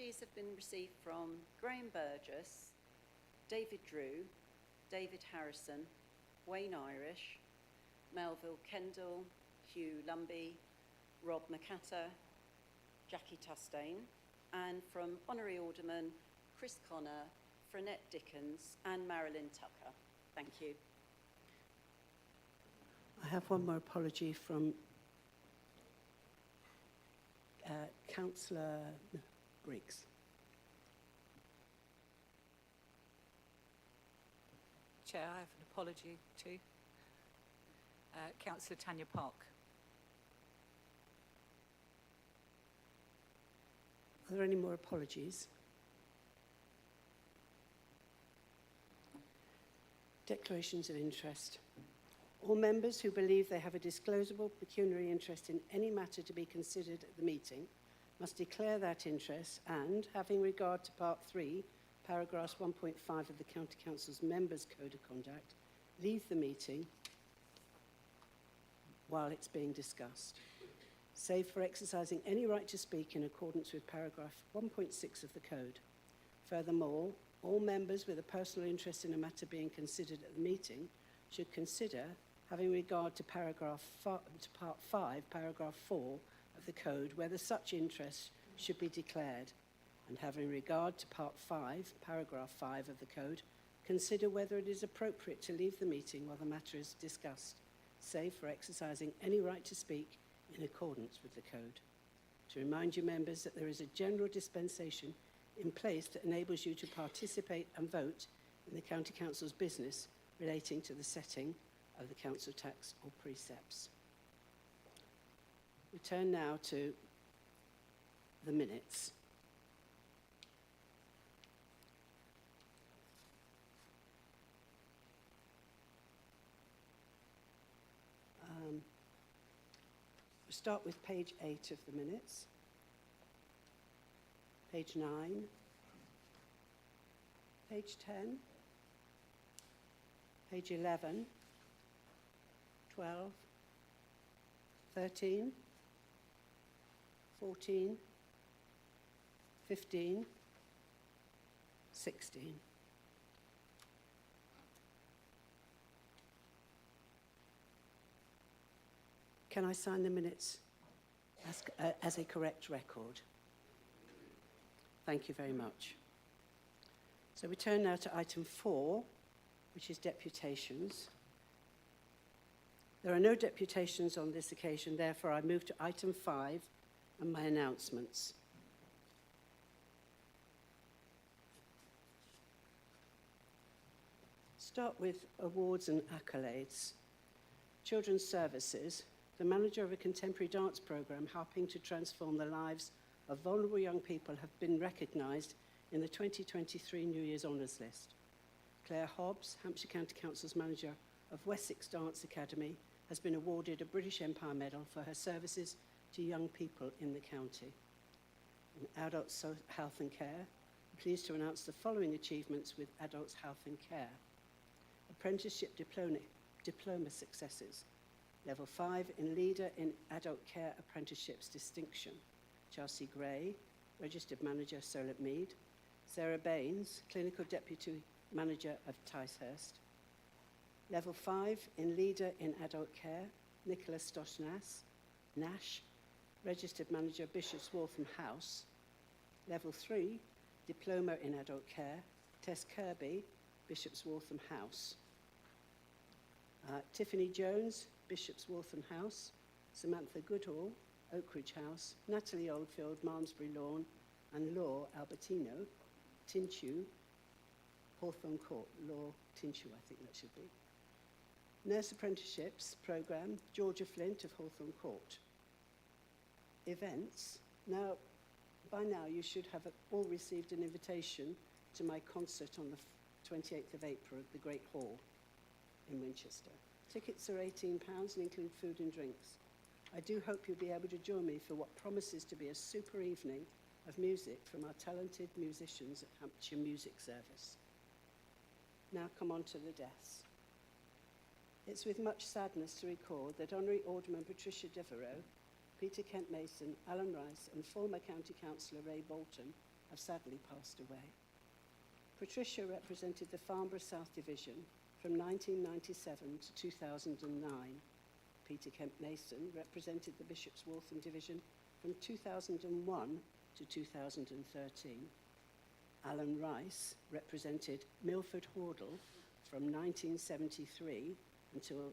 Apologies have been received from Graham Burgess, David Drew, David Harrison, Wayne Irish, Melville Kendall, Hugh Lumby, Rob McAtter, Jackie Tustane, and from Honorary Alderman Chris Connor, Frenette Dickens, and Marilyn Tucker. Thank you. I have one more apology from Councillor Briggs. Chair, I have an apology too. Councillor Tanya Park. Are there any more apologies? Declarations of interest. All members who believe they have a disclosable pecuniary interest in any matter to be considered at the meeting must declare that interest and, having regard to Part 3, paragraphs 1.5 of the County Council's Members' Code of Conduct, leave the meeting while it's being discussed, save for exercising any right to speak in accordance with paragraph 1.6 of the Code. Furthermore, all members with a personal interest in a matter being considered at the meeting should consider, having regard to Part 5, paragraph 4 of the Code, whether such interest should be declared, and having regard to Part 5, paragraph 5 of the Code, consider whether it is appropriate to leave the meeting while the matter is discussed, save for exercising any right to speak in accordance with the Code. To remind you members that there is a general dispensation in place that enables you to participate and vote in the County Council's business relating to the setting of the council tax or precepts. We turn now to the minutes. We'll start with page 8 of the minutes, page 9, page 10, page 11, 12, 13, 14, 15, 16. Can I sign the minutes as a correct record? Thank you very much. So we turn now to item 4, which is deputations. There are no deputations on this occasion, therefore I move to item 5 and my announcements. Start with awards and accolades. Children's Services, the manager of a contemporary dance programme helping to transform the lives of vulnerable young people, have been recognised in the 2023 New Year's Honours List. Claire Hobbs, Hampshire County Council's manager of Wessex Dance Academy, has been awarded a British Empire Medal for her services to young people in the county. In Adult Health and Care, I'm pleased to announce the following achievements with Adult Health and Care. Apprenticeship diploma successes. Level 5 in Leader in Adult Care Apprenticeships Distinction. Chelsea Gray, Registered Manager, Solent Mead. Sarah Baines, Clinical Deputy Manager of Ticehurst. Level 5 in Leader in Adult Care, Nicola Nash, Registered Manager, Bishop's Waltham House. Level 3, Diploma in Adult Care, Tess Kirby, Bishop's Waltham House. Tiffany Jones, Bishop's Waltham House. Samantha Goodall, Oakridge House. Natalie Oldfield, Malmesbury Lawn. And Law Albertino, Tinchew, Hawthorne Court. Law Tinchew, I think that should be. Nurse Apprenticeships Programme, Georgia Flint of Hawthorne Court. Events. Now, by now you should have all received an invitation to my concert on the 28th of April at the Great Hall in Winchester. Tickets are £18 and include food and drinks. I do hope you'll be able to join me for what promises to be a super evening of music from our talented musicians at Hampshire Music Service. Now come on to the deaths. It's with much sadness to record that Honorary Alderman Patricia Devereux, Peter Kent Mason, Alan Rice and former County Councillor Ray Bolton have sadly passed away. Patricia represented the Farnborough South Division from 1997 to 2009. Peter Kemp Mason represented the Bishop's Waltham Division from 2001 to 2013. Alan Rice represented Milford Hordle from 1973 until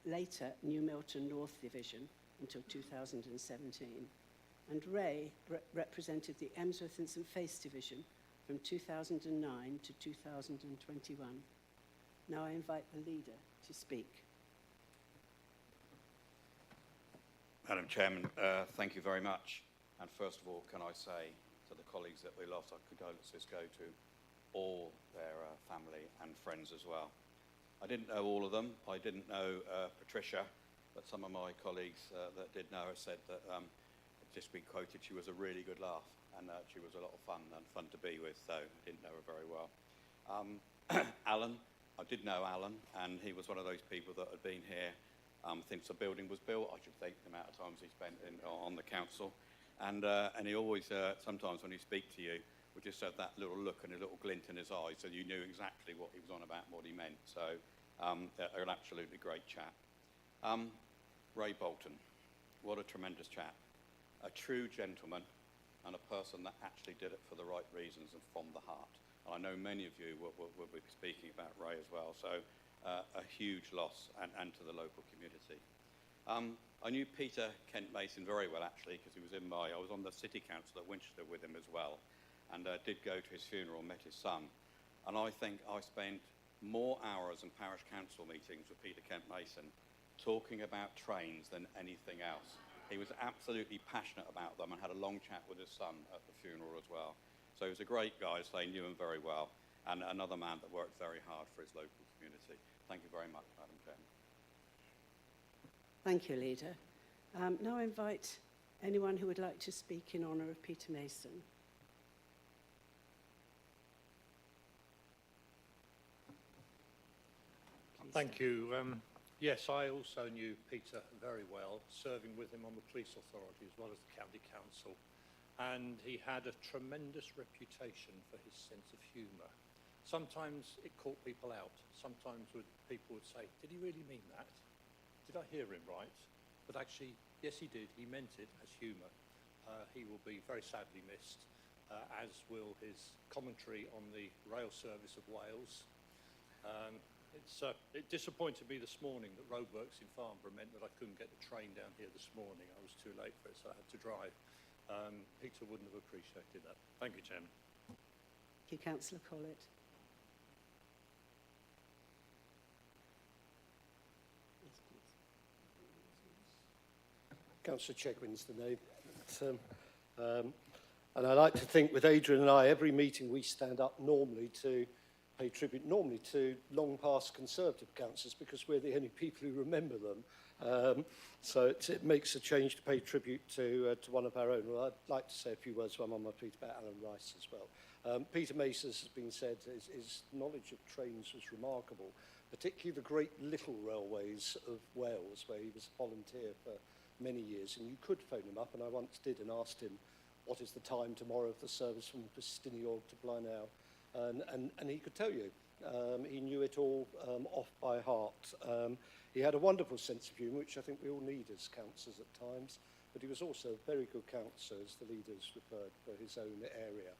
later New Milton North Division until 2017. And Ray represented the Emsworth and St Faith's Division from 2009 to 2021. Now I invite the leader to speak. Madam Chairman, thank you very much. And first of all, can I say to the colleagues that we lost, our condolences go to all their family and friends as well. I didn't know all of them. I didn't know Patricia, but some of my colleagues that did know her said that, just being quoted, she was a really good laugh, and she was a lot of fun and fun to be with, so I didn't know her very well. Alan, I did know Alan, and he was one of those people that had been here since the building was built. I should think the amount of times he spent on the council. And he always, sometimes when he speak to you, would just have that little look and a little glint in his eyes, so you knew exactly what he was on about and what he meant. So an absolutely great chap. Ray Bolton, what a tremendous chap. A true gentleman and a person that actually did it for the right reasons and from the heart. And I know many of you will be speaking about Ray as well. So a huge loss and to the local community. I knew Peter Kent Mason very well, actually, because I was on the city council at Winchester with him as well, and did go to his funeral, met his son. And I think I spent more hours in parish council meetings with Peter Kent Mason talking about trains than anything else. He was absolutely passionate about them and had a long chat with his son at the funeral as well. So he was a great guy, so I knew him very well, and another man that worked very hard for his local community. Thank you very much, Madam Chairman. Thank you, Leader. Now I invite anyone who would like to speak in honour of Peter Mason. Please, thank you. Yes, I also knew Peter very well, serving with him on the police authority as well as the county council. And he had a tremendous reputation for his sense of humour. Sometimes it caught people out. Sometimes people would say, did he really mean that? Did I hear him right? But actually, yes, he did. He meant it as humour. He will be very sadly missed, as will his commentary on the rail service of Wales. It disappointed me this morning that roadworks in Farnborough meant that I couldn't get the train down here this morning. I was too late for it, so I had to drive. Peter wouldn't have appreciated that. Thank you, Chairman. Thank you, Councillor Collett. Yes, please. Councillor Chegwin's the name. And I like to think with Adrian and I, every meeting we stand up normally to pay tribute to long past Conservative councillors, because we're the only people who remember them. So it makes a change to pay tribute to one of our own. Well, I'd like to say a few words while I'm on my feet about Alan Rice as well. Peter Mason, as has been said, his knowledge of trains was remarkable, particularly the great little railways of Wales, where he was a volunteer for many years. And you could phone him up, and I once did, and asked him, what is the time tomorrow of the service from Festiniog to Blaenau? And he could tell you. He knew it all off by heart. He had a wonderful sense of humour, which I think we all need as councillors at times, but he was also a very good councillor, as the leaders referred, for his own area.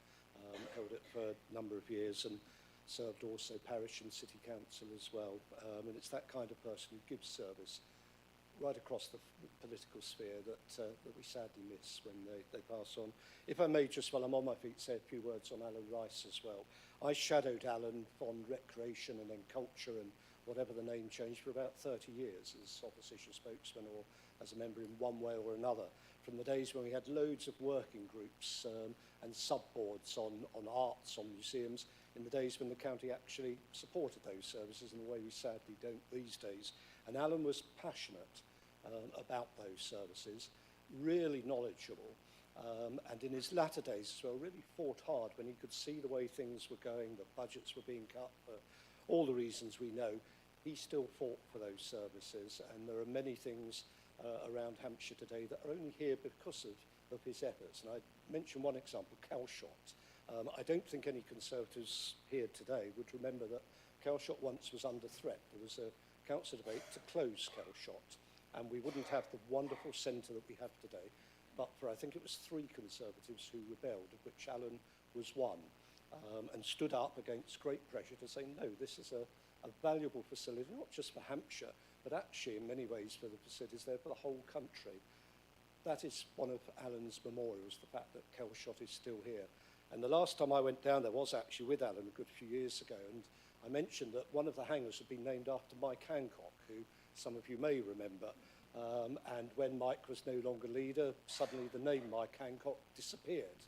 Held it for a number of years and served also parish and city council as well. And it's that kind of person who gives service right across the political sphere that we sadly miss when they pass on. If I may, just while I'm on my feet, say a few words on Alan Rice as well. I shadowed Alan on recreation and then culture and whatever the name changed for about 30 years as opposition spokesman or as a member in one way or another. From the days when we had loads of working groups and sub-boards on arts, on museums, in the days when the county actually supported those services in the way we sadly don't these days. And Alan was passionate about those services, really knowledgeable, and in his latter days as well, really fought hard when he could see the way things were going, the budgets were being cut for all the reasons we know. He still fought for those services, and there are many things around Hampshire today that are only here because of his efforts. And I mention one example, Calshot. I don't think any Conservatives here today would remember that Kelshot once was under threat. There was a council debate to close Kelshot, and we wouldn't have the wonderful centre that we have today, but for, I think it was 3 Conservatives who rebelled, of which Alan was one, and stood up against great pressure to say, no, this is a valuable facility, not just for Hampshire, but actually in many ways for the facilities there for the whole country. That is one of Alan's memorials, the fact that Kelshot is still here. And the last time I went down there was actually with Alan a good few years ago, and I mentioned that one of the hangars had been named after Mike Hancock, who some of you may remember. And when Mike was no longer leader, suddenly the name Mike Hancock disappeared.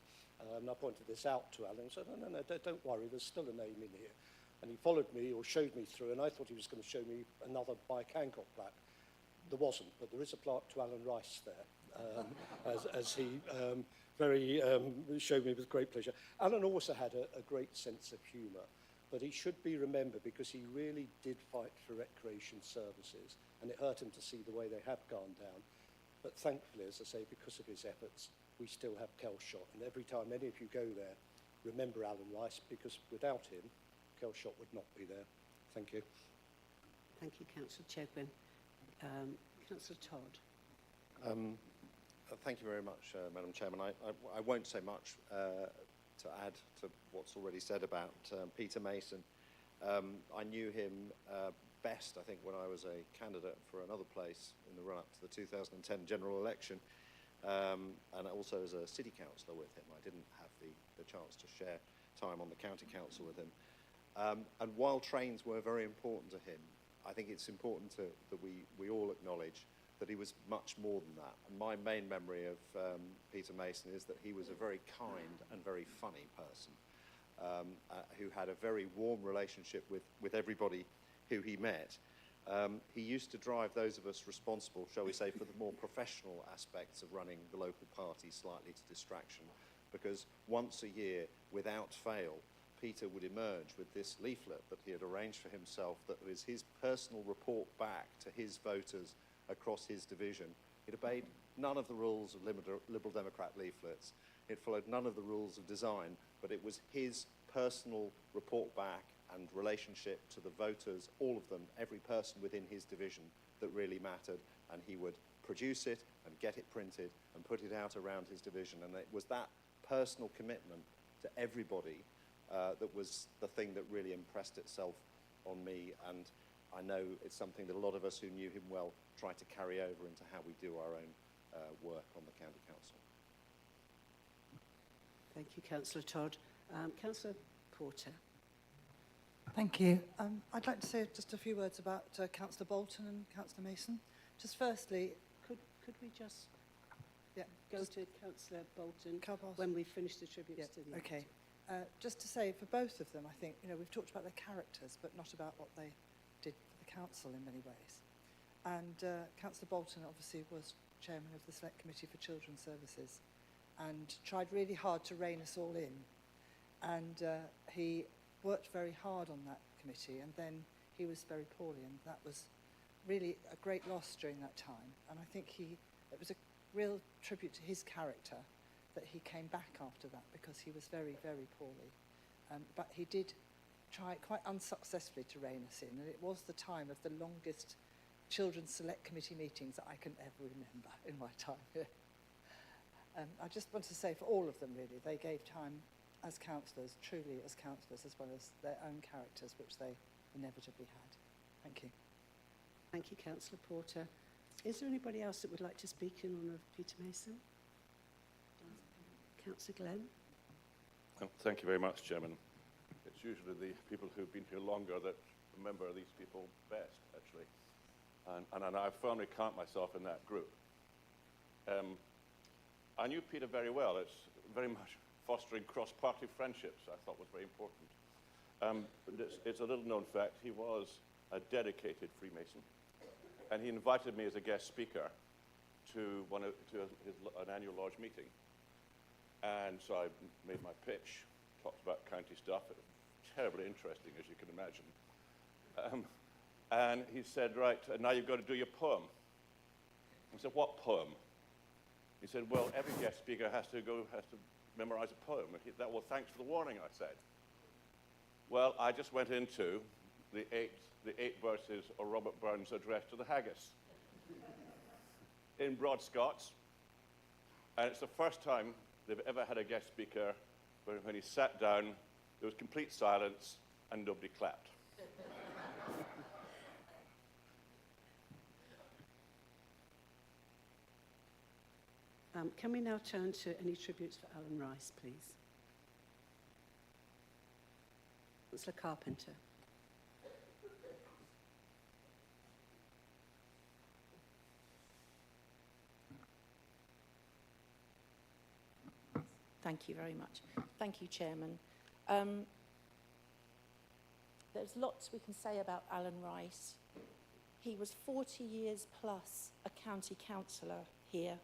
And I pointed this out to Alan and said, no, don't worry, there's still a name in here. And he followed me or showed me through, and I thought he was going to show me another Mike Hancock plaque. There wasn't, but there is a plaque to Alan Rice there, as he showed me with great pleasure. Alan also had a great sense of humour, but he should be remembered because he really did fight for recreation services, and it hurt him to see the way they have gone down. But thankfully, as I say, because of his efforts, we still have Kelshot, and every time any of you go there, remember Alan Rice, because without him, Kelshot would not be there. Thank you. Thank you, Councillor Chegwin. Councillor Todd. Thank you very much, Madam Chairman. I won't say much to add to what's already said about Peter Mason. I knew him best, I think, when I was a candidate for another place in the run-up to the 2010 general election, and also as a city councillor with him. I didn't have the chance to share time on the county council with him. And while trains were very important to him, I think it's important that we all acknowledge that he was much more than that. And my main memory of Peter Mason is that he was a very kind and very funny person who had a very warm relationship with everybody who he met. He used to drive those of us responsible, shall we say, for the more professional aspects of running the local party slightly to distraction, because once a year, without fail, Peter would emerge with this leaflet that he had arranged for himself that was his personal report back to his voters across his division. It obeyed none of the rules of Liberal Democrat leaflets. It followed none of the rules of design, but it was his personal report back and relationship to the voters, all of them, every person within his division, that really mattered. And he would produce it and get it printed and put it out around his division. And it was that personal commitment to everybody that was the thing that really impressed itself on me. And I know it's something that a lot of us who knew him well try to carry over into how we do our own work on the County Council. Thank you, Councillor Todd. Councillor Porter. Thank you. I'd like to say just a few words about Councillor Bolton and Councillor Mason. Just firstly, Could we just go to Councillor Bolton Carbos. when we finish the tributes to the okay. Just to say, for both of them, I think, we've talked about their characters, but not about what they did for the council in many ways. And Councillor Bolton obviously was chairman of the Select Committee for Children's Services and tried really hard to rein us all in. And he worked very hard on that committee, and then he was very poorly, and that was really a great loss during that time. And I think it was a real tribute to his character that he came back after that, because he was very, very poorly. But he did try quite unsuccessfully to rein us in, and it was the time of the longest Children's Select Committee meetings that I can ever remember in my time here. I just want to say for all of them, really, they gave time as councillors, truly as councillors, as well as their own characters, which they inevitably had. Thank you. Thank you, Councillor Porter. Is there anybody else that would like to speak in honour of Peter Mason? Councillor Glenn. Well, thank you very much, Chairman. It's usually the people who've been here longer that remember these people best, actually. And I firmly count myself in that group. I knew Peter very well. It's very much fostering cross-party friendships, I thought was very important. It's a little-known fact, he was a dedicated Freemason. And he invited me as a guest speaker to an annual lodge meeting. And so I made my pitch, talked about county stuff. It was terribly interesting, as you can imagine. And he said, right, now you've got to do your poem. I said, what poem? He said, well, every guest speaker has to memorise a poem. And he, that, well, thanks for the warning, I said. Well, I just went into the eight verses of Robert Burns' address to the haggis in broad Scots. And it's the first time they've ever had a guest speaker where when he sat down, there was complete silence and nobody clapped. Can we now turn to any tributes for Alan Rice, please? Councillor Carpenter. Thank you very much. Thank you, Chairman. There's lots we can say about Alan Rice. He was 40 years plus a county councillor here,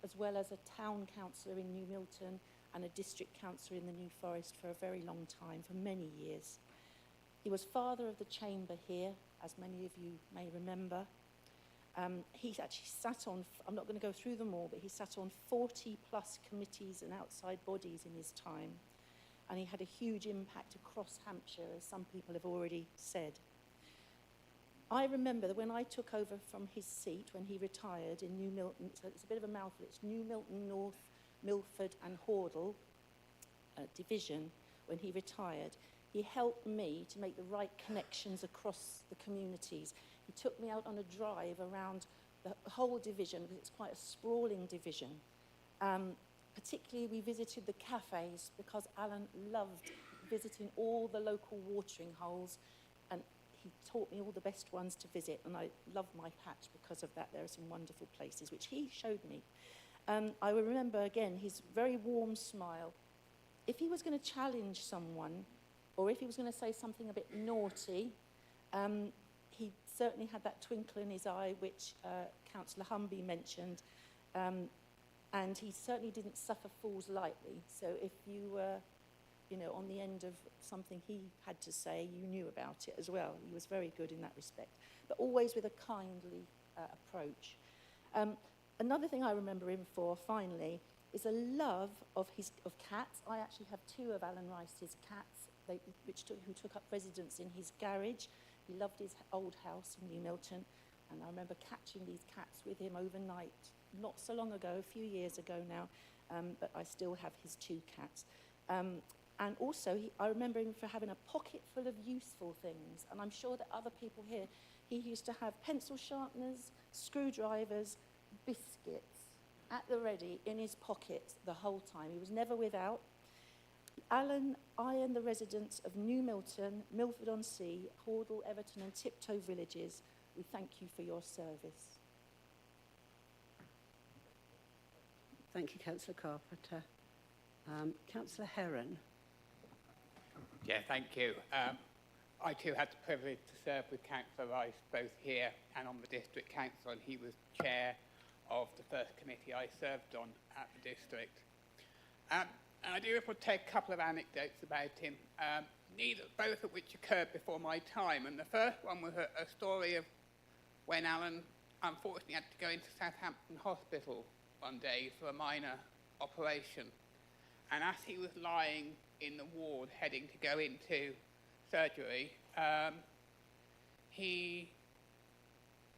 as well as a town councillor in New Milton and a district councillor in the New Forest for a very long time, for many years. He was father of the chamber here, as many of you may remember. He's actually sat on, I'm not going to go through them all, but he sat on 40 plus committees and outside bodies in his time. And he had a huge impact across Hampshire, as some people have already said. I remember that when I took over from his seat, when he retired in New Milton, so it's a bit of a mouthful, it's New Milton North, Milford and Hordle division, when he retired, he helped me to make the right connections across the communities. He took me out on a drive around the whole division, because it's quite a sprawling division. Particularly, we visited the cafes, because Alan loved visiting all the local watering holes, and he taught me all the best ones to visit, and I love my patch because of that. There are some wonderful places, which he showed me. I will remember, again, his very warm smile. If he was going to challenge someone, or if he was going to say something a bit naughty, he certainly had that twinkle in his eye, which Councillor Humby mentioned, and he certainly didn't suffer fools lightly. So if you were, on the end of something he had to say, you knew about it as well. He was very good in that respect, but always with a kindly approach. Another thing I remember him for, finally, is a love of cats. I actually have 2 of Alan Rice's cats, who took up residence in his garage. He loved his old house in New Milton, and I remember catching these cats with him overnight, not so long ago, a few years ago now, but I still have his 2 cats. And also, I remember him for having a pocket full of useful things, and I'm sure that other people here, he used to have pencil sharpeners, screwdrivers, biscuits at the ready in his pocket the whole time. He was never without. Alan, I and the residents of New Milton, Milford-on-Sea, Hordle, Everton and Tiptoe villages, we thank you for your service. Thank you, Councillor Carpenter. Councillor Heron. Yeah, thank you. I too had the privilege to serve with Councillor Rice both here and on the District Council, and he was chair of the first committee I served on at the district. And I do want to take a couple of anecdotes about him, both of which occurred before my time. And the first one was a story of when Alan unfortunately had to go into Southampton Hospital one day for a minor operation. And as he was lying in the ward heading to go into surgery, he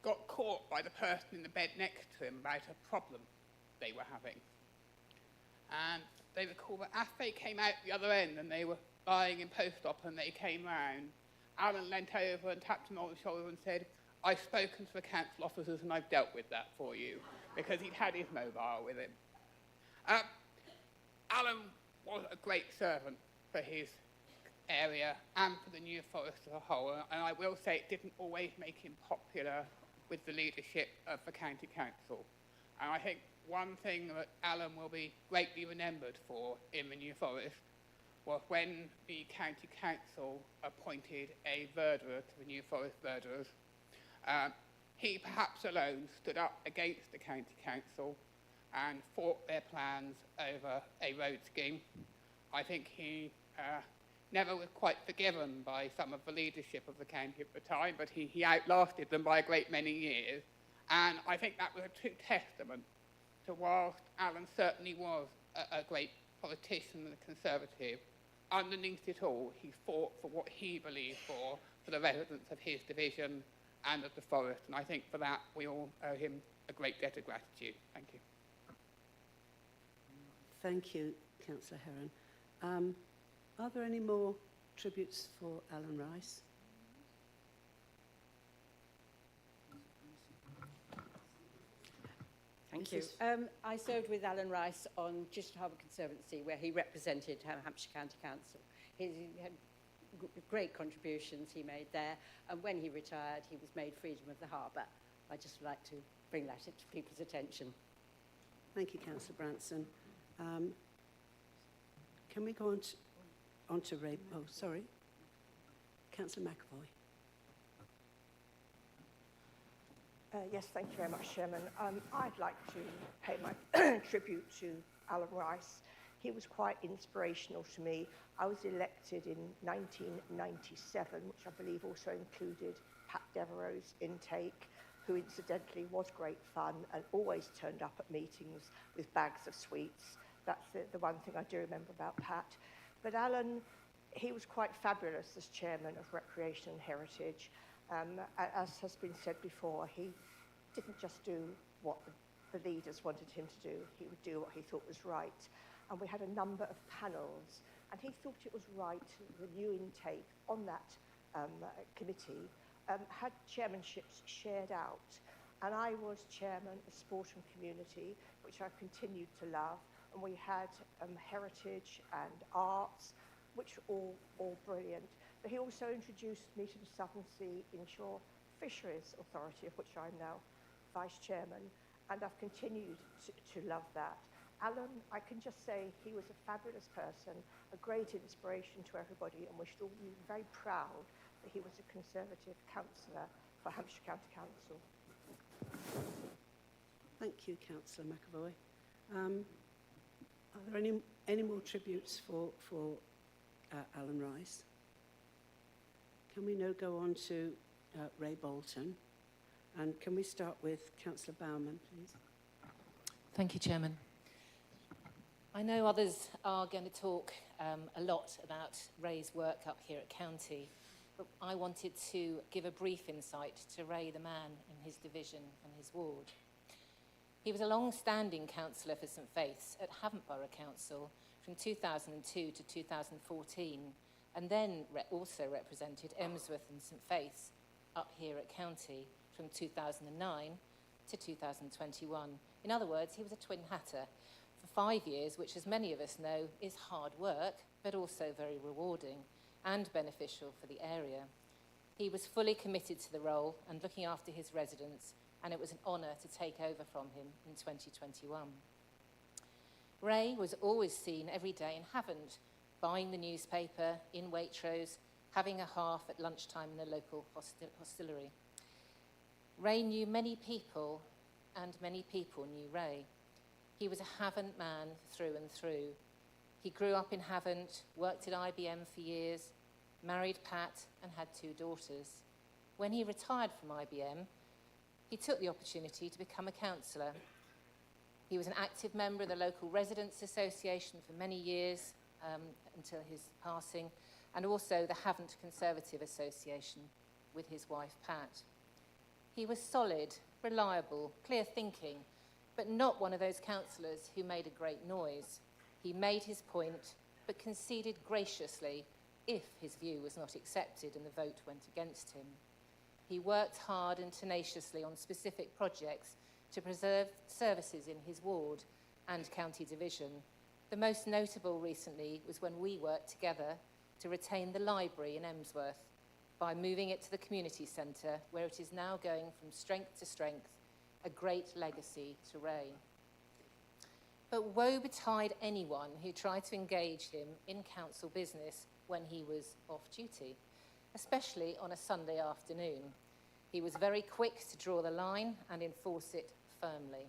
got caught by the person in the bed next to him about a problem they were having. And they recall that as they came out the other end and they were lying in post-op and they came round, Alan leant over and tapped him on the shoulder and said, "I've spoken to the council officers and I've dealt with that for you," because he'd had his mobile with him. Alan was a great servant for his area and for the New Forest as a whole, and I will say it didn't always make him popular with the leadership of the county council. And I think one thing that Alan will be greatly remembered for in the New Forest was when the county council appointed a verderer to the New Forest verderers. He perhaps alone stood up against the county council and fought their plans over a road scheme. I think he never was quite forgiven by some of the leadership of the county at the time, but he outlasted them by a great many years. And I think that was a true testament to whilst Alan certainly was a great politician and a Conservative, underneath it all, he fought for what he believed for the residents of his division and of the Forest. And I think for that, we all owe him a great debt of gratitude. Thank you. Thank you, Councillor Heron. Are there any more tributes for Alan Rice? Thank you. I served with Alan Rice on Chichester Harbour Conservancy, where he represented Hampshire County Council. He had great contributions he made there, and when he retired, he was made Freedom of the Harbour. I'd just like to bring that to people's attention. Thank you, Councillor Branson. Can we go on to Ray? Oh, sorry. Councillor McAvoy. Yes, thank you very much, Chairman. I'd like to pay my tribute to Alan Rice. He was quite inspirational to me. I was elected in 1997, which I believe also included Pat Devereux's intake, who incidentally was great fun and always turned up at meetings with bags of sweets. That's the one thing I do remember about Pat. But Alan, he was quite fabulous as chairman of Recreation and Heritage. As has been said before, he didn't just do what the leaders wanted him to do, he would do what he thought was right. And we had a number of panels, and he thought it was right, the new intake on that committee had chairmanships shared out. And I was chairman of Sport and Community, which I've continued to love, and we had heritage and arts, which were all brilliant. But he also introduced me to the Southern Sea Inshore Fisheries Authority, of which I'm now Vice Chairman, and I've continued to love that. Alan, I can just say he was a fabulous person, a great inspiration to everybody, and we should all be very proud that he was a Conservative councillor for Hampshire County Council. Thank you, Councillor McAvoy. Are there any more tributes for Alan Rice? Can we now go on to Ray Bolton? And can we start with Councillor Bowman, please? Thank you, Chairman. I know others are going to talk a lot about Ray's work up here at County, but I wanted to give a brief insight to Ray, the man in his division and his ward. He was a long-standing councillor for St Faith's at Havant Borough Council from 2002 to 2014, and then also represented Emsworth and St Faith's up here at County from 2009 to 2021. In other words, he was a twin hatter for 5 years, which, as many of us know, is hard work, but also very rewarding and beneficial for the area. He was fully committed to the role and looking after his residents, and it was an honour to take over from him in 2021. Ray was always seen every day in Havant, buying the newspaper, in Waitrose, having a half at lunchtime in the local hostelry. Ray knew many people, and many people knew Ray. He was a Havant man through and through. He grew up in Havant, worked at IBM for years, married Pat, and had 2 daughters. When he retired from IBM, he took the opportunity to become a councillor. He was an active member of the local Residents Association for many years, until his passing, and also the Havant Conservative Association with his wife Pat. He was solid, reliable, clear-thinking, but not one of those councillors who made a great noise. He made his point, but conceded graciously if his view was not accepted and the vote went against him. He worked hard and tenaciously on specific projects to preserve services in his ward and county division. The most notable recently was when we worked together to retain the library in Emsworth by moving it to the community centre, where it is now going from strength to strength, a great legacy to Ray. But woe betide anyone who tried to engage him in council business when he was off duty, especially on a Sunday afternoon. He was very quick to draw the line and enforce it firmly.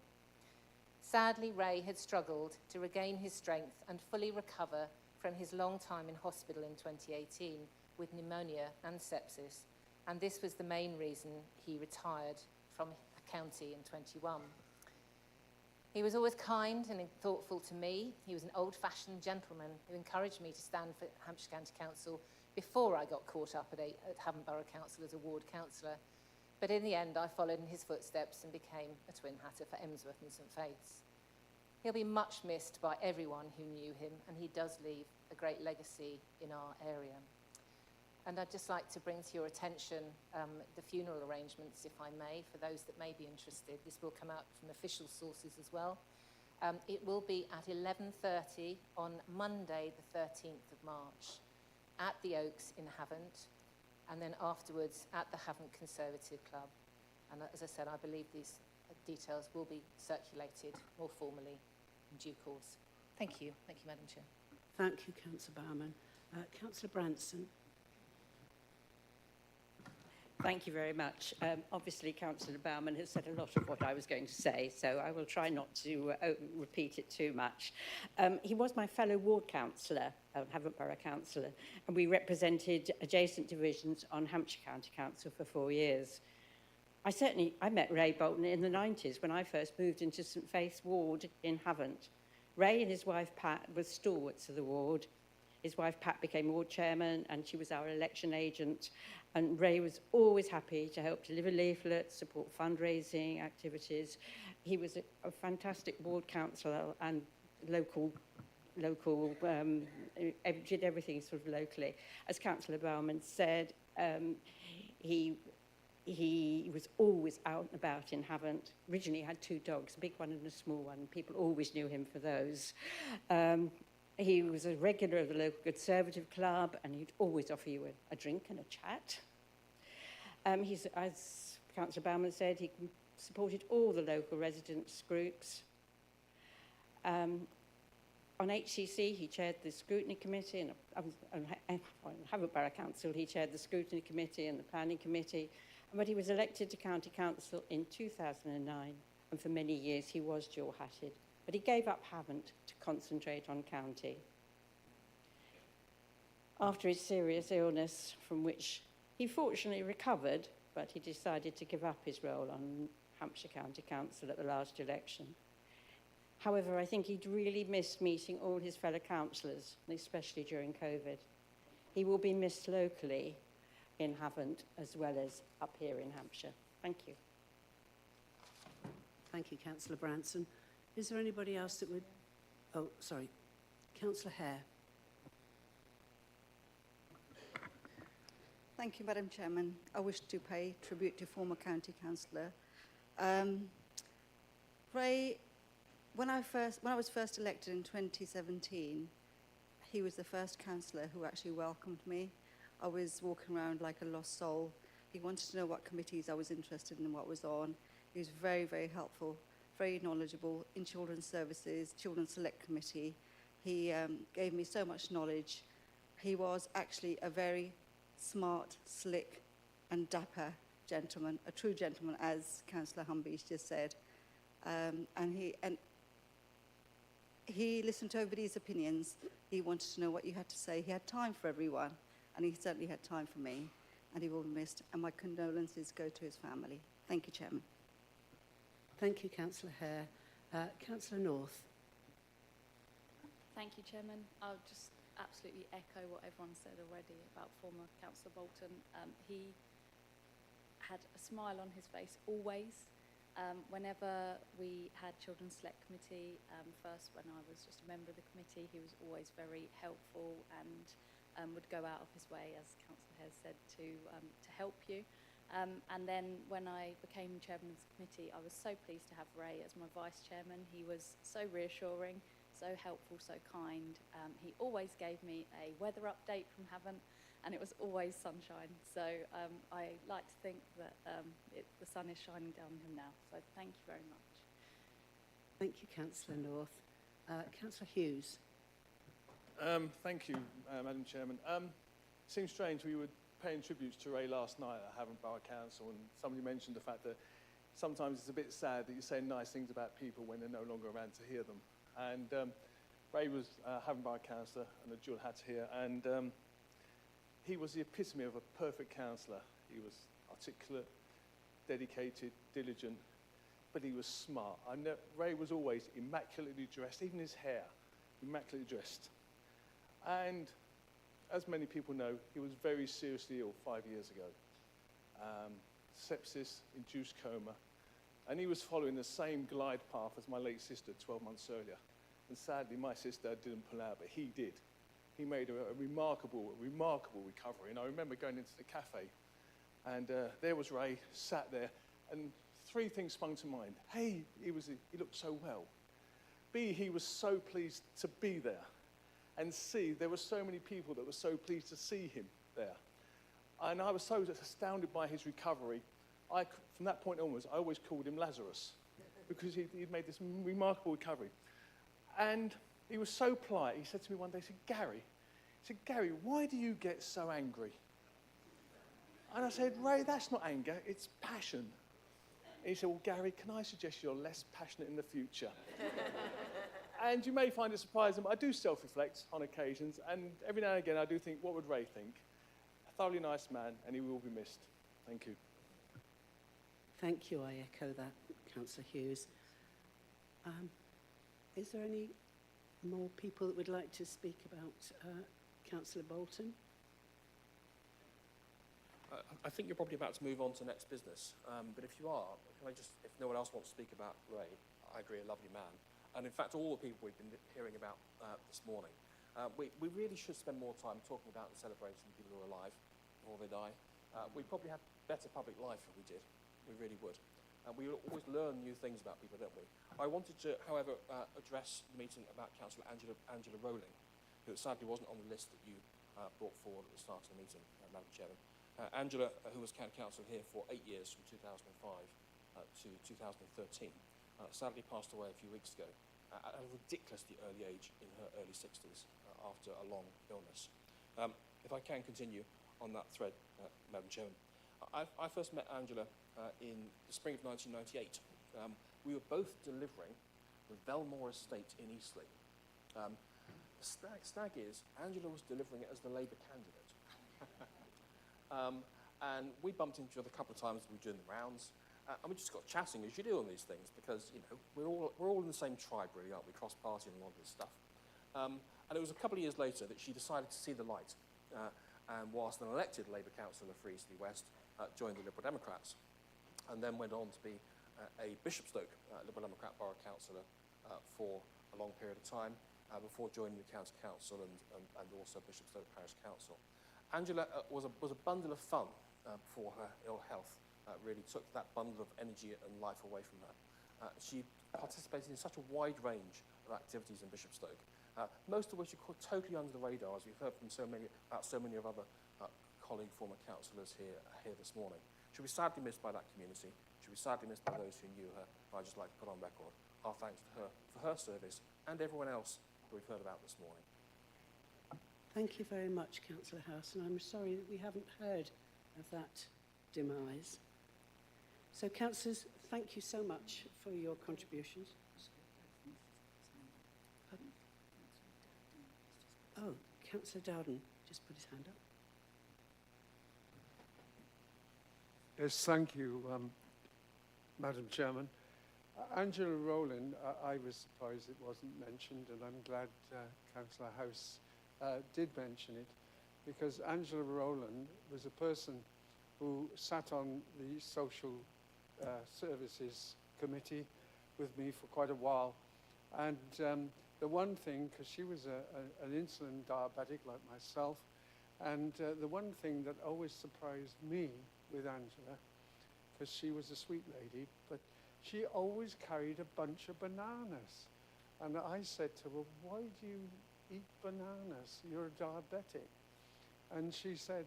Sadly, Ray had struggled to regain his strength and fully recover from his long time in hospital in 2018 with pneumonia and sepsis, and this was the main reason he retired from county in 21. He was always kind and thoughtful to me. He was an old-fashioned gentleman who encouraged me to stand for Hampshire County Council before I got caught up at Havant Borough Council as a ward councillor. But in the end, I followed in his footsteps and became a twin hatter for Emsworth and St Faith's. He'll be much missed by everyone who knew him, and he does leave a great legacy in our area. And I'd just like to bring to your attention the funeral arrangements, if I may, for those that may be interested. This will come out from official sources as well. It will be at 11:30 on Monday, the 13th of March, at the Oaks in Havant, and then afterwards at the Havant Conservative Club. And as I said, I believe these details will be circulated more formally in due course. Thank you. Thank you, Madam Chair. Thank you, Councillor Bowman. Councillor Branson. Thank you very much. Obviously, Councillor Bowman has said a lot of what I was going to say, so I will try not to repeat it too much. He was my fellow ward councillor, Havant Borough councillor, and we represented adjacent divisions on Hampshire County Council for 4 years. I met Ray Bolton in the 90s when I first moved into St Faith's ward in Havant. Ray and his wife Pat were stalwarts of the ward. His wife Pat became ward chairman and she was our election agent. And Ray was always happy to help deliver leaflets, support fundraising activities. He was a fantastic ward councillor and local, did everything sort of locally. As Councillor Bowman said, he was always out and about in Havant. Originally, he had 2 dogs, a big one and a small one. People always knew him for those. He was a regular of the local Conservative Club, and he'd always offer you a drink and a chat. As Councillor Bowman said, he supported all the local residents' groups. On HCC, he chaired the scrutiny committee, and on Havant Borough Council, he chaired the scrutiny committee and the planning committee. But he was elected to County Council in 2009, and for many years he was dual-hatted. But he gave up Havant to concentrate on county. After his serious illness, from which he fortunately recovered, but he decided to give up his role on Hampshire County Council at the last election. However, I think he'd really missed meeting all his fellow councillors, especially during COVID. He will be missed locally in Havant as well as up here in Hampshire. Thank you. Thank you, Councillor Branson. Is there anybody else that would... Oh, sorry. Councillor Hare. Thank you, Madam Chairman. I wish to pay tribute to former county councillor. Ray, when I was first elected in 2017, he was the first councillor who actually welcomed me. I was walking around like a lost soul. He wanted to know what committees I was interested in and what was on. He was very, very helpful, very knowledgeable in children's services, Children's Select Committee. He gave me so much knowledge. He was actually a very smart, slick and dapper gentleman, a true gentleman, as Councillor Humby's just said. And he listened to everybody's opinions. He wanted to know what you had to say. He had time for everyone, and he certainly had time for me, and he will be missed, and my condolences go to his family. Thank you, Chairman. Thank you, Councillor Hare. Councillor North. Thank you, Chairman. I'll just absolutely echo what everyone said already about former Councillor Bolton. He had a smile on his face always. Whenever we had Children's Select Committee, first when I was just a member of the committee, he was always very helpful and would go out of his way, as Councillor Hare said, to help you. And then when I became chairman of the committee, I was so pleased to have Ray as my vice chairman. He was so reassuring, so helpful, so kind. He always gave me a weather update from Havant, and it was always sunshine. So I like to think that the sun is shining down on him now. So thank you very much. Thank you, Councillor North. Councillor Hughes. Thank you, Madam Chairman. It seems strange we were paying tributes to Ray last night at Havant Borough Council, and somebody mentioned the fact that sometimes it's a bit sad that you say nice things about people when they're no longer around to hear them. And Ray was Havant Borough Councillor and a dual hat here, and he was the epitome of a perfect councillor. He was articulate, dedicated, diligent, but he was smart. Ray was always immaculately dressed, even his hair, immaculately dressed. And as many people know, he was very seriously ill 5 years ago. Sepsis, induced coma, and he was following the same glide path as my late sister 12 months earlier. And sadly, my sister didn't pull out, but he did. He made a remarkable recovery. And I remember going into the cafe, and there was Ray, sat there, and 3 things sprung to mind. A, he looked so well. B, he was so pleased to be there. And C, there were so many people that were so pleased to see him there. And I was so astounded by his recovery. From that point onwards, I always called him Lazarus, because he'd made this remarkable recovery. And he was so polite. He said to me one day, he said, Gary, why do you get so angry? And I said, Ray, that's not anger, it's passion. And he said, well, Gary, can I suggest you're less passionate in the future? And you may find it surprising, but I do self-reflect on occasions, and every now and again I do think, what would Ray think? A thoroughly nice man, and he will be missed. Thank you. Thank you. I echo that, Councillor Hughes. Is there any more people that would like to speak about Councillor Bolton? I think you're probably about to move on to next business, but if you are, can I just, if no one else wants to speak about Ray, I agree, a lovely man, and in fact all the people we've been hearing about this morning, we really should spend more time talking about and celebrating people who are alive before they die. We'd probably have better public life if we did, we really would. We always learn new things about people, don't we? I wanted to, however, address the meeting about Councillor Angela Rowling, who sadly wasn't on the list that you brought forward at the start of the meeting, Madam Chairman. Angela, who was County Council here for 8 years, from 2005 to 2013, sadly passed away a few weeks ago at a ridiculously early age in her early 60s after a long illness. If I can continue on that thread, Madam Chairman. I first met Angela in the spring of 1998. We were both delivering the Velmore estate in Eastleigh. The snag is, Angela was delivering it as the Labour candidate. And we bumped into each other a couple of times as we were doing the rounds, and we just got chatting, as you do on these things, because, you know, we're all in the same tribe, really, aren't we? Cross-party and a lot of this stuff. And it was a couple of years later that she decided to see the light, and whilst an elected Labour councillor for Eastleigh West, joined the Liberal Democrats, and then went on to be a Bishopstoke Liberal Democrat Borough Councillor for a long period of time, before joining the County Council and also Bishopstoke Parish Council. Angela was a bundle of fun before her ill health really took that bundle of energy and life away from her. She participated in such a wide range of activities in Bishopstoke, most of which are totally under the radar, as we've heard from so many of other colleague former councillors here this morning. She'll be sadly missed by that community. She'll be sadly missed by those who knew her. I'd just like to put on record our thanks to her for her service and everyone else that we've heard about this morning. Thank you very much, Councillor House, and I'm sorry that we haven't heard of that demise. So, councillors, thank you so much for your contributions. Pardon? Oh, Councillor Dowden just put his hand up. Yes, thank you, Madam Chairman. Angela Rowland, I was surprised it wasn't mentioned, and I'm glad Councillor House did mention it, because Angela Rowland was a person who sat on the Social Services Committee with me for quite a while. And the one thing, because she was an insulin diabetic like myself, and the one thing that always surprised me with Angela, because she was a sweet lady, but she always carried a bunch of bananas. And I said to her, why do you eat bananas? You're a diabetic. And she said,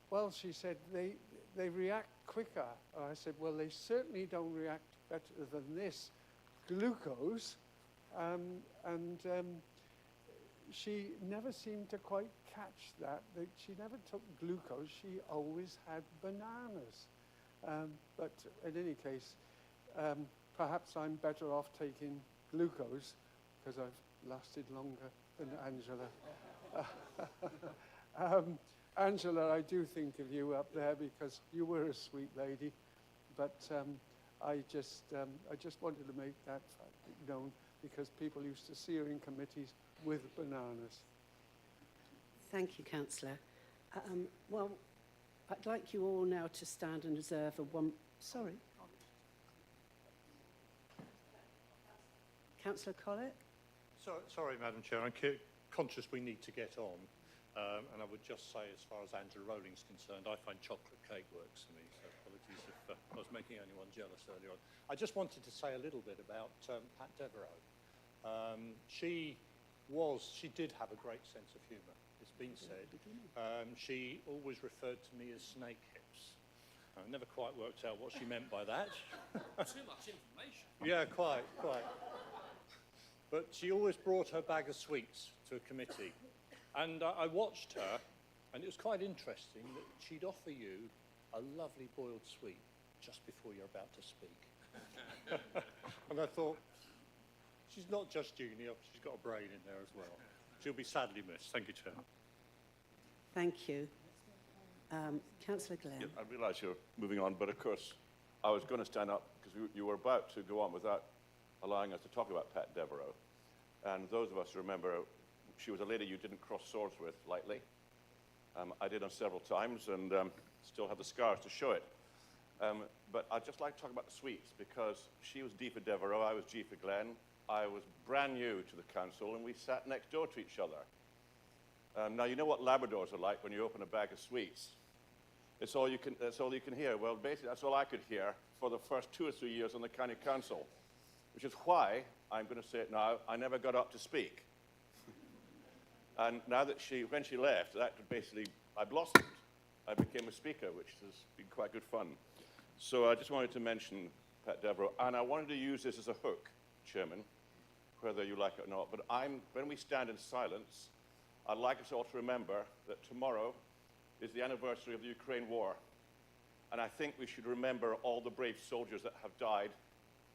well, she said, they react quicker. And I said, well, they certainly don't react better than this glucose. She never seemed to quite catch that she never took glucose. She always had bananas. But in any case, perhaps I'm better off taking glucose because I've lasted longer than Angela. Angela, I do think of you up there because you were a sweet lady, but I just wanted to make that fact known because people used to see her in committees with bananas. Thank you, Councillor. Well, I'd like you all now to stand and observe a one... Sorry. Councillor Collett? Sorry, Madam Chair, I'm conscious we need to get on. And I would just say, as far as Angela Rowling's concerned, I find chocolate cake works for me, so apologies if I was making anyone jealous earlier on. I just wanted to say a little bit about Pat Devereux. She did have a great sense of humour, it's been said. She always referred to me as snake hips. I never quite worked out what she meant by that. Too much information. Yeah, quite. But she always brought her bag of sweets to a committee. And I watched her, and it was quite interesting that she'd offer you a lovely boiled sweet just before you're about to speak. And I thought, she's not just junior, she's got a brain in there as well. She'll be sadly missed. Thank you, Chair. Thank you. Councillor Glenn. Yeah, I realise you're moving on, but of course, I was going to stand up because you were about to go on without allowing us to talk about Pat Devereux. And those of us who remember, she was a lady you didn't cross swords with lightly. I did on several times and still have the scars to show it. But I'd just like to talk about the sweets because she was D for Devereux, I was G for Glenn. I was brand new to the council and we sat next door to each other. Now, you know what Labradors are like when you open a bag of sweets. That's all you can hear. Well, basically, that's all I could hear for the first 2 or 3 years on the county council, which is why, I'm going to say it now, I never got up to speak. And now that when she left, that basically, I blossomed. I became a speaker, which has been quite good fun. So I just wanted to mention Pat Devereux, and I wanted to use this as a hook, Chairman, whether you like it or not. But when we stand in silence, I'd like us all to remember that tomorrow is the anniversary of the Ukraine war. And I think we should remember all the brave soldiers that have died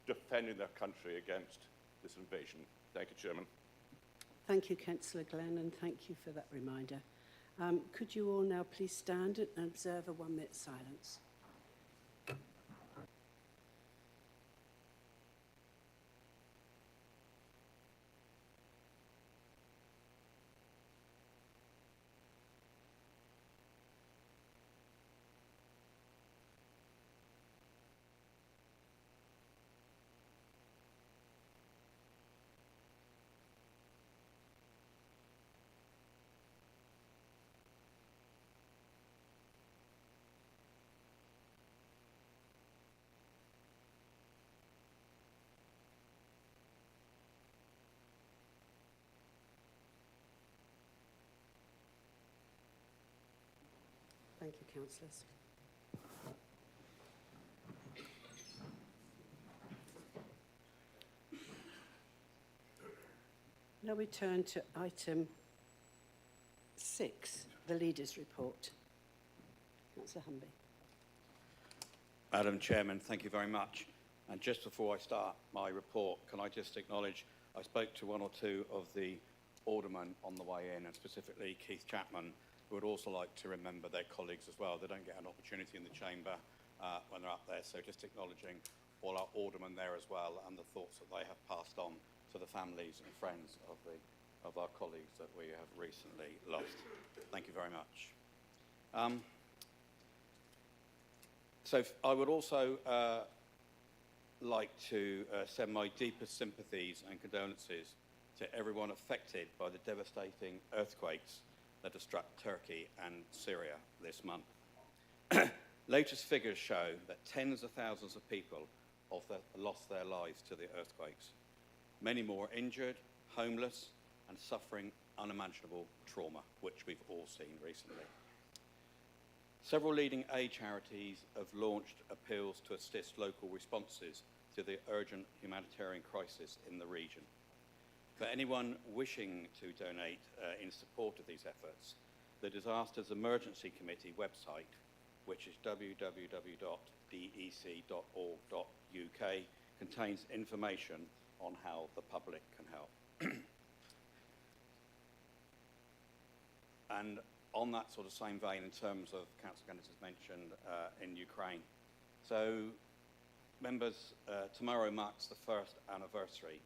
defending their country against this invasion. Thank you, Chairman. Thank you, Councillor Glenn, and thank you for that reminder. Could you all now please stand and observe a 1-minute silence? Thank you, councillors. Now we turn to item 6, the Leaders' Report. Councillor Humby. Madam Chairman, thank you very much. And just before I start my report, can I just acknowledge I spoke to 1 or 2 of the aldermen on the way in, and specifically Keith Chapman, who would also like to remember their colleagues as well. They don't get an opportunity in the chamber when they're up there, so just acknowledging all our aldermen there as well and the thoughts that they have passed on to the families and friends of our colleagues that we have recently lost. Thank you very much. So I would also like to send my deepest sympathies and condolences to everyone affected by the devastating earthquakes that have struck Turkey and Syria this month. Latest figures show that tens of thousands of people have lost their lives to the earthquakes. Many more injured, homeless, and suffering unimaginable trauma, which we've all seen recently. Several leading aid charities have launched appeals to assist local responses to the urgent humanitarian crisis in the region. For anyone wishing to donate in support of these efforts, the Disasters Emergency Committee website, which is www.dec.org.uk, contains information on how the public can help. And on that sort of same vein, in terms of Councillor Gunness has mentioned in Ukraine, so Members, tomorrow marks the first anniversary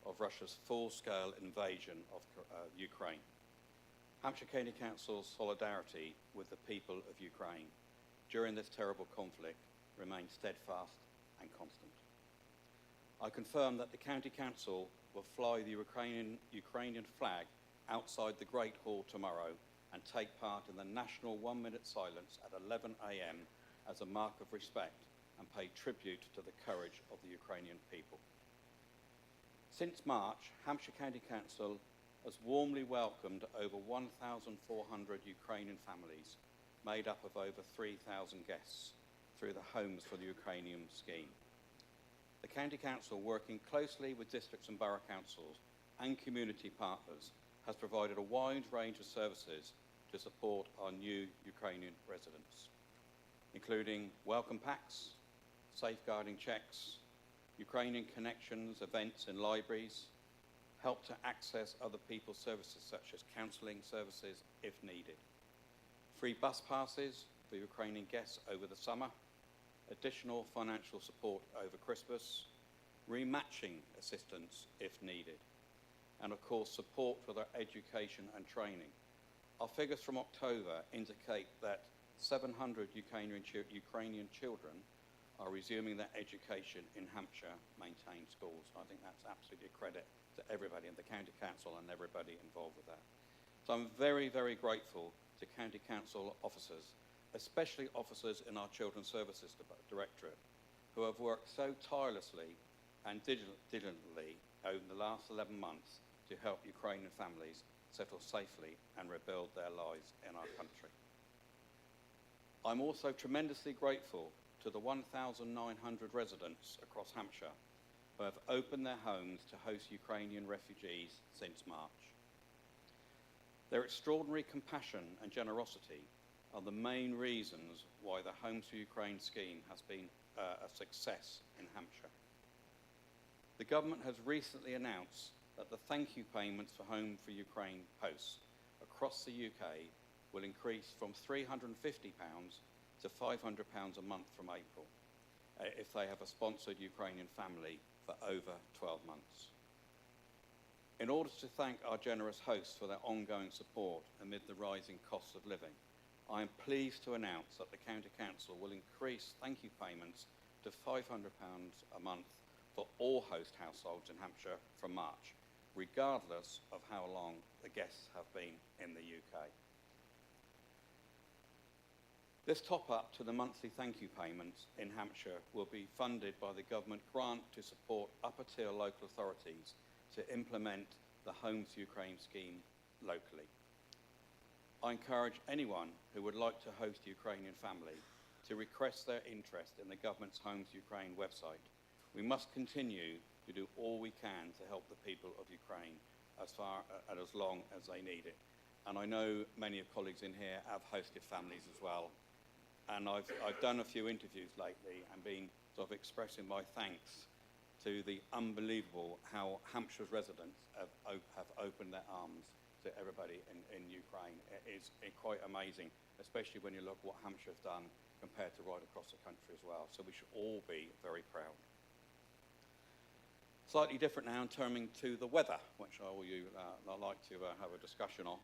of Russia's full-scale invasion of Ukraine. Hampshire County Council's solidarity with the people of Ukraine during this terrible conflict remains steadfast and constant. I confirm that the County Council will fly the Ukrainian flag outside the Great Hall tomorrow and take part in the national 1-minute silence at 11 a.m. as a mark of respect and pay tribute to the courage of the Ukrainian people. Since March, Hampshire County Council has warmly welcomed over 1,400 Ukrainian families, made up of over 3,000 guests, through the Homes for the Ukrainian scheme. The County Council, working closely with districts and borough councils and community partners, has provided a wide range of services to support our new Ukrainian residents, including welcome packs, safeguarding checks, Ukrainian connections, events in libraries, help to access other people's services such as counselling services if needed, free bus passes for Ukrainian guests over the summer, additional financial support over Christmas, rematching assistance if needed, and of course support for their education and training. Our figures from October indicate that 700 Ukrainian children are resuming their education in Hampshire maintained schools. I think that's absolutely a credit to everybody in the County Council and everybody involved with that. So I'm very, very grateful to County Council officers, especially officers in our Children's Services Directorate, who have worked so tirelessly and diligently over the last 11 months to help Ukrainian families settle safely and rebuild their lives in our country. I'm also tremendously grateful to the 1,900 residents across Hampshire who have opened their homes to host Ukrainian refugees since March. Their extraordinary compassion and generosity are the main reasons why the Homes for Ukraine scheme has been a success in Hampshire. The government has recently announced that the thank you payments for Home for Ukraine posts across the UK will increase from £350 to £500 a month from April if they have a sponsored Ukrainian family for over 12 months. In order to thank our generous hosts for their ongoing support amid the rising costs of living, I am pleased to announce that the County Council will increase thank you payments to £500 a month for all host households in Hampshire from March, regardless of how long the guests have been in the UK. This top-up to the monthly thank you payments in Hampshire will be funded by the government grant to support upper-tier local authorities to implement the Homes for Ukraine scheme locally. I encourage anyone who would like to host a Ukrainian family to request their interest in the government's Homes for Ukraine website. We must continue to do all we can to help the people of Ukraine as far and as long as they need it. And I know many of colleagues in here have hosted families as well. And I've done a few interviews lately and been sort of expressing my thanks to the unbelievable how Hampshire's residents have opened their arms to everybody in Ukraine. It is quite amazing, especially when you look what Hampshire has done compared to right across the country as well. So we should all be very proud. Slightly different now in turning to the weather, which I will like to have a discussion on.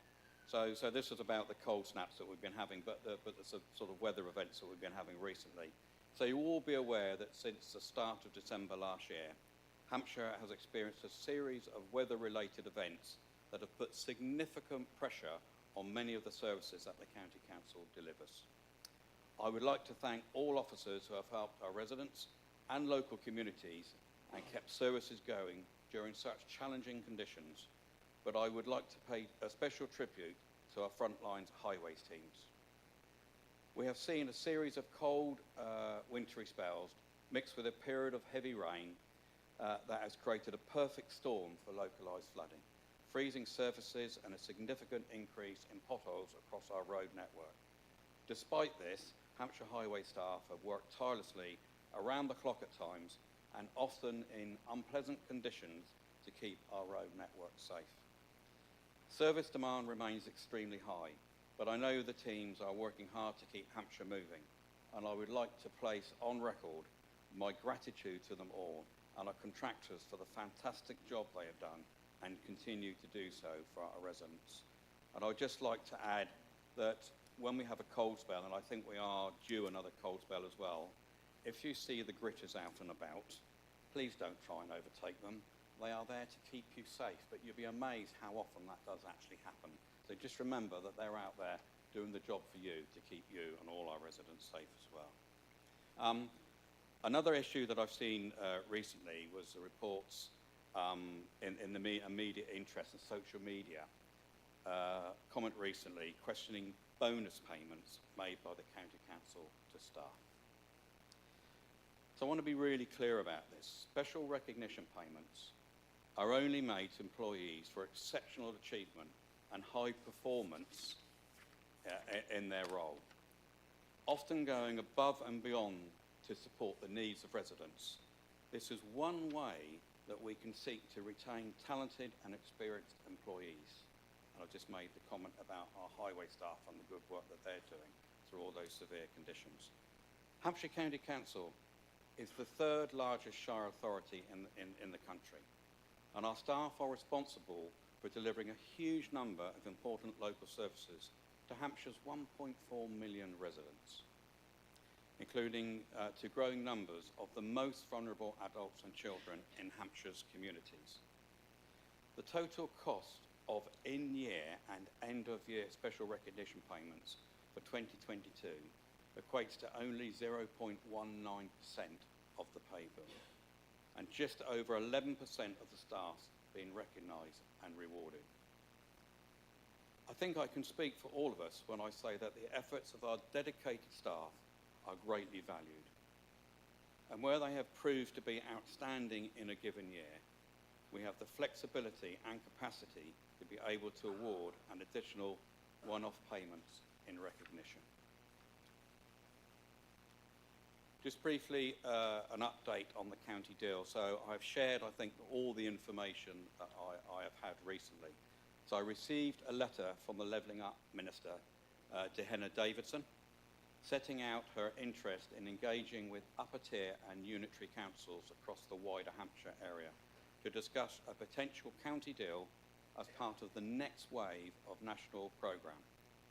So this is about the cold snaps that we've been having, but the sort of weather events that we've been having recently. So you will be aware that since the start of December last year, Hampshire has experienced a series of weather-related events that have put significant pressure on many of the services that the County Council delivers. I would like to thank all officers who have helped our residents and local communities and kept services going during such challenging conditions, but I would like to pay a special tribute to our frontlines highways teams. We have seen a series of cold, wintry spells mixed with a period of heavy rain that has created a perfect storm for localised flooding, freezing surfaces and a significant increase in potholes across our road network. Despite this, Hampshire highway staff have worked tirelessly around the clock at times and often in unpleasant conditions to keep our road network safe. Service demand remains extremely high, but I know the teams are working hard to keep Hampshire moving, and I would like to place on record my gratitude to them all and our contractors for the fantastic job they have done and continue to do so for our residents. And I'd just like to add that when we have a cold spell, and I think we are due another cold spell as well, if you see the gritters out and about, please don't try and overtake them. They are there to keep you safe, but you'll be amazed how often that does actually happen. So just remember that they're out there doing the job for you to keep you and all our residents safe as well. Another issue that I've seen recently was the reports in the immediate interest of social media. Comment recently questioning bonus payments made by the County Council to staff. So I want to be really clear about this. Special recognition payments are only made to employees for exceptional achievement and high performance in their role, often going above and beyond to support the needs of residents. This is one way that we can seek to retain talented and experienced employees. And I've just made the comment about our highway staff and the good work that they're doing through all those severe conditions. Hampshire County Council is the third largest shire authority in the country. And our staff are responsible for delivering a huge number of important local services to Hampshire's 1.4 million residents, including to growing numbers of the most vulnerable adults and children in Hampshire's communities. The total cost of in-year and end-of-year special recognition payments for 2022 equates to only 0.19% of the pay bill, and just over 11% of the staff being recognised and rewarded. I think I can speak for all of us when I say that the efforts of our dedicated staff are greatly valued. And where they have proved to be outstanding in a given year, we have the flexibility and capacity to be able to award an additional one-off payments in recognition. Just briefly, an update on the county deal. So I've shared, I think, all the information that I have had recently. So I received a letter from the Levelling Up Minister, Dehenna Davidson, setting out her interest in engaging with upper tier and unitary councils across the wider Hampshire area to discuss a potential county deal as part of the next wave of national programme.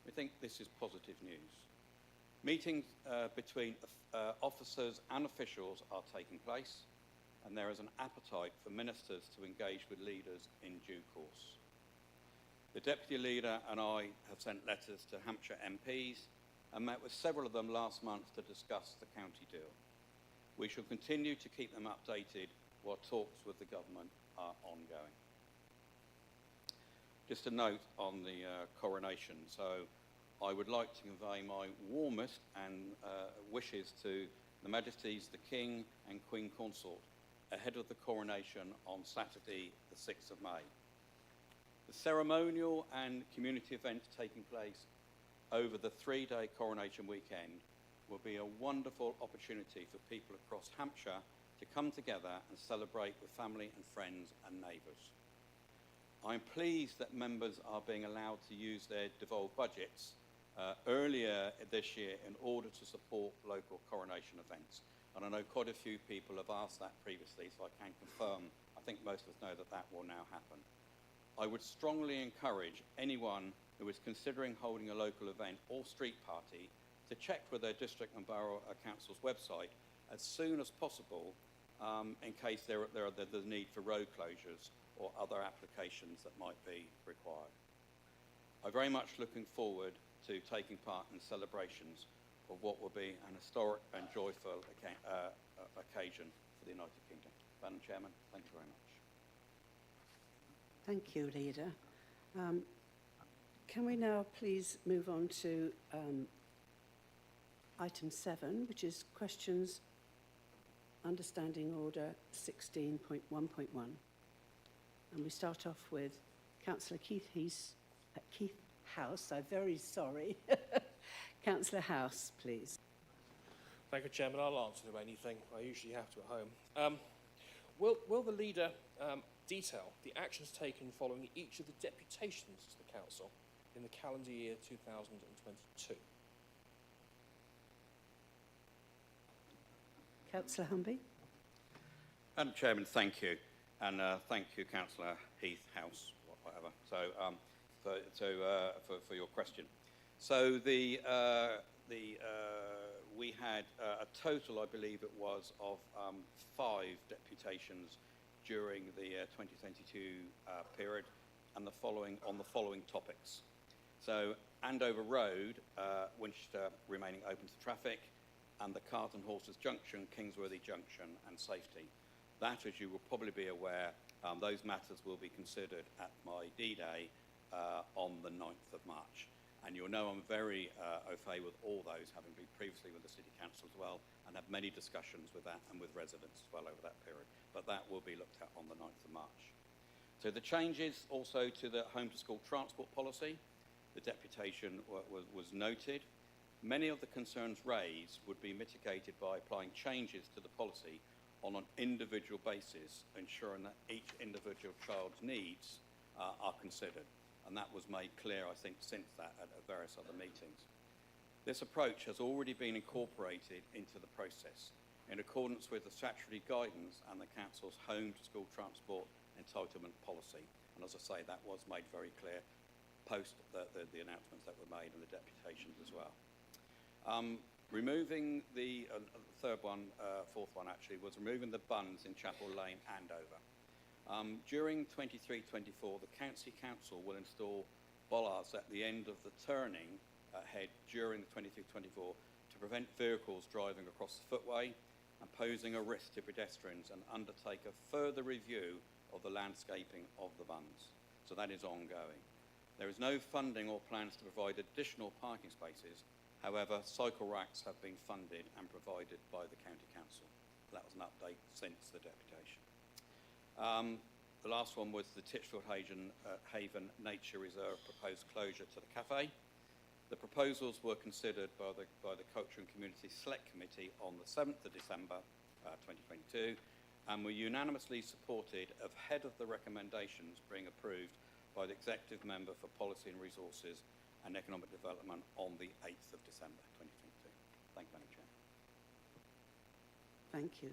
We think this is positive news. Meetings between officers and officials are taking place, and there is an appetite for ministers to engage with leaders in due course. The Deputy Leader and I have sent letters to Hampshire MPs and met with several of them last month to discuss the county deal. We shall continue to keep them updated while talks with the government are ongoing. Just a note on the coronation. So I would like to convey my warmest and wishes to the Majesties, the King and Queen Consort ahead of the coronation on Saturday, the 6th of May. The ceremonial and community events taking place over the 3-day coronation weekend will be a wonderful opportunity for people across Hampshire to come together and celebrate with family and friends and neighbours. I'm pleased that members are being allowed to use their devolved budgets earlier this year in order to support local coronation events. And I know quite a few people have asked that previously, so I can confirm, I think most of us know that that will now happen. I would strongly encourage anyone who is considering holding a local event or street party to check with their district and borough council's website as soon as possible in case there's the need for road closures or other applications that might be required. I'm very much looking forward to taking part in celebrations of what will be an historic and joyful occasion for the United Kingdom. Madam Chairman, thank you very much. Thank you, Leader. Can we now please move on to item 7, which is questions understanding order 16.1.1. And we start off with Councillor Keith House. I'm very sorry. Councillor House, please. Thank you, Chairman. I'll answer to anything. I usually have to at home. Will the Leader detail the actions taken following each of the deputations to the Council in the calendar year 2022? Councillor Humby. Madam Chairman, thank you. And thank you, Councillor Heath, House, whatever, for your question. So we had a total, I believe it was, of 5 deputations during the 2022 period, and the following topics. So Andover Road, Winchester remaining open to traffic, and the Cart and Horses Junction, Kingsworthy Junction, and safety. That, as you will probably be aware, those matters will be considered at my D-Day on the 9th of March. And you'll know I'm very au fait with all those, having been previously with the City Council as well, and had many discussions with that and with residents as well over that period. But that will be looked at on the 9th of March. So the changes also to the home to school transport policy, the deputation was noted. Many of the concerns raised would be mitigated by applying changes to the policy on an individual basis, ensuring that each individual child's needs are considered. And that was made clear, I think, since that at various other meetings. This approach has already been incorporated into the process in accordance with the statutory guidance and the Council's home to school transport entitlement policy. And as I say, that was made very clear post the announcements that were made and the deputations as well. Removing the fourth one actually, was removing the buns in Chapel Lane, Andover. During 23-24, the County Council will install bollards at the end of the turning ahead during the 23-24 to prevent vehicles driving across the footway and posing a risk to pedestrians, and undertake a further review of the landscaping of the buns. So that is ongoing. There is no funding or plans to provide additional parking spaces. However, cycle racks have been funded and provided by the County Council. That was an update since the deputation. The last one was the Titchfield Haven Nature Reserve proposed closure to the cafe. The proposals were considered by the Culture and Community Select Committee on the 7th of December 2022, and were unanimously supported ahead of the recommendations being approved by the Executive Member for Policy and Resources and Economic Development on the 8th of December 2022. Thank you, Madam Chair. Thank you.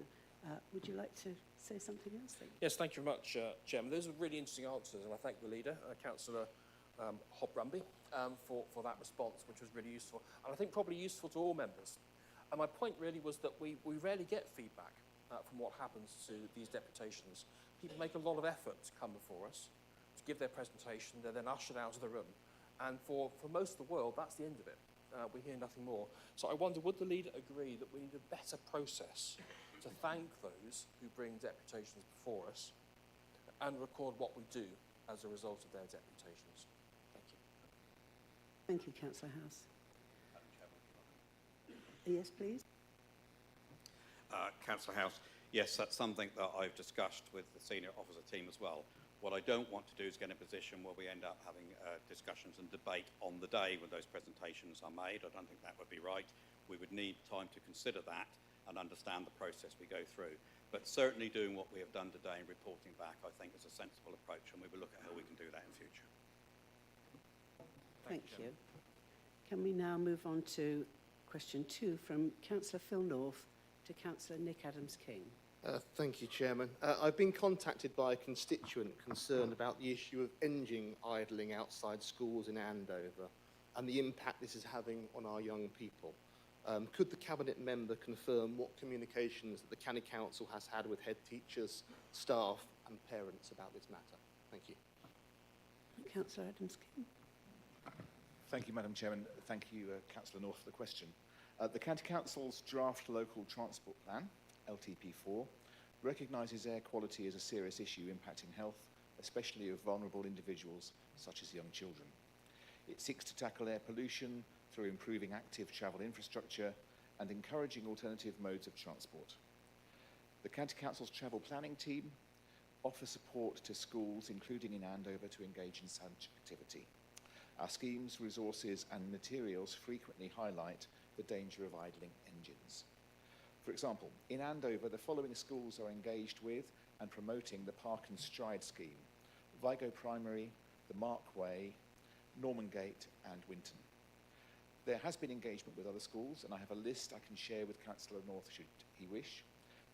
Would you like to say something else? Yes, thank you very much, Chairman. Those are really interesting answers, and I thank the leader, Councillor Hop-Brumby, for that response, which was really useful, and I think probably useful to all members. And my point really was that we rarely get feedback from what happens to these deputations. People make a lot of effort to come before us, to give their presentation. They're then ushered out of the room. And for most of the world, that's the end of it. We hear nothing more. So I wonder, would the leader agree that we need a better process to thank those who bring deputations before us and record what we do as a result of their deputations? Thank you. Thank you, Councillor House. Yes, please. Councillor House, yes, that's something that I've discussed with the senior officer team as well. What I don't want to do is get in a position where we end up having discussions and debate on the day when those presentations are made. I don't think that would be right. We would need time to consider that and understand the process we go through. But certainly doing what we have done today and reporting back, I think, is a sensible approach, and we will look at how we can do that in future. Thank you. Can we now move on to question 2 from Councillor Phil North to Councillor Nick Adams-King? Thank you, Chairman. I've been contacted by a constituent concerned about the issue of engine idling outside schools in Andover and the impact this is having on our young people. Could the Cabinet member confirm what communications that the County Council has had with head teachers, staff and parents about this matter? Thank you. Councillor Adams-King. Thank you, Madam Chairman. Thank you, Councillor North, for the question. The County Council's draft local transport plan, LTP4, recognises air quality as a serious issue impacting health, especially of vulnerable individuals such as young children. It seeks to tackle air pollution through improving active travel infrastructure and encouraging alternative modes of transport. The County Council's travel planning team offers support to schools, including in Andover, to engage in such activity. Our schemes, resources and materials frequently highlight the danger of idling engines. For example, in Andover, the following schools are engaged with and promoting the Park and Stride scheme: Vigo Primary, the Mark Way, Normangate and Winton. There has been engagement with other schools, and I have a list I can share with Councillor North should he wish.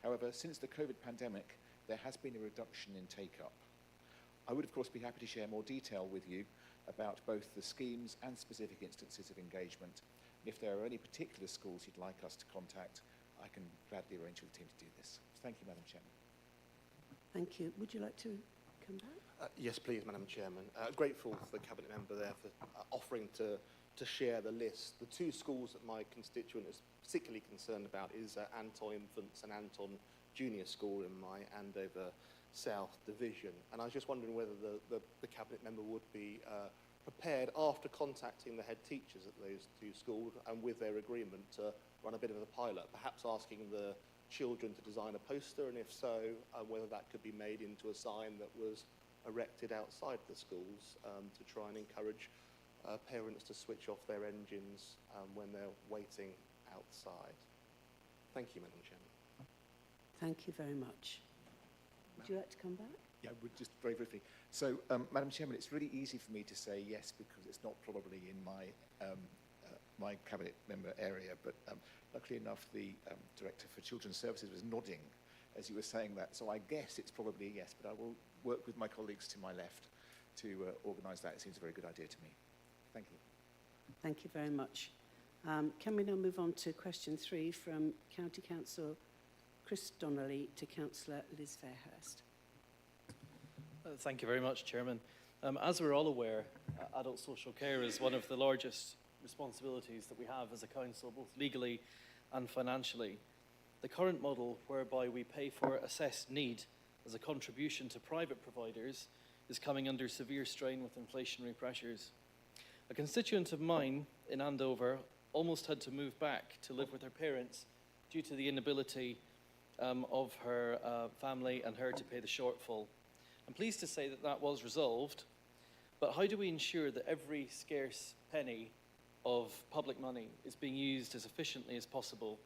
However, since the COVID pandemic, there has been a reduction in take-up. I would, of course, be happy to share more detail with you about both the schemes and specific instances of engagement. If there are any particular schools you'd like us to contact, I can gladly arrange with the team to do this. Thank you, Madam Chairman. Thank you. Would you like to come back? Yes, please, Madam Chairman. Grateful for the Cabinet Member there for offering to share the list. The two schools that my constituent is particularly concerned about is Anton Infants and Anton Junior School in my Andover South Division. And I was just wondering whether the Cabinet Member would be prepared, after contacting the head teachers at those two schools and with their agreement, to run a bit of a pilot, perhaps asking the children to design a poster, and if so, whether that could be made into a sign that was erected outside the schools to try and encourage parents to switch off their engines when they're waiting outside. Thank you, Madam Chairman. Thank you very much. Would you like to come back? Yeah, just very briefly. So, Madam Chairman, it's really easy for me to say yes because it's not probably in my Cabinet Member area, but luckily enough, the Director for Children's Services was nodding as you were saying that, so I guess it's probably a yes, but I will work with my colleagues to my left to organise that. It seems a very good idea to me. Thank you. Thank you very much. Can we now move on to question 3 from County Council Chris Donnelly to Councillor Liz Fairhurst. Thank you very much, Chairman. As we're all aware, adult social care is one of the largest responsibilities that we have as a council, both legally and financially. The current model, whereby we pay for assessed need as a contribution to private providers, is coming under severe strain with inflationary pressures. A constituent of mine in Andover almost had to move back to live with her parents due to the inability of her family and her to pay the shortfall. I'm pleased to say that that was resolved, but how do we ensure that every scarce penny of public money is being used as efficiently as possible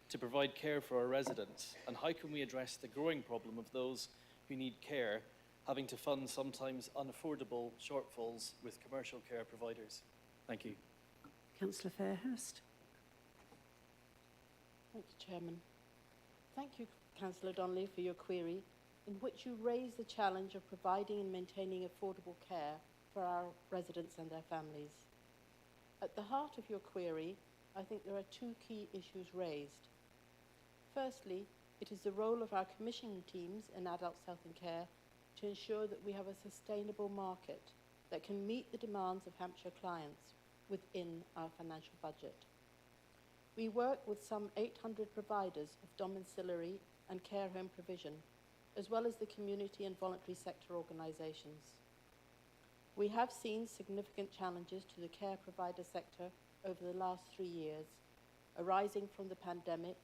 to provide care for our residents? And how can we address the growing problem of those who need care having to fund sometimes unaffordable shortfalls with commercial care providers? Thank you. Councillor Fairhurst. Thank you, Chairman. Thank you, Councillor Donnelly, for your query, in which you raise the challenge of providing and maintaining affordable care for our residents and their families. At the heart of your query, I think there are 2 key issues raised. Firstly, it is the role of our commissioning teams in adult health and care to ensure that we have a sustainable market that can meet the demands of Hampshire clients within our financial budget. We work with some 800 providers of domiciliary and care home provision, as well as the community and voluntary sector organisations. We have seen significant challenges to the care provider sector over the last 3 years, arising from the pandemic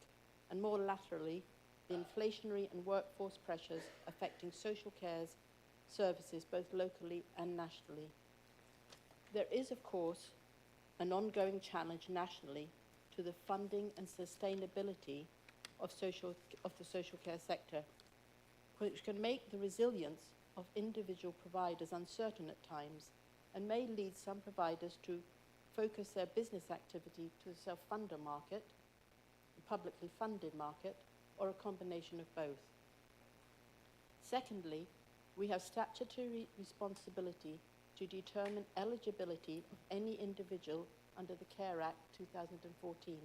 and more laterally, the inflationary and workforce pressures affecting social care services both locally and nationally. There is, of course, an ongoing challenge nationally to the funding and sustainability of the social care sector, which can make the resilience of individual providers uncertain at times and may lead some providers to focus their business activity to the self-funder market, the publicly funded market, or a combination of both. Secondly, we have statutory responsibility to determine eligibility of any individual under the Care Act 2014.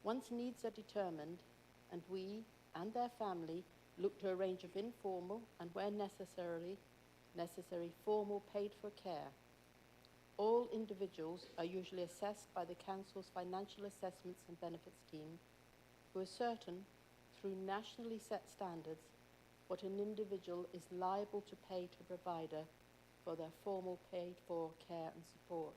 Once needs are determined, and we and their family look to a range of informal and, where necessary, formal paid-for care. All individuals are usually assessed by the Council's Financial Assessments and Benefits team, who are certain, through nationally set standards, what an individual is liable to pay to a provider for their formal paid-for care and support.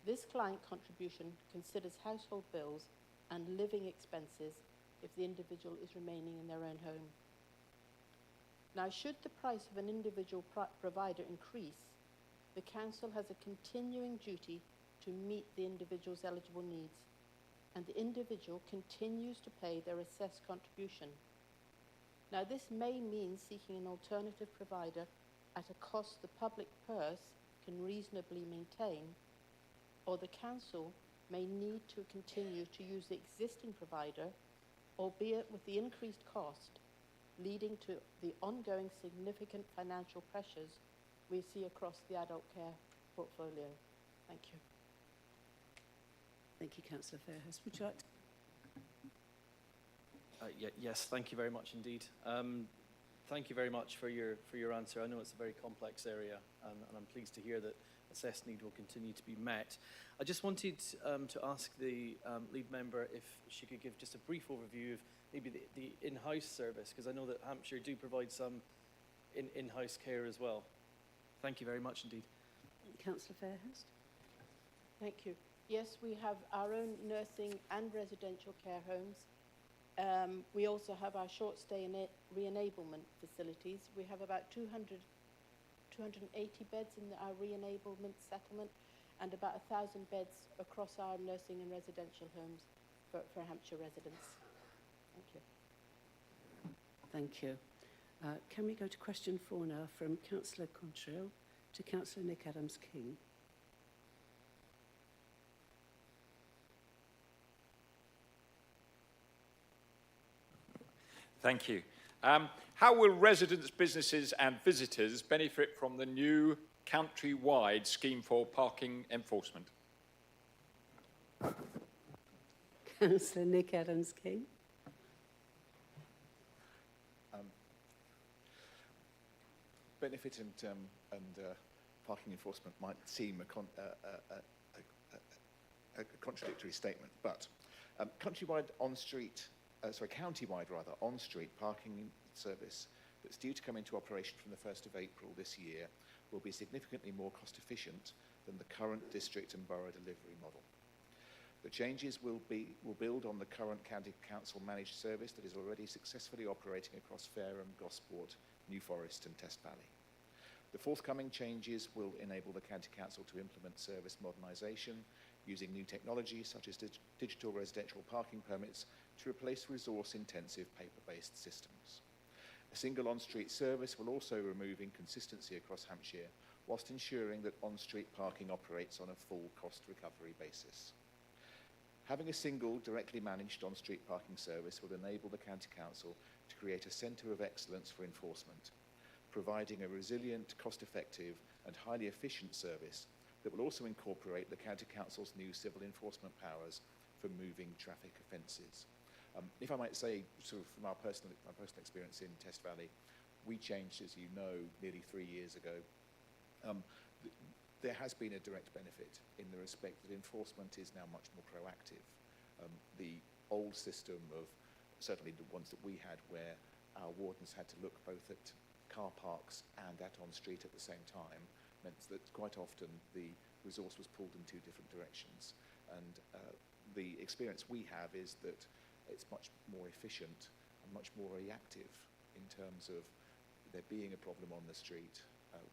This client contribution considers household bills and living expenses if the individual is remaining in their own home. Now, should the price of an individual provider increase, the Council has a continuing duty to meet the individual's eligible needs, and the individual continues to pay their assessed contribution. Now, this may mean seeking an alternative provider at a cost the public purse can reasonably maintain, or the council may need to continue to use the existing provider, albeit with the increased cost, leading to the ongoing significant financial pressures we see across the adult care portfolio. Thank you. Thank you, Councillor Fairhurst. Would you like to? Yes, thank you very much indeed. Thank you very much for your answer. I know it's a very complex area, and I'm pleased to hear that assessed need will continue to be met. I just wanted to ask the lead member if she could give just a brief overview of maybe the in-house service, because I know that Hampshire do provide some in-house care as well. Thank you very much indeed. Councillor Fairhurst. Thank you. Yes, we have our own nursing and residential care homes. We also have our short stay and re-enablement facilities. We have about 280 beds in our re-enablement settlement and about 1,000 beds across our nursing and residential homes for Hampshire residents. Thank you. Thank you. Can we go to question 4 now from Councillor Contrail to Councillor Nick Adams-King? Thank you. How will residents, businesses and visitors benefit from the new countrywide scheme for parking enforcement? Councillor Nick Adams-King. Benefit and parking enforcement might seem a contradictory statement, but countrywide on-street, county-wide rather, on-street parking service that's due to come into operation from the 1st of April this year will be significantly more cost efficient than the current district and borough delivery model. The changes will build on the current county council managed service that is already successfully operating across Fareham, Gosport, New Forest and Test Valley. The forthcoming changes will enable the county council to implement service modernisation using new technology such as digital residential parking permits to replace resource-intensive paper-based systems. A single on-street service will also remove inconsistency across Hampshire whilst ensuring that on-street parking operates on a full cost recovery basis. Having a single directly managed on-street parking service will enable the county council to create a centre of excellence for enforcement, providing a resilient, cost-effective and highly efficient service that will also incorporate the county council's new civil enforcement powers for moving traffic offences. If I might say, sort of from my personal experience in Test Valley, we changed, as you know, nearly 3 years ago. There has been a direct benefit in the respect that enforcement is now much more proactive. The old system of, certainly the ones that we had, where our wardens had to look both at car parks and at on-street at the same time, meant that quite often the resource was pulled in 2 different directions. And the experience we have is that it's much more efficient and much more reactive in terms of there being a problem on the street.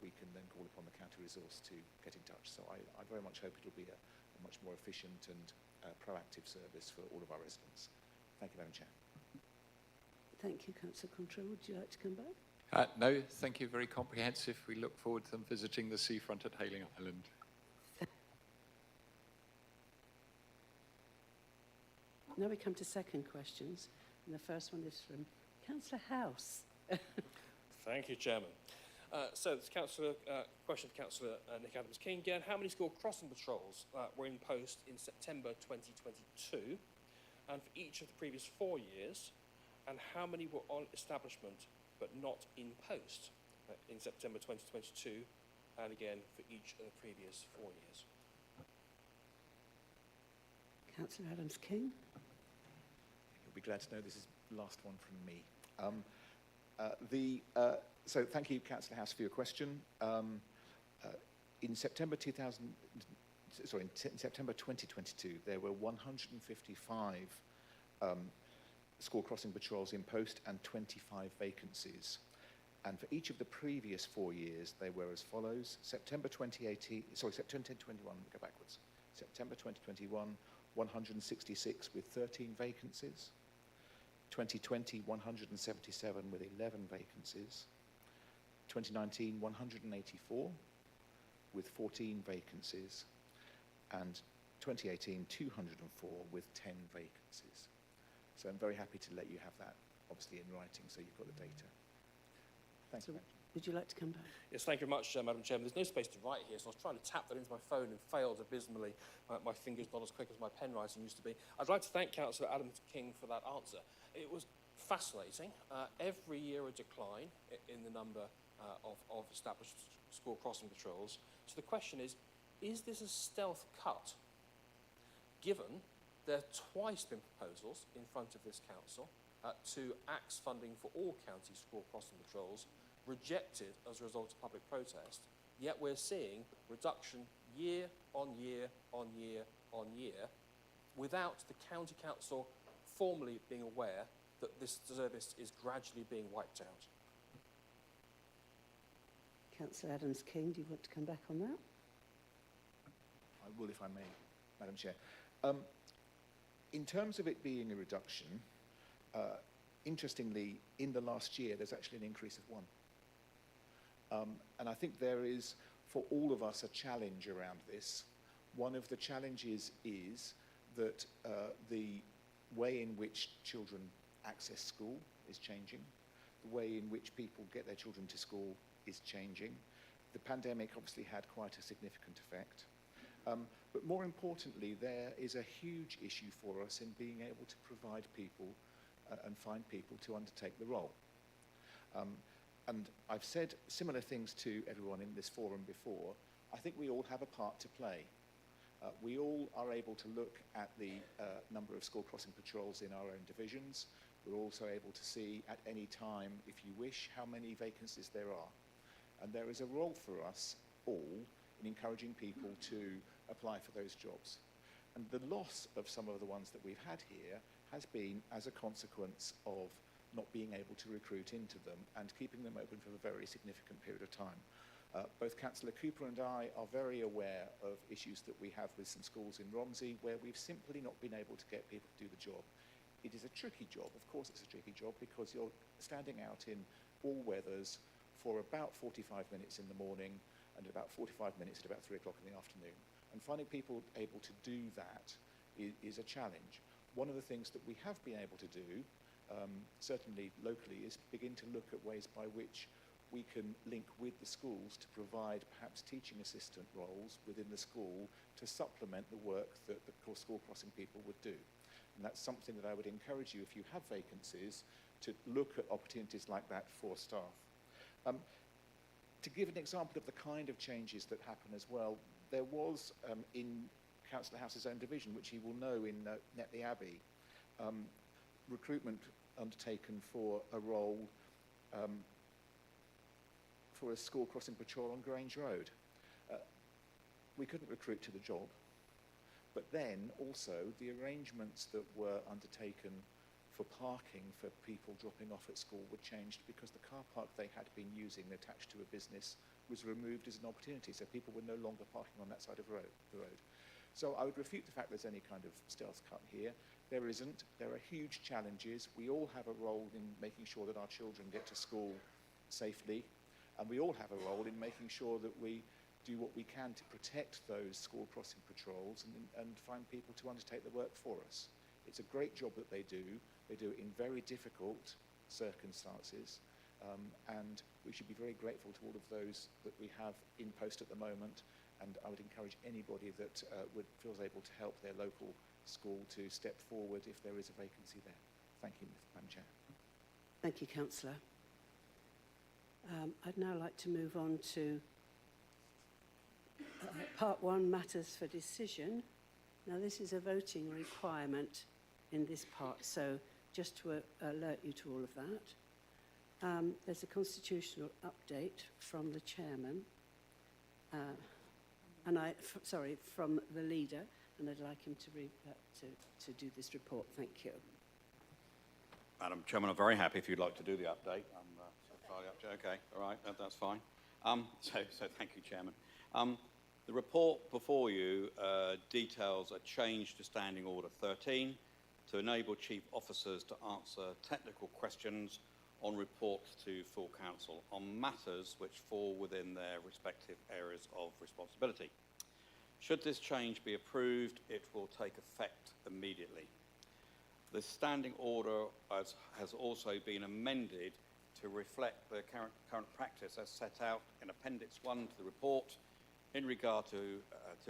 We can then call upon the county resource to get in touch. So I very much hope it'll be a much more efficient and proactive service for all of our residents. Thank you, Madam Chair. Thank you, Councillor Contrail. Would you like to come back? No, thank you. Very comprehensive. We look forward to them visiting the seafront at Hayling Island. Now we come to second questions, and the first one is from Councillor House. Thank you, Chairman. So this question for Councillor Nick Adams-King again. How many school crossing patrols were in post in September 2022 and for each of the previous 4 years? And how many were on establishment but not in post in September 2022 and again for each of the previous 4 years? Councillor Adams-King. You'll be glad to know this is the last one from me. So thank you, Councillor House, for your question. In September 2022, there were 155 school crossing patrols in post and 25 vacancies. And for each of the previous 4 years, they were as follows. September 2021, go backwards. September 2021, 166 with 13 vacancies. 2020, 177 with 11 vacancies. 2019, 184 with 14 vacancies. and 2018, 204 with 10 vacancies. So I'm very happy to let you have that, obviously in writing, so you've got the data. Thank you. Would you like to come back? Yes, thank you very much, Madam Chairman. There's no space to write here, so I was trying to tap that into my phone and failed abysmally. My finger's not as quick as my pen writing used to be. I'd like to thank Councillor Adam King for that answer. It was fascinating. Every year a decline in the number of established school crossing patrols. So the question is this a stealth cut? Given there have twice been proposals in front of this council to axe funding for all county school crossing patrols, rejected as a result of public protest, yet we're seeing reduction year on year on year on year without the county council formally being aware that this service is gradually being wiped out. Councillor Adams-King, do you want to come back on that? I will, if I may, Madam Chair. In terms of it being a reduction, interestingly, in the last year, there's actually an increase of 1. And I think there is, for all of us, a challenge around this. One of the challenges is that the way in which children access school is changing. The way in which people get their children to school is changing. The pandemic obviously had quite a significant effect. But more importantly, there is a huge issue for us in being able to provide people and find people to undertake the role. And I've said similar things to everyone in this forum before. I think we all have a part to play. We all are able to look at the number of school crossing patrols in our own divisions. We're also able to see at any time, if you wish, how many vacancies there are. And there is a role for us all in encouraging people to apply for those jobs. And the loss of some of the ones that we've had here has been as a consequence of not being able to recruit into them and keeping them open for a very significant period of time. Both Councillor Cooper and I are very aware of issues that we have with some schools in Romsey where we've simply not been able to get people to do the job. It is a tricky job, of course it's a tricky job, because you're standing out in all weathers for about 45 minutes in the morning and about 45 minutes at about 3 o'clock in the afternoon. And finding people able to do that is a challenge. One of the things that we have been able to do, certainly locally, is begin to look at ways by which we can link with the schools to provide perhaps teaching assistant roles within the school to supplement the work that the school crossing people would do. And that's something that I would encourage you, if you have vacancies, to look at opportunities like that for staff. To give an example of the kind of changes that happen as well, there was in Councillor House's own division, which he will know in Netley Abbey, recruitment undertaken for a role for a school crossing patrol on Grange Road. We couldn't recruit to the job, but then also the arrangements that were undertaken for parking for people dropping off at school were changed because the car park they had been using attached to a business was removed as an opportunity, so people were no longer parking on that side of the road. So I would refute the fact there's any kind of stealth cut here. There isn't. There are huge challenges. We all have a role in making sure that our children get to school safely, and we all have a role in making sure that we do what we can to protect those school crossing patrols and find people to undertake the work for us. It's a great job that they do. They do it in very difficult circumstances, and we should be very grateful to all of those that we have in post at the moment, and I would encourage anybody that feels able to help their local school to step forward if there is a vacancy there. Thank you, Madam Chair. Thank you, Councillor. I'd now like to move on to Part 1, Matters for Decision. Now, this is a voting requirement in this part, so just to alert you to all of that. There's a constitutional update from the chairman, from the leader, and I'd like him to read to do this report. Thank you. Madam Chairman, I'm very happy if you'd like to do the update. Okay, all right, that's fine. So thank you, Chairman. The report before you details a change to Standing Order 13 to enable chief officers to answer technical questions on reports to full council on matters which fall within their respective areas of responsibility. Should this change be approved, it will take effect immediately. The standing order has also been amended to reflect the current practice as set out in Appendix 1 to the report. In regard to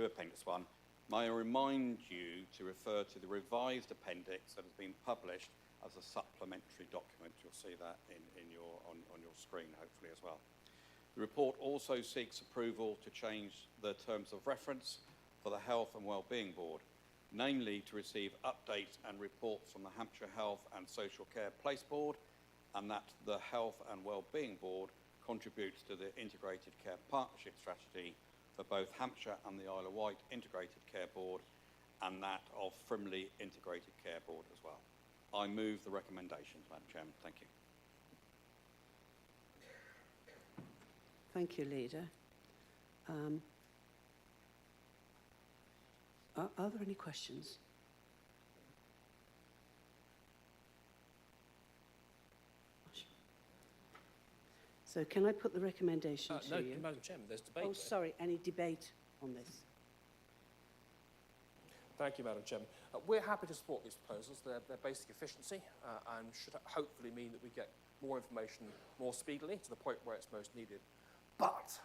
Appendix 1, may I remind you to refer to the revised appendix that has been published as a supplementary document. You'll see that on your screen, hopefully, as well. The report also seeks approval to change the terms of reference for the Health and Wellbeing Board, namely to receive updates and reports from the Hampshire Health and Social Care Place Board, and that the Health and Wellbeing Board contributes to the Integrated Care Partnership Strategy for both Hampshire and the Isle of Wight Integrated Care Board, and that of Frimley Integrated Care Board as well. I move the recommendations, Madam Chairman. Thank you. Thank you, Leader. Are there any questions? So can I put the recommendation to No, you? Madam Chairman, there's debate. Oh, sorry, any debate on this? Thank you, Madam Chairman. We're happy to support these proposals. They're basic efficiency and should hopefully mean that we get more information more speedily to the point where it's most needed. But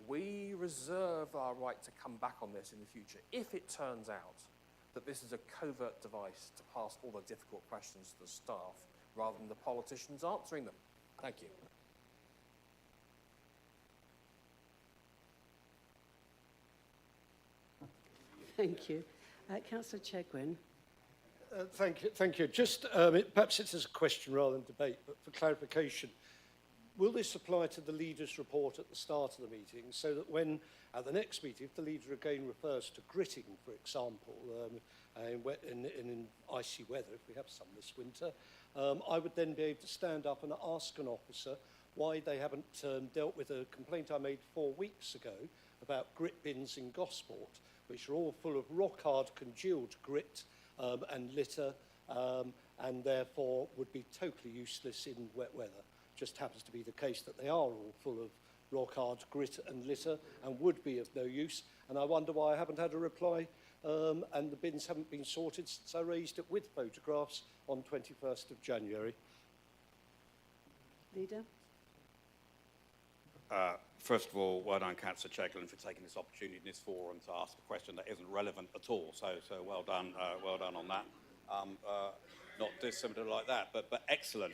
we reserve our right to come back on this in the future if it turns out that this is a covert device to pass all the difficult questions to the staff rather than the politicians answering them. Thank you. Thank you. Councillor Chegwin. Thank you. Just, perhaps it's a question rather than debate, but for clarification, will this apply to the leader's report at the start of the meeting so that when, at the next meeting, if the leader again refers to gritting, for example, in icy weather, if we have some this winter, I would then be able to stand up and ask an officer why they haven't dealt with a complaint I made 4 weeks ago about grit bins in Gosport, which are all full of rock-hard congealed grit and litter, and therefore would be totally useless in wet weather. Just happens to be the case that they are all full of rock-hard grit and litter and would be of no use. And I wonder why I haven't had a reply and the bins haven't been sorted since I raised it with photographs on 21st of January. Leader? First of all, well done, Councillor Chegwin, for taking this opportunity in this forum to ask a question that isn't relevant at all. So well done on that. Not dissimilar like that, but excellent.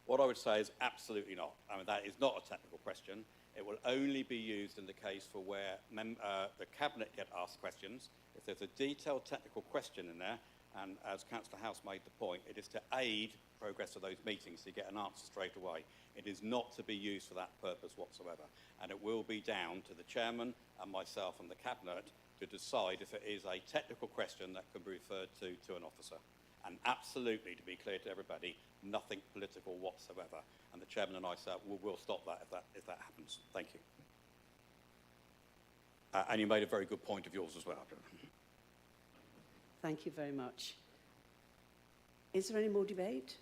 What I would say is absolutely not. I mean, that is not a technical question. It will only be used in the case for where the Cabinet get asked questions. If there's a detailed technical question in there, and as Councillor House made the point, it is to aid progress of those meetings to get an answer straight away. It is not to be used for that purpose whatsoever. And it will be down to the Chairman and myself and the Cabinet to decide if it is a technical question that can be referred to an officer. And absolutely, to be clear to everybody, nothing political whatsoever. And the Chairman and I will stop that if that happens. Thank you. And you made a very good point of yours as well. Thank you very much. Is there any more debate?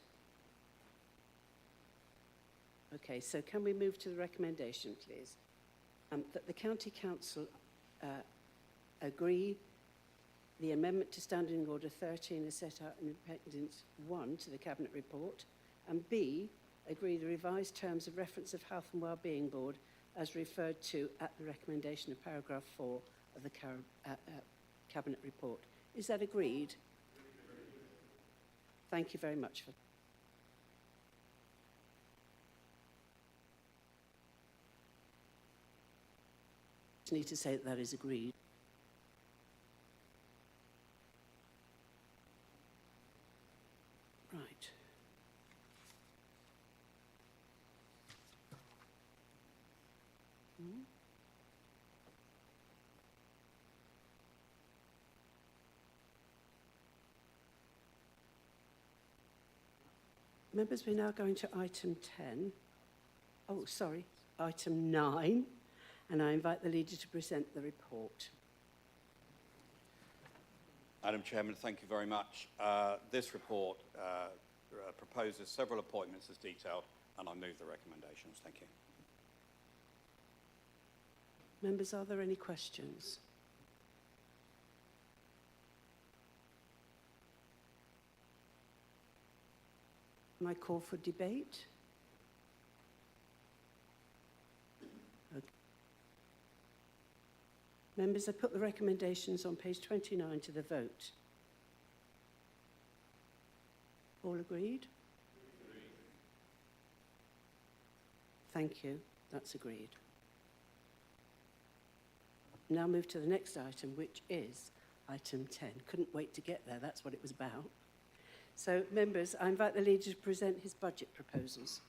Okay, so can we move to the recommendation, please? That the County Council agree the amendment to Standing Order 13 as set out in Appendix 1 to the Cabinet Report, and B, agree the revised terms of reference of Health and Wellbeing Board as referred to at the recommendation of paragraph 4 of the Cabinet Report. Is that agreed? Thank you very much. I need to say that is agreed. Right. Members, we're now going to item 10. Oh, sorry, item 9. And I invite the leader to present the report. Madam Chairman, thank you very much. This report proposes several appointments as detailed, and I move the recommendations. Thank you. Members, are there any questions? Can I call for debate? Okay. Members, I put the recommendations on page 29 to the vote. All agreed? Thank you. That's agreed. Now move to the next item, which is item 10. Couldn't wait to get there. That's what it was about. So, members, I invite the leader to present his budget proposals.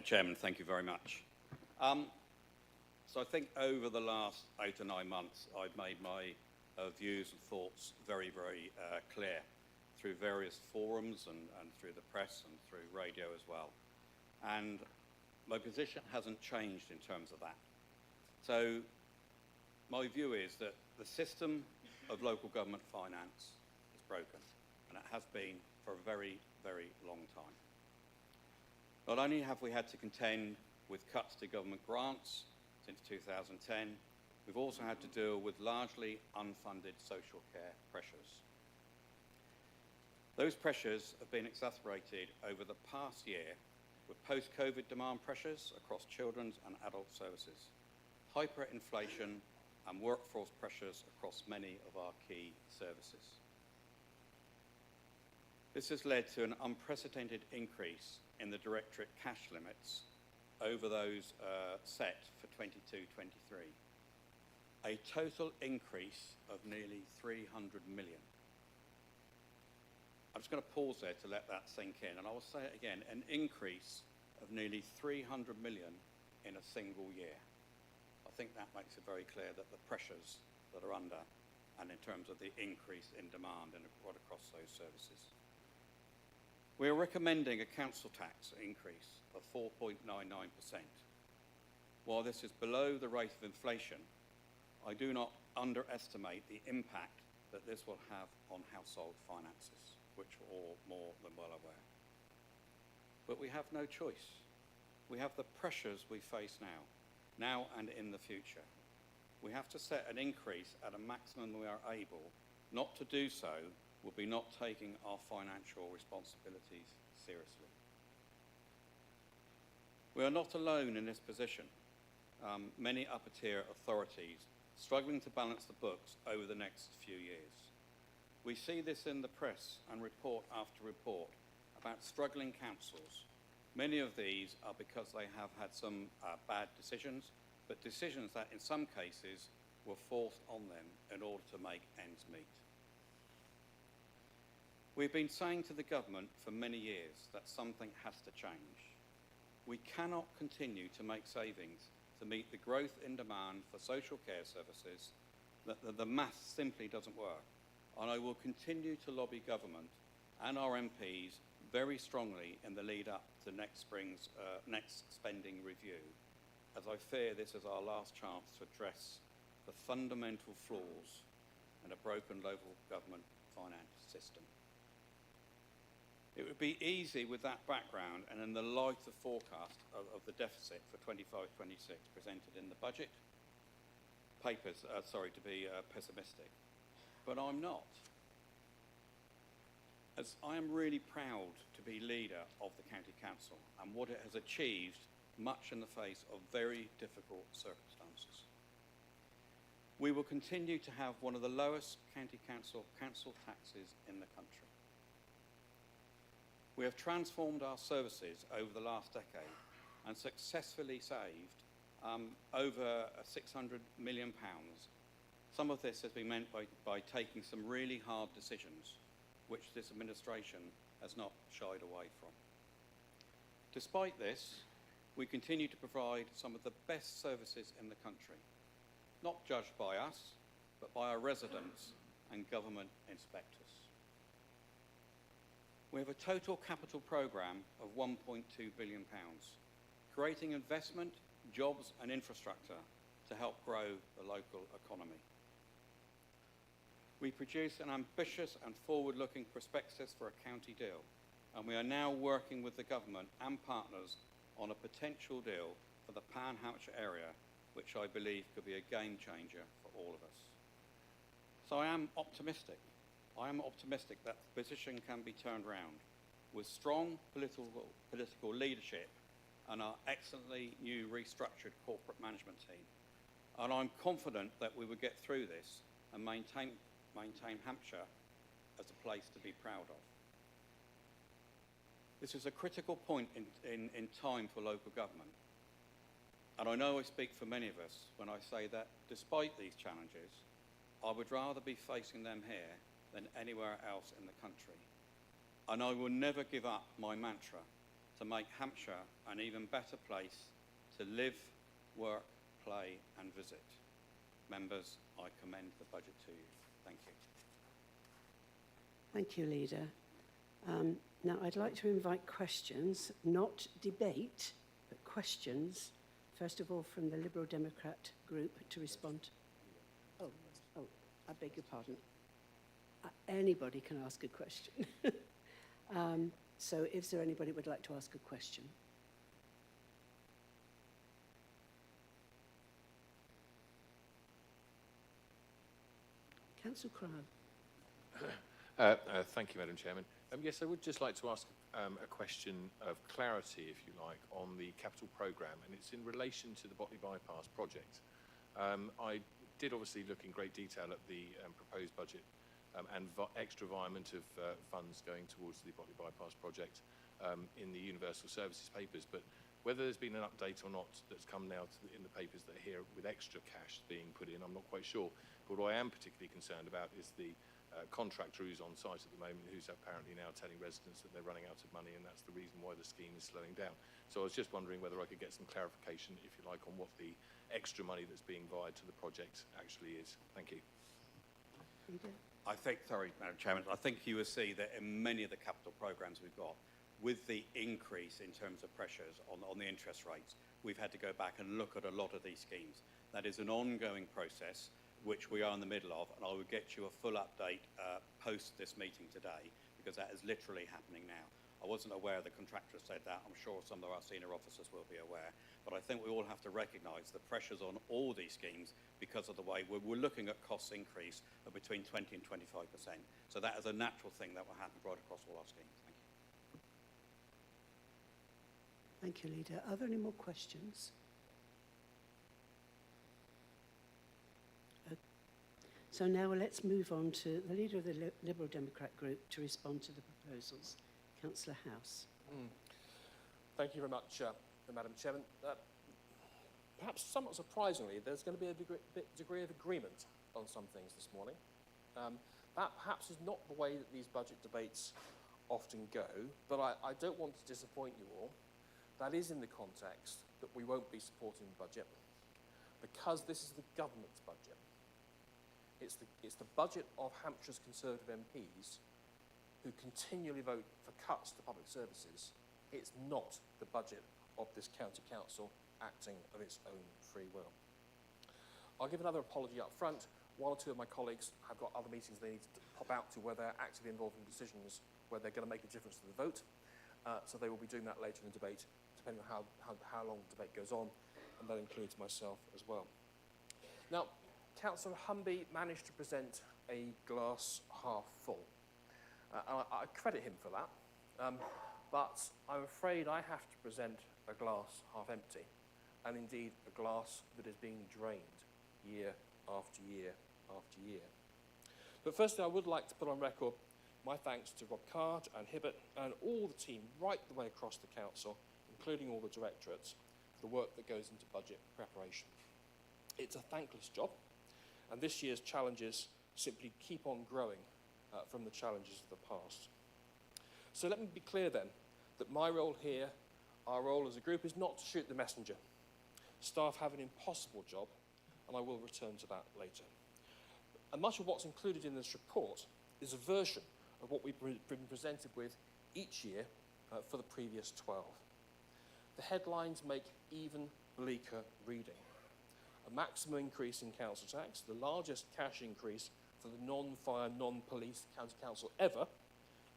Chairman, thank you very much. So I think over the last 8 or 9 months, I've made my views and thoughts very, very clear through various forums and through the press and through radio as well. And my position hasn't changed in terms of that. So my view is that the system of local government finance is broken, and it has been for a very, very long time. Not only have we had to contend with cuts to government grants since 2010, we've also had to deal with largely unfunded social care pressures. Those pressures have been exacerbated over the past year with post-COVID demand pressures across children's and adult services, hyperinflation and workforce pressures across many of our key services. This has led to an unprecedented increase in the directorate cash limits over those set for 22-23. A total increase of nearly 300 million. I'm just going to pause there to let that sink in, and I will say it again, an increase of nearly 300 million in a single year. I think that makes it very clear that the pressures that are under, and in terms of the increase in demand and right across those services. We are recommending a council tax increase of 4.99%. While this is below the rate of inflation, I do not underestimate the impact that this will have on household finances, which we're all more than well aware. But we have no choice. We have the pressures we face now and in the future. We have to set an increase at a maximum we are able. Not to do so will be not taking our financial responsibilities seriously. We are not alone in this position. Many upper-tier authorities struggling to balance the books over the next few years. We see this in the press and report after report about struggling councils. Many of these are because they have had some bad decisions, but decisions that in some cases were forced on them in order to make ends meet. We've been saying to the government for many years that something has to change. We cannot continue to make savings to meet the growth in demand for social care services. The maths simply doesn't work. And I will continue to lobby government and our MPs very strongly in the lead up to next spring's next spending review, as I fear this is our last chance to address the fundamental flaws in a broken local government finance system. It would be easy with that background and in the light of forecast of the deficit for 25-26 presented in the budget papers, to be pessimistic. But I'm not. As I am really proud to be leader of the County Council and what it has achieved, much in the face of very difficult circumstances. We will continue to have one of the lowest county council taxes in the country. We have transformed our services over the last decade and successfully saved over £600 million. Some of this has been meant by taking some really hard decisions, which this administration has not shied away from. Despite this, we continue to provide some of the best services in the country, not judged by us, but by our residents and government inspectors. We have a total capital programme of £1.2 billion, creating investment, jobs and infrastructure to help grow the local economy. We produce an ambitious and forward-looking prospectus for a county deal, and we are now working with the government and partners on a potential deal for the Pan Hampshire area, which I believe could be a game changer for all of us. So I am optimistic. I am optimistic that the position can be turned round with strong political leadership and our excellently new restructured corporate management team. And I'm confident that we will get through this and maintain Hampshire as a place to be proud of. This is a critical point in time for local government. And I know I speak for many of us when I say that despite these challenges, I would rather be facing them here than anywhere else in the country. And I will never give up my mantra to make Hampshire an even better place to live, work, play and visit. Members, I commend the budget to you. Thank you. Thank you, Leader. Now, I'd like to invite questions, not debate, but questions, first of all from the Liberal Democrat group to respond. Oh, I beg your pardon. Anybody can ask a question. So is there anybody who would like to ask a question? Councillor Crowd. Thank you, Madam Chairman. Yes, I would just like to ask a question of clarity, if you like, on the capital programme, and it's in relation to the Botley Bypass project. I did obviously look in great detail at the proposed budget and extra environment of funds going towards the Botley Bypass project in the Universal Services papers, but whether there's been an update or not that's come now in the papers that are here with extra cash being put in, I'm not quite sure. But what I am particularly concerned about is the contractor who's on site at the moment, who's apparently now telling residents that they're running out of money, and that's the reason why the scheme is slowing down. So I was just wondering whether I could get some clarification, if you like, on what the extra money that's being wired to the project actually is. Thank you. I think, sorry, Madam Chairman, I think you will see that in many of the capital programmes we've got, with the increase in terms of pressures on the interest rates, we've had to go back and look at a lot of these schemes. That is an ongoing process, which we are in the middle of, and I will get you a full update post this meeting today, because that is literally happening now. I wasn't aware the contractor said that. I'm sure some of our senior officers will be aware. But I think we all have to recognise the pressures on all these schemes because of the way we're looking at costs increase of between 20 and 25%. So that is a natural thing that will happen right across all our schemes. Thank you. Thank you, Leader. Are there any more questions? So now let's move on to the Leader of the Liberal Democrat group to respond to the proposals. Councillor House. Thank you very much, Madam Chairman. Perhaps somewhat surprisingly, there's going to be a degree of agreement on some things this morning. That perhaps is not the way that these budget debates often go, but I don't want to disappoint you all. That is in the context that we won't be supporting the budget because this is the government's budget. It's the budget of Hampshire's Conservative MPs who continually vote for cuts to public services. It's not the budget of this county council acting of its own free will. I'll give another apology up front. One or two of my colleagues have got other meetings they need to pop out to where they're actively involved in decisions where they're going to make a difference to the vote. So they will be doing that later in the debate, depending on how long the debate goes on, and that includes myself as well. Now, Councillor Humby managed to present a glass half full. I credit him for that, but I'm afraid I have to present a glass half empty, and indeed a glass that is being drained year after year after year. But firstly, I would like to put on record my thanks to Rob Card and Hibbert and all the team right the way across the council, including all the directorates, for the work that goes into budget preparation. It's a thankless job, and this year's challenges simply keep on growing from the challenges of the past. So let me be clear then, that my role here, our role as a group, is not to shoot the messenger. Staff have an impossible job, and I will return to that later. And much of what's included in this report is a version of what we've been presented with each year for the previous 12. The headlines make even bleaker reading. A maximum increase in council tax, the largest cash increase for the non-fire, non-police county council ever,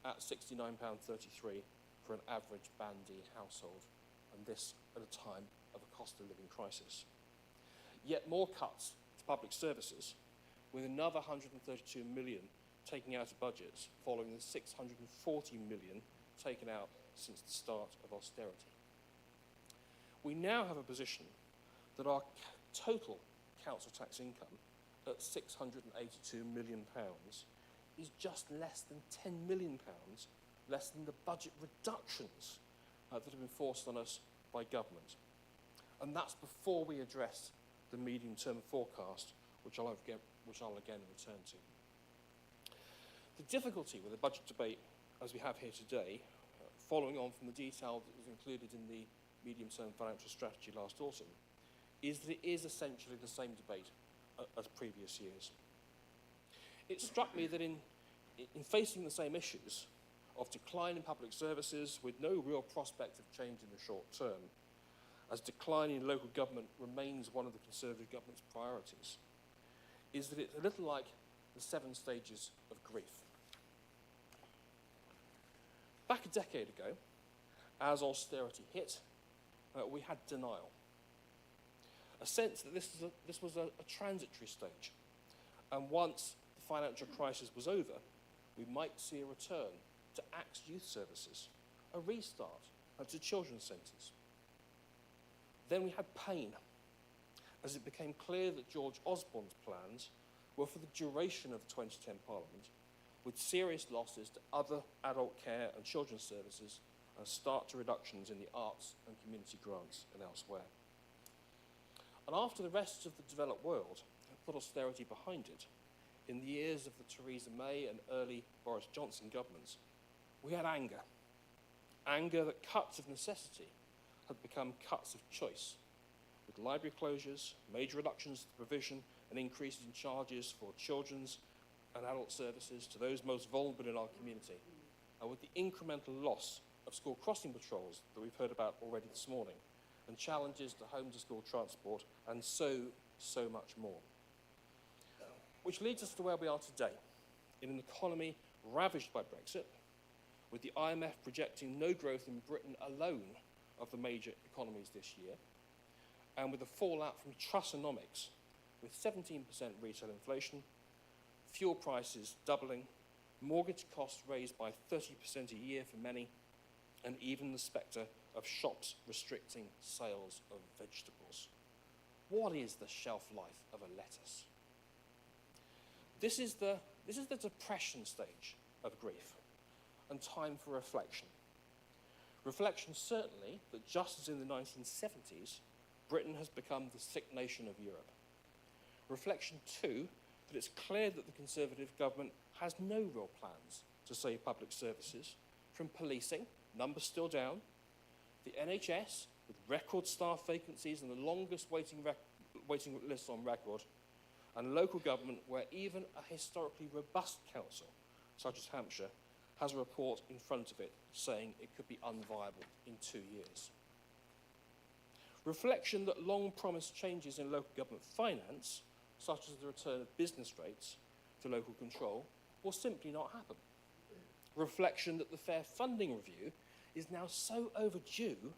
at £69.33 for an average bandy household and this at a time of a cost of living crisis. Yet more cuts to public services, with another 132 million taken out of budgets following the 640 million taken out since the start of austerity. We now have a position that our total council tax income at £682 million is just less than £10 million less than the budget reductions that have been forced on us by government. And that's before we address the medium-term forecast, which I'll again return to. The difficulty with the budget debate as we have here today, following on from the detail that was included in the medium-term financial strategy last autumn, is that it is essentially the same debate as previous years. It struck me that in facing the same issues of decline in public services with no real prospect of change in the short term, as decline in local government remains one of the Conservative government's priorities, is that it's a little like the 7 stages of grief. Back a decade ago, as austerity hit, we had denial. A sense that this was a transitory stage, and once the financial crisis was over, we might see a return to ACT's youth services, a restart to children's centres. Then we had pain, as it became clear that George Osborne's plans were for the duration of the 2010 Parliament, with serious losses to other adult care and children's services and start to reductions in the arts and community grants and elsewhere. And after the rest of the developed world had put austerity behind it, in the years of the Theresa May and early Boris Johnson governments, we had anger. Anger that cuts of necessity had become cuts of choice, with library closures, major reductions to the provision and increases in charges for children's and adult services to those most vulnerable in our community, and with the incremental loss of school crossing patrols that we've heard about already this morning, and challenges to home-to-school transport, and so much more. Which leads us to where we are today, in an economy ravaged by Brexit, with the IMF projecting no growth in Britain alone of the major economies this year, and with the fallout from Trussonomics, with 17% retail inflation, fuel prices doubling, mortgage costs raised by 30% a year for many, and even the spectre of shops restricting sales of vegetables. What is the shelf life of a lettuce? This is the depression stage of grief, and time for reflection. Reflection certainly that just as in the 1970s, Britain has become the sick nation of Europe. Reflection too that it's clear that the Conservative government has no real plans to save public services, from policing, numbers still down, the NHS with record staff vacancies and the longest waiting lists on record, and local government where even a historically robust council, such as Hampshire, has a report in front of it saying it could be unviable in 2 years. Reflection that long-promised changes in local government finance, such as the return of business rates to local control, will simply not happen. Reflection that the Fair Funding Review is now so overdue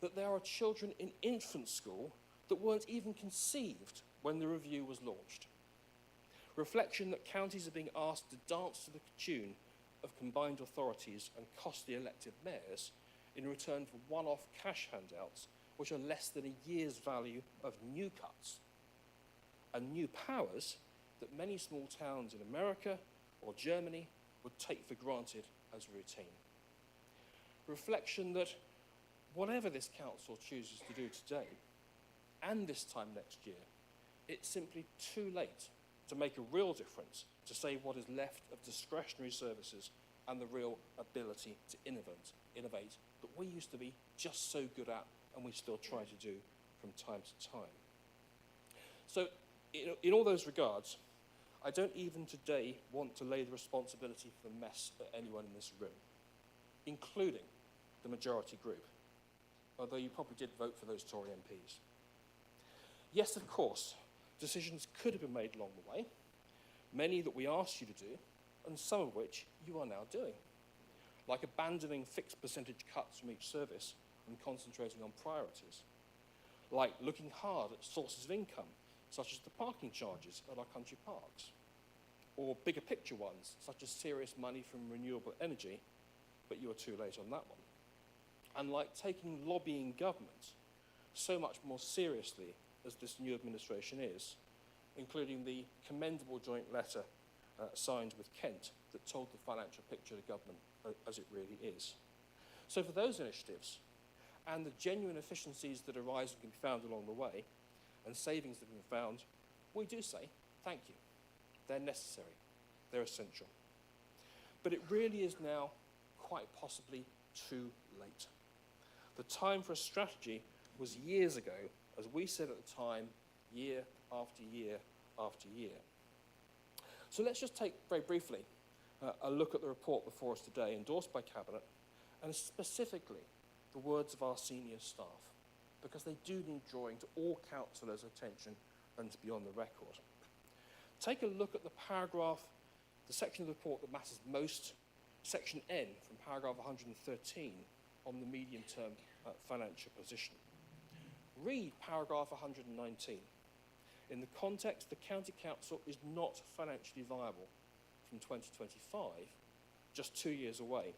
that there are children in infant school that weren't even conceived when the review was launched. Reflection that counties are being asked to dance to the tune of combined authorities and costly elected mayors in return for one-off cash handouts which are less than a year's value of new cuts, and new powers that many small towns in America or Germany would take for granted as routine. Reflection that whatever this council chooses to do today, and this time next year, it's simply too late to make a real difference to save what is left of discretionary services and the real ability to innovate that we used to be just so good at and we still try to do from time to time. So in all those regards, I don't even today want to lay the responsibility for the mess at anyone in this room, including the majority group, although you probably did vote for those Tory MPs. Yes, of course, decisions could have been made along the way, many that we asked you to do, and some of which you are now doing, like abandoning fixed percentage cuts from each service and concentrating on priorities, like looking hard at sources of income, such as the parking charges at our country parks, or bigger picture ones, such as serious money from renewable energy, but you were too late on that one. And like taking lobbying government so much more seriously as this new administration is, including the commendable joint letter signed with Kent that told the financial picture of government as it really is. So for those initiatives, and the genuine efficiencies that arise and can be found along the way, and savings that have been found, we do say thank you. They're necessary, they're essential. But it really is now quite possibly too late. The time for a strategy was years ago, as we said at the time, year after year after year. So let's just take very briefly a look at the report before us today, endorsed by Cabinet, and specifically the words of our senior staff, because they do need drawing to all councillors' attention and to be on the record. Take a look at the paragraph, the section of the report that matters most, section N from paragraph 113 on the medium-term financial position. Read paragraph 119. In the context, the County Council is not financially viable from 2025, just 2 years away.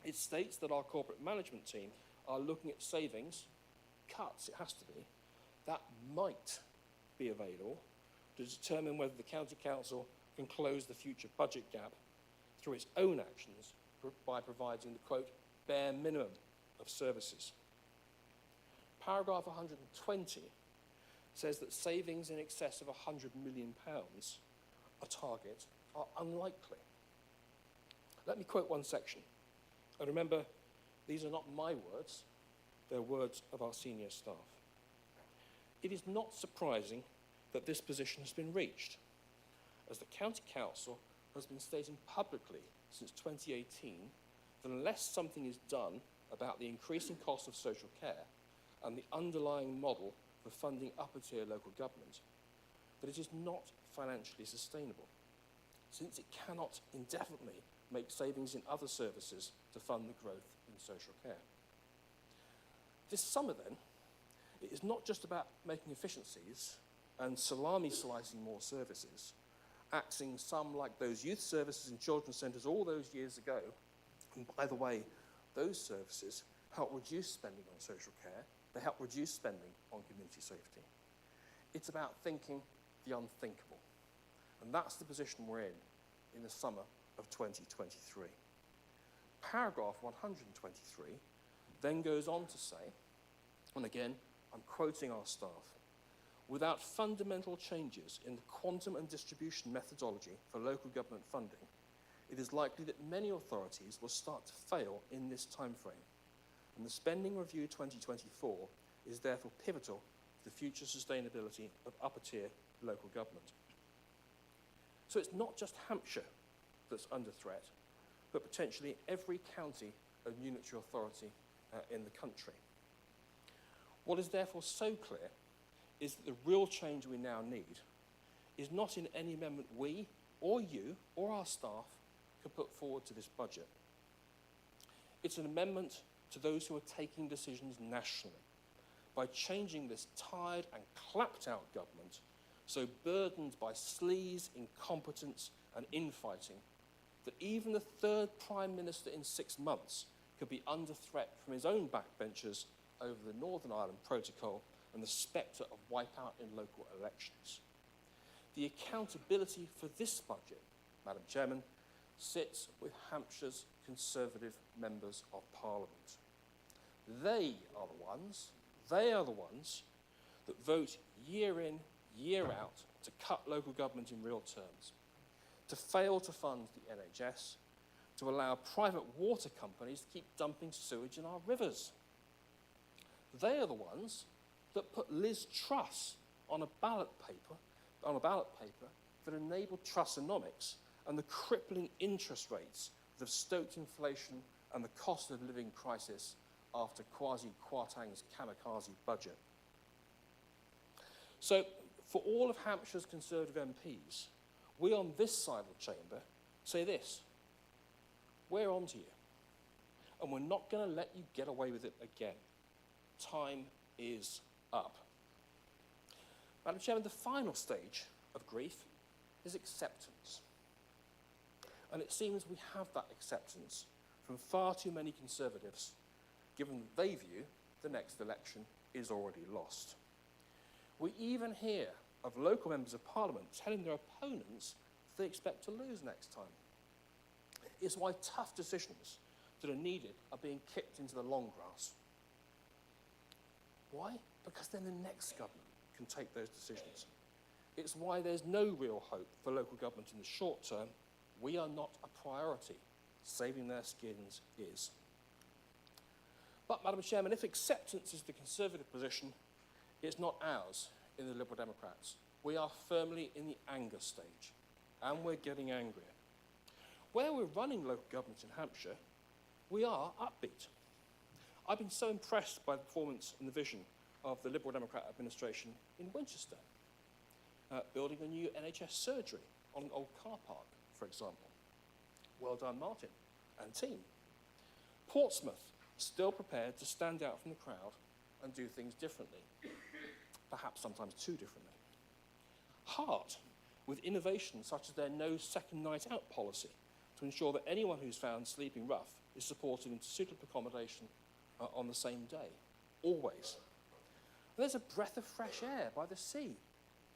It states that our corporate management team are looking at savings, cuts it has to be, that might be available to determine whether the County Council can close the future budget gap through its own actions by providing the, quote, bare minimum of services. Paragraph 120 says that savings in excess of £100 million, a target, are unlikely. Let me quote one section. And remember, these are not my words, they're words of our senior staff. It is not surprising that this position has been reached, as the County Council has been stating publicly since 2018 that unless something is done about the increasing cost of social care and the underlying model for funding upper-tier local government, that it is not financially sustainable, since it cannot indefinitely make savings in other services to fund the growth in social care. This summer, then, it is not just about making efficiencies and salami slicing more services, axing some like those youth services and children's centres all those years ago. And by the way, those services help reduce spending on social care, they help reduce spending on community safety. It's about thinking the unthinkable. And that's the position we're in the summer of 2023. Paragraph 123 then goes on to say, and again, I'm quoting our staff, without fundamental changes in the quantum and distribution methodology for local government funding, it is likely that many authorities will start to fail in this timeframe. And the Spending Review 2024 is therefore pivotal to the future sustainability of upper-tier local government. So it's not just Hampshire that's under threat, but potentially every county and unitary authority in the country. What is therefore so clear is that the real change we now need is not in any amendment we, or you, or our staff can put forward to this budget. It's an amendment to those who are taking decisions nationally by changing this tired and clapped-out government so burdened by sleaze, incompetence and infighting that even the third Prime Minister in 6 months could be under threat from his own backbenchers over the Northern Ireland Protocol and the spectre of wipeout in local elections. The accountability for this budget, Madam Chairman, sits with Hampshire's Conservative members of Parliament. They are the ones that vote year in, year out to cut local government in real terms, to fail to fund the NHS, to allow private water companies to keep dumping sewage in our rivers. They are the ones that put Liz Truss on a ballot paper that enabled Trussonomics and the crippling interest rates that have stoked inflation and the cost of living crisis after Kwasi Kwarteng's kamikaze budget. So, for all of Hampshire's Conservative MPs, we on this side of the chamber say this: we're on to you. and we're not going to let you get away with it again. Time is up. Madam Chairman, the final stage of grief is acceptance. And it seems we have that acceptance from far too many Conservatives, given that they view the next election is already lost. We even hear of local members of Parliament telling their opponents they expect to lose next time. It's why tough decisions that are needed are being kicked into the long grass. Why? Because then the next government can take those decisions. It's why there's no real hope for local government in the short term. We are not a priority. Saving their skins is. But, Madam Chairman, if acceptance is the Conservative position, it's not ours in the Liberal Democrats. We are firmly in the anger stage, and we're getting angrier. Where we're running local government in Hampshire, we are upbeat. I've been so impressed by the performance and the vision of the Liberal Democrat administration in Winchester, building a new NHS surgery on an old car park, for example. Well done, Martin and team. Portsmouth, still prepared to stand out from the crowd and do things differently, perhaps sometimes too differently. Hart, with innovations such as their no second night out policy to ensure that anyone who's found sleeping rough is supported into suitable accommodation on the same day, always. There's a breath of fresh air by the sea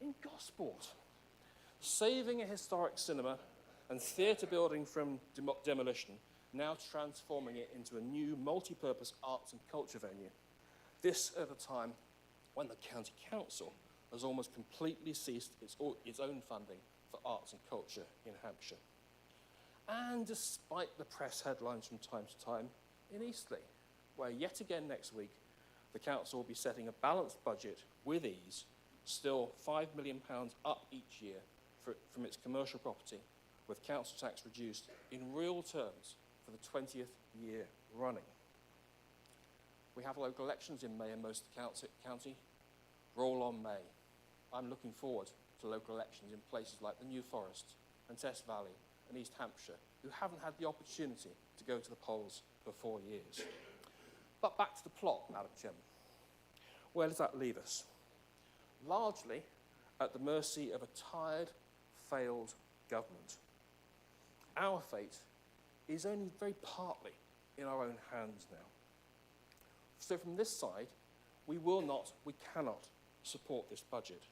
in Gosport, saving a historic cinema and theatre building from demolition, now transforming it into a new multi-purpose arts and culture venue. This at a time when the County Council has almost completely ceased its own funding for arts and culture in Hampshire. And despite the press headlines from time to time, in Eastleigh, where yet again next week, the council will be setting a balanced budget with ease, still £5 million up each year from its commercial property, with council tax reduced in real terms for the 20th year running. We have local elections in May in most of the county. Roll on May. I'm looking forward to local elections in places like the New Forest and Test Valley and East Hampshire, who haven't had the opportunity to go to the polls for 4 years. But back to the plot, Madam Chairman. Where does that leave us? Largely at the mercy of a tired, failed government. Our fate is only very partly in our own hands now. So from this side, we cannot support this budget.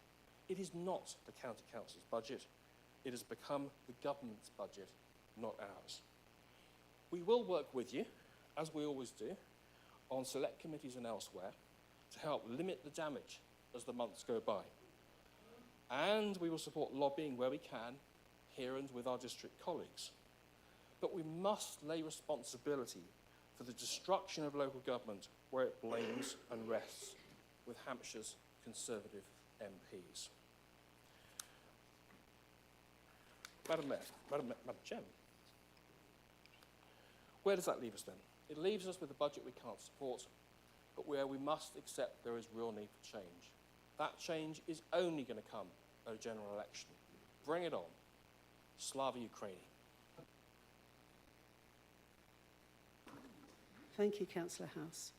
It is not the County Council's budget. It has become the government's budget, not ours. We will work with you, as we always do, on select committees and elsewhere to help limit the damage as the months go by. And we will support lobbying where we can, here and with our district colleagues. But we must lay responsibility for the destruction of local government where it blames and rests with Hampshire's Conservative MPs. Madam Chairman, where does that leave us then? It leaves us with a budget we can't support, but where we must accept there is real need for change. That change is only going to come at a general election. Bring it on. Slava Ukraini. Thank you, Councillor House.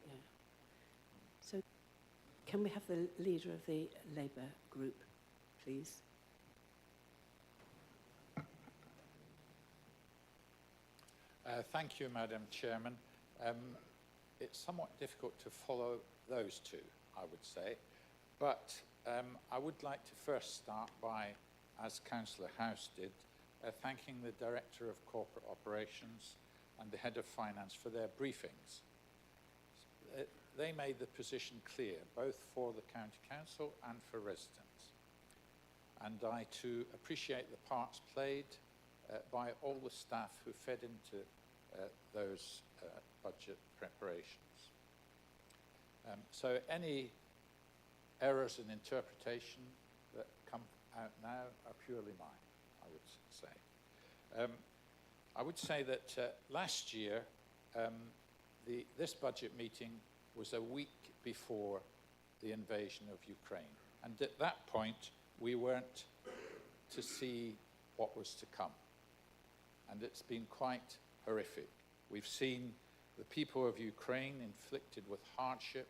Yeah. So, can we have the leader of the Labour group, please? Thank you, Madam Chairman. It's somewhat difficult to follow those two, I would say, but I would like to first start by, as Councillor House did, thanking the Director of Corporate Operations and the Head of Finance for their briefings. They made the position clear, both for the County Council and for residents. And I too appreciate the parts played by all the staff who fed into those budget preparations. So any errors in interpretation that come out now are purely mine, I would say. I would say that last year, this budget meeting was a week before the invasion of Ukraine. And at that point, we weren't to see what was to come. and it's been quite horrific. We've seen the people of Ukraine inflicted with hardship,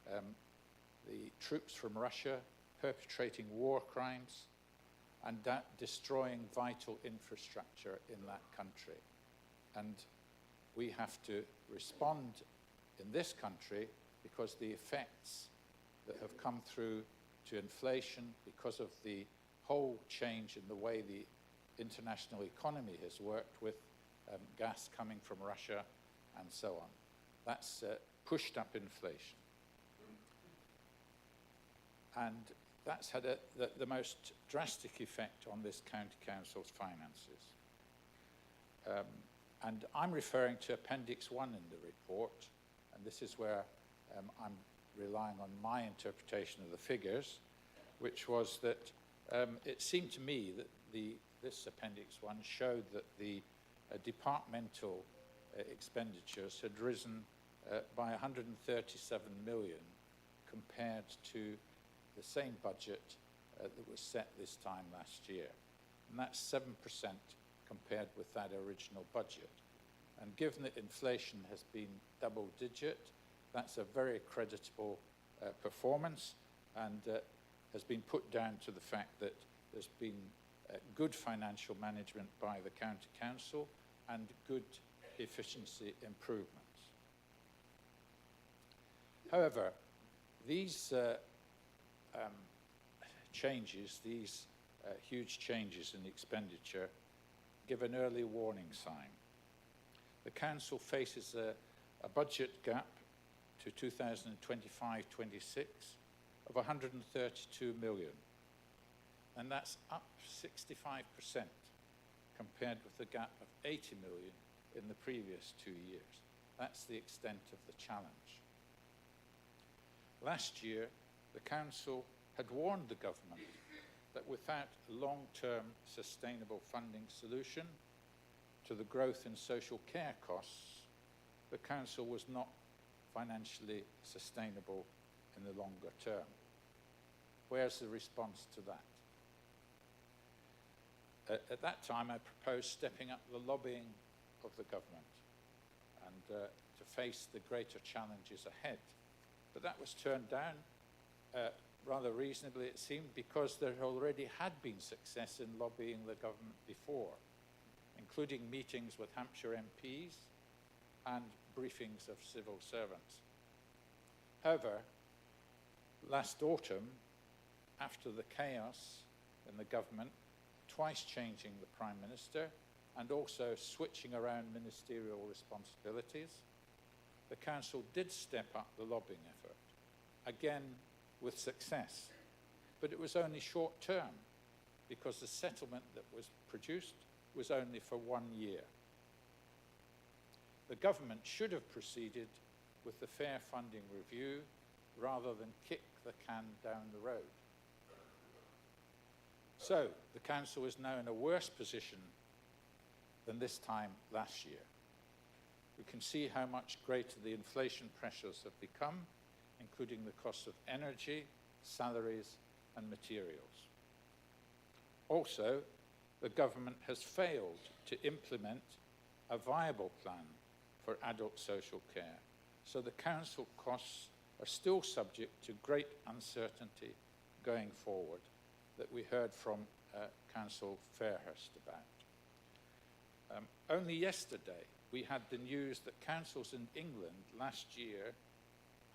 the troops from Russia perpetrating war crimes, and destroying vital infrastructure in that country. And we have to respond in this country because the effects that have come through to inflation because of the whole change in the way the international economy has worked with gas coming from Russia and so on. That's pushed up inflation. And that's had the most drastic effect on this county council's finances. And I'm referring to Appendix 1 in the report, and this is where I'm relying on my interpretation of the figures, which was that it seemed to me that this Appendix 1 showed that the departmental expenditures had risen by 137 million compared to the same budget that was set this time last year. And that's 7% compared with that original budget. And given that inflation has been double digit, that's a very creditable performance, and has been put down to the fact that there's been good financial management by the county council and good efficiency improvements. However, these changes, these huge changes in expenditure, give an early warning sign. The council faces a budget gap to 2025-26 of 132 million, and that's up 65% compared with the gap of 80 million in the previous 2 years. That's the extent of the challenge. Last year, the council had warned the government that without a long-term sustainable funding solution to the growth in social care costs, the council was not financially sustainable in the longer term. Where's the response to that? At that time, I proposed stepping up the lobbying of the government and to face the greater challenges ahead. But that was turned down rather reasonably, it seemed, because there already had been success in lobbying the government before, including meetings with Hampshire MPs and briefings of civil servants. However, last autumn, after the chaos in the government, twice changing the Prime Minister and also switching around ministerial responsibilities, the Council did step up the lobbying effort, again with success. But it was only short term, because the settlement that was produced was only for 1 year. The government should have proceeded with the fair funding review rather than kick the can down the road. So the council is now in a worse position than this time last year. We can see how much greater the inflation pressures have become, including the cost of energy, salaries, and materials. Also, the government has failed to implement a viable plan for adult social care, so the council costs are still subject to great uncertainty going forward that we heard from Councillor Fairhurst about. Only yesterday, we had the news that councils in England last year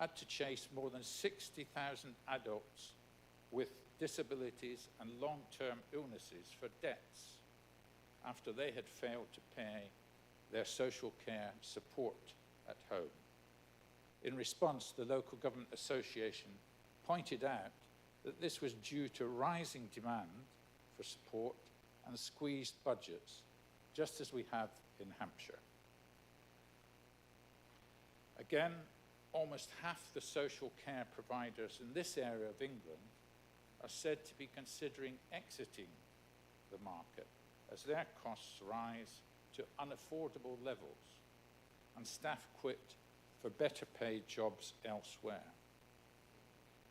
had to chase more than 60,000 adults with disabilities and long-term illnesses for debts after they had failed to pay their social care support at home. In response, the Local Government Association pointed out that this was due to rising demand for support and squeezed budgets, just as we have in Hampshire. Again, almost half the social care providers in this area of England are said to be considering exiting the market as their costs rise to unaffordable levels and staff quit for better paid jobs elsewhere.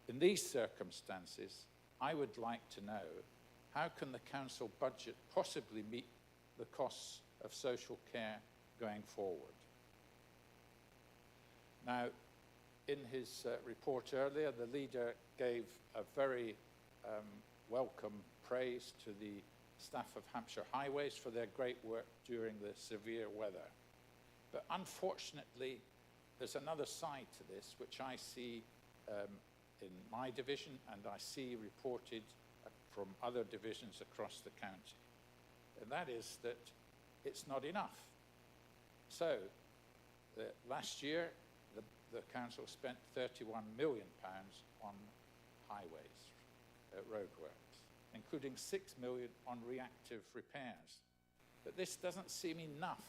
In these circumstances, I would like to know, how can the council budget possibly meet the costs of social care going forward. Now, in his report earlier, the leader gave a very welcome praise to the staff of Hampshire Highways for their great work during the severe weather. But unfortunately, there's another side to this, which I see in my division and I see reported from other divisions across the county. And that is that it's not enough. So, last year, the council spent £31 million on highways, roadworks, including £6 million on reactive repairs. But this doesn't seem enough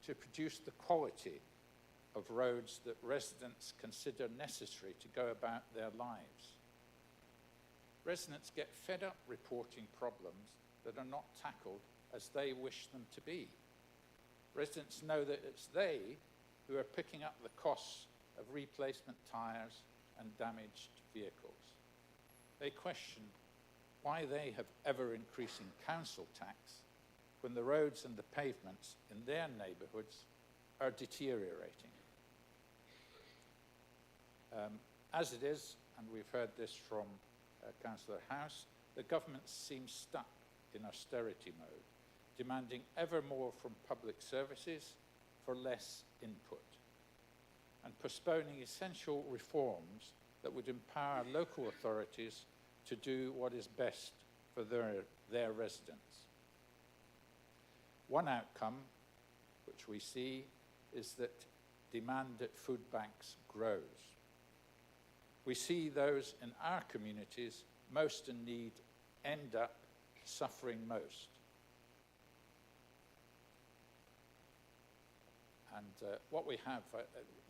to produce the quality of roads that residents consider necessary to go about their lives. Residents get fed up reporting problems that are not tackled as they wish them to be. Residents know that it's they who are picking up the costs of replacement tyres and damaged vehicles. They question why they have ever-increasing council tax when the roads and the pavements in their neighbourhoods are deteriorating. As it is, and we've heard this from Councillor House, the government seems stuck in austerity mode, demanding ever more from public services for less input, and postponing essential reforms that would empower local authorities to do what is best for their residents. One outcome, which we see, is that demand at food banks grows. We see those in our communities most in need end up suffering most. And what we have,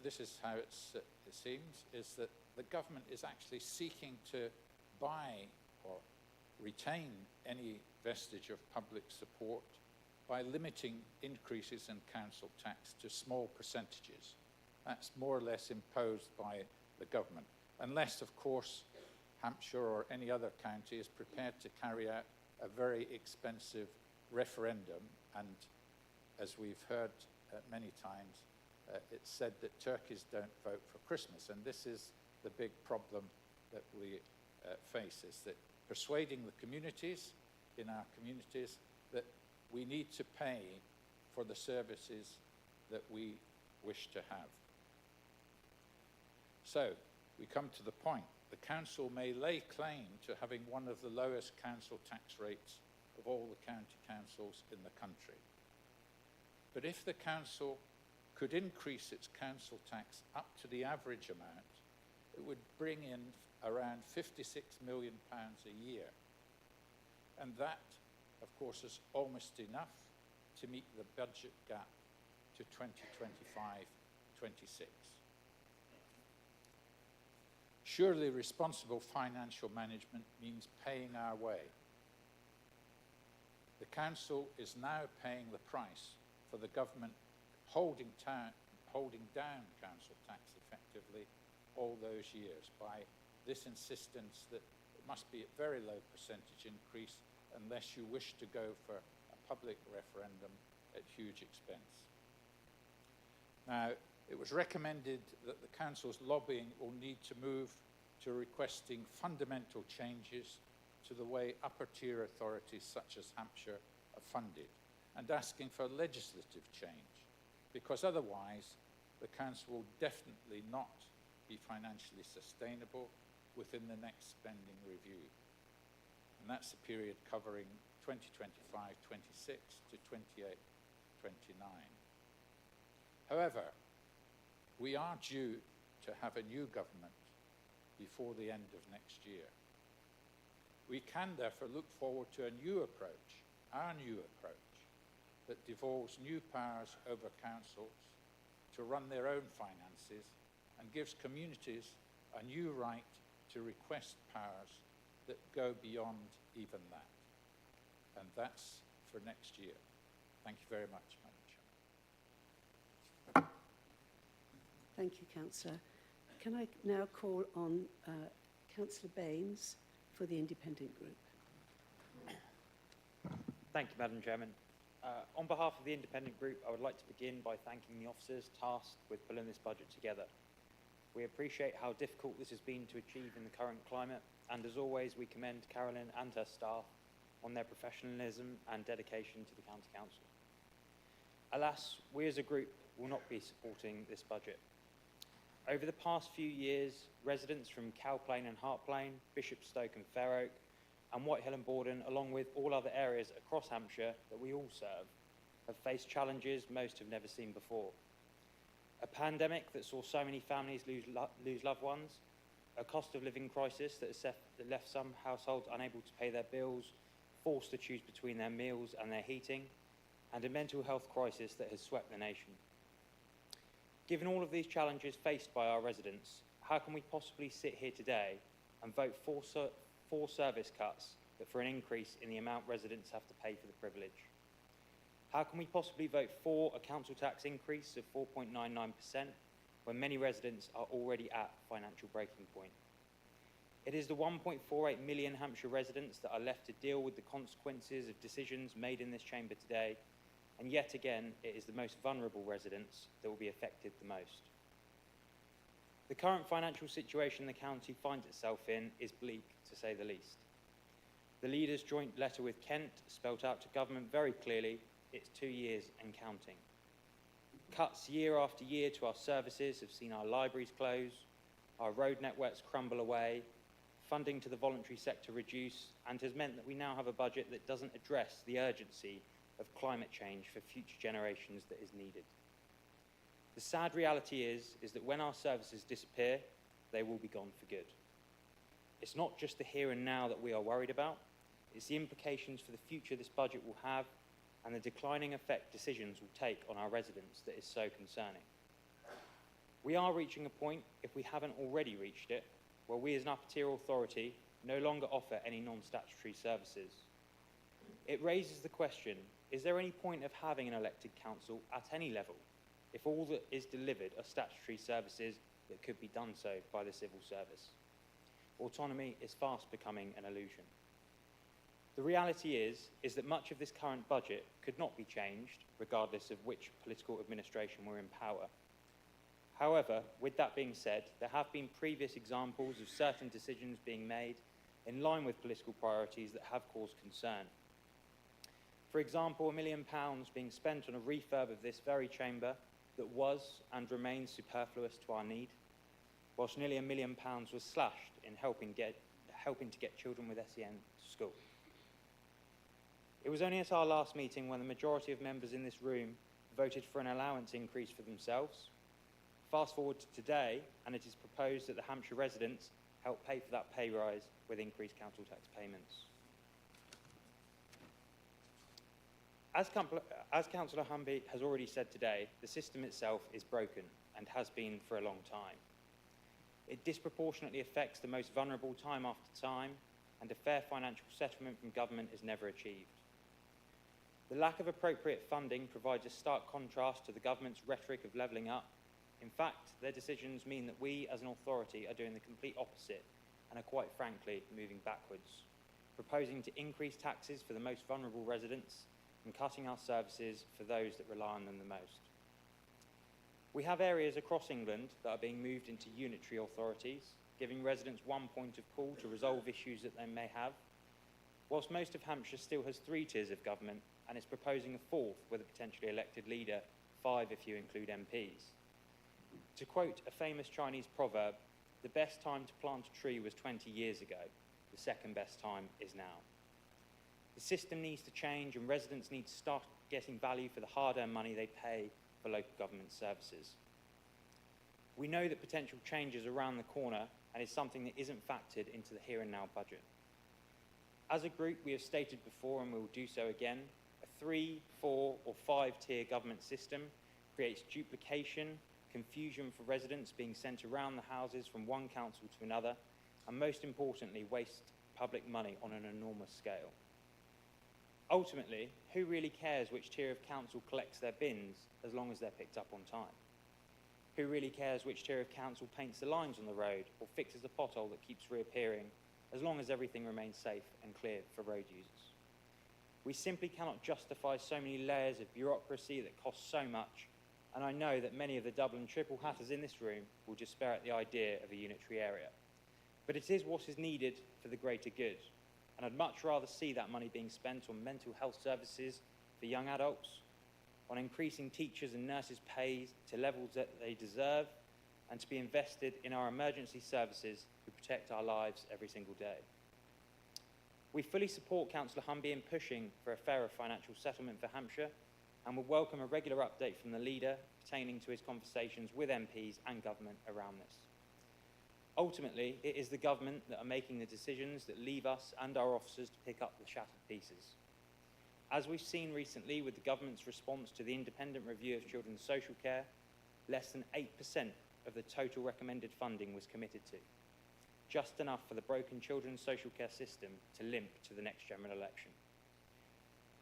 this is how it seems, is that the government is actually seeking to buy or retain any vestige of public support by limiting increases in council tax to small percentages. That's more or less imposed by the government, unless, of course, Hampshire or any other county is prepared to carry out a very expensive referendum. And as we've heard many times, it's said that turkeys don't vote for Christmas. And this is the big problem that we face, is that persuading the communities, in our communities, that we need to pay for the services that we wish to have. So, we come to the point. The council may lay claim to having one of the lowest council tax rates of all the county councils in the country. But if the council could increase its council tax up to the average amount, it would bring in around £56 million a year. And that, of course, is almost enough to meet the budget gap to 2025-26. Surely responsible financial management means paying our way. The council is now paying the price for the government holding down council tax effectively all those years by this insistence that it must be a very low percentage increase unless you wish to go for a public referendum at huge expense. Now, it was recommended that the council's lobbying will need to move to requesting fundamental changes to the way upper tier authorities such as Hampshire are funded, and asking for legislative change, because otherwise the council will definitely not be financially sustainable within the next spending review. And that's a period covering 2025-26 to 28-29. However, we are due to have a new government before the end of next year. We can therefore look forward to a new approach, our new approach, that devolves new powers over councils to run their own finances and gives communities a new right to request powers that go beyond even that. And that's for next year. Thank you very much, Madam Chair. Thank you, Councillor. Can I now call on Councillor Baines for the Independent Group? Thank you, Madam Chairman. On behalf of the independent group, I would like to begin by thanking the officers tasked with pulling this budget together. We appreciate how difficult this has been to achieve in the current climate, and as always, we commend Carolyn and her staff on their professionalism and dedication to the County Council. Alas, we as a group will not be supporting this budget. Over the past few years, residents from Cowplain and Hartplain, Bishopstoke and Fair Oak, and Whitehill and Borden, along with all other areas across Hampshire that we all serve, have faced challenges most have never seen before. A pandemic that saw so many families lose loved ones, a cost of living crisis that has left some households unable to pay their bills, forced to choose between their meals and their heating, and a mental health crisis that has swept the nation. Given all of these challenges faced by our residents, how can we possibly sit here today and vote for service cuts, but for an increase in the amount residents have to pay for the privilege? How can we possibly vote for a council tax increase of 4.99% when many residents are already at financial breaking point? It is the 1.48 million Hampshire residents that are left to deal with the consequences of decisions made in this chamber today, and yet again, it is the most vulnerable residents that will be affected the most. The current financial situation the county finds itself in is bleak, to say the least. The leader's joint letter with Kent spelt out to government very clearly it's 2 years and counting. Cuts year after year to our services have seen our libraries close, our road networks crumble away, funding to the voluntary sector reduce, and has meant that we now have a budget that doesn't address the urgency of climate change for future generations that is needed. The sad reality is that when our services disappear, they will be gone for good. It's not just the here and now that we are worried about, it's the implications for the future this budget will have and the declining effect decisions will take on our residents that is so concerning. We are reaching a point, if we haven't already reached it, where we as an upper tier authority no longer offer any non-statutory services. It raises the question, is there any point of having an elected council at any level if all that is delivered are statutory services that could be done so by the civil service? Autonomy is fast becoming an illusion. The reality is that much of this current budget could not be changed, regardless of which political administration were in power. However, with that being said, there have been previous examples of certain decisions being made in line with political priorities that have caused concern. For example, £1 million being spent on a refurb of this very chamber that was and remains superfluous to our need, whilst nearly £1 million was slashed in helping to get children with SEN to school. It was only at our last meeting when the majority of members in this room voted for an allowance increase for themselves. Fast forward to today, and it is proposed that the Hampshire residents help pay for that pay rise with increased council tax payments. As Councillor Humby has already said today, the system itself is broken and has been for a long time. It disproportionately affects the most vulnerable time after time, and a fair financial settlement from government is never achieved. The lack of appropriate funding provides a stark contrast to the government's rhetoric of levelling up. In fact, their decisions mean that we as an authority are doing the complete opposite and are quite frankly moving backwards, proposing to increase taxes for the most vulnerable residents and cutting our services for those that rely on them the most. We have areas across England that are being moved into unitary authorities, giving residents one point of call to resolve issues that they may have, whilst most of Hampshire still has 3 tiers of government and is proposing a 4th with a potentially elected leader, 5 if you include MPs. To quote a famous Chinese proverb, the best time to plant a tree was 20 years ago, the second best time is now. The system needs to change and residents need to start getting value for the hard-earned money they pay for local government services. We know that potential change is around the corner and is something that isn't factored into the here and now budget. As a group, we have stated before and we will do so again, a 3, 4 or 5-tier government system creates duplication, confusion for residents being sent around the houses from one council to another, and most importantly, wastes public money on an enormous scale. Ultimately, who really cares which tier of council collects their bins as long as they're picked up on time? Who really cares which tier of council paints the lines on the road or fixes a pothole that keeps reappearing as long as everything remains safe and clear for road users? We simply cannot justify so many layers of bureaucracy that cost so much, and I know that many of the double and triple hatters in this room will despair at the idea of a unitary area. But it is what is needed for the greater good, and I'd much rather see that money being spent on mental health services for young adults, on increasing teachers' and nurses' pay to levels that they deserve, and to be invested in our emergency services who protect our lives every single day. We fully support Councillor Humby in pushing for a fairer financial settlement for Hampshire, and will welcome a regular update from the leader pertaining to his conversations with MPs and government around this. Ultimately, it is the government that are making the decisions that leave us and our officers to pick up the shattered pieces. As we've seen recently with the government's response to the independent review of children's social care, less than 8% of the total recommended funding was committed to, just enough for the broken children's social care system to limp to the next general election.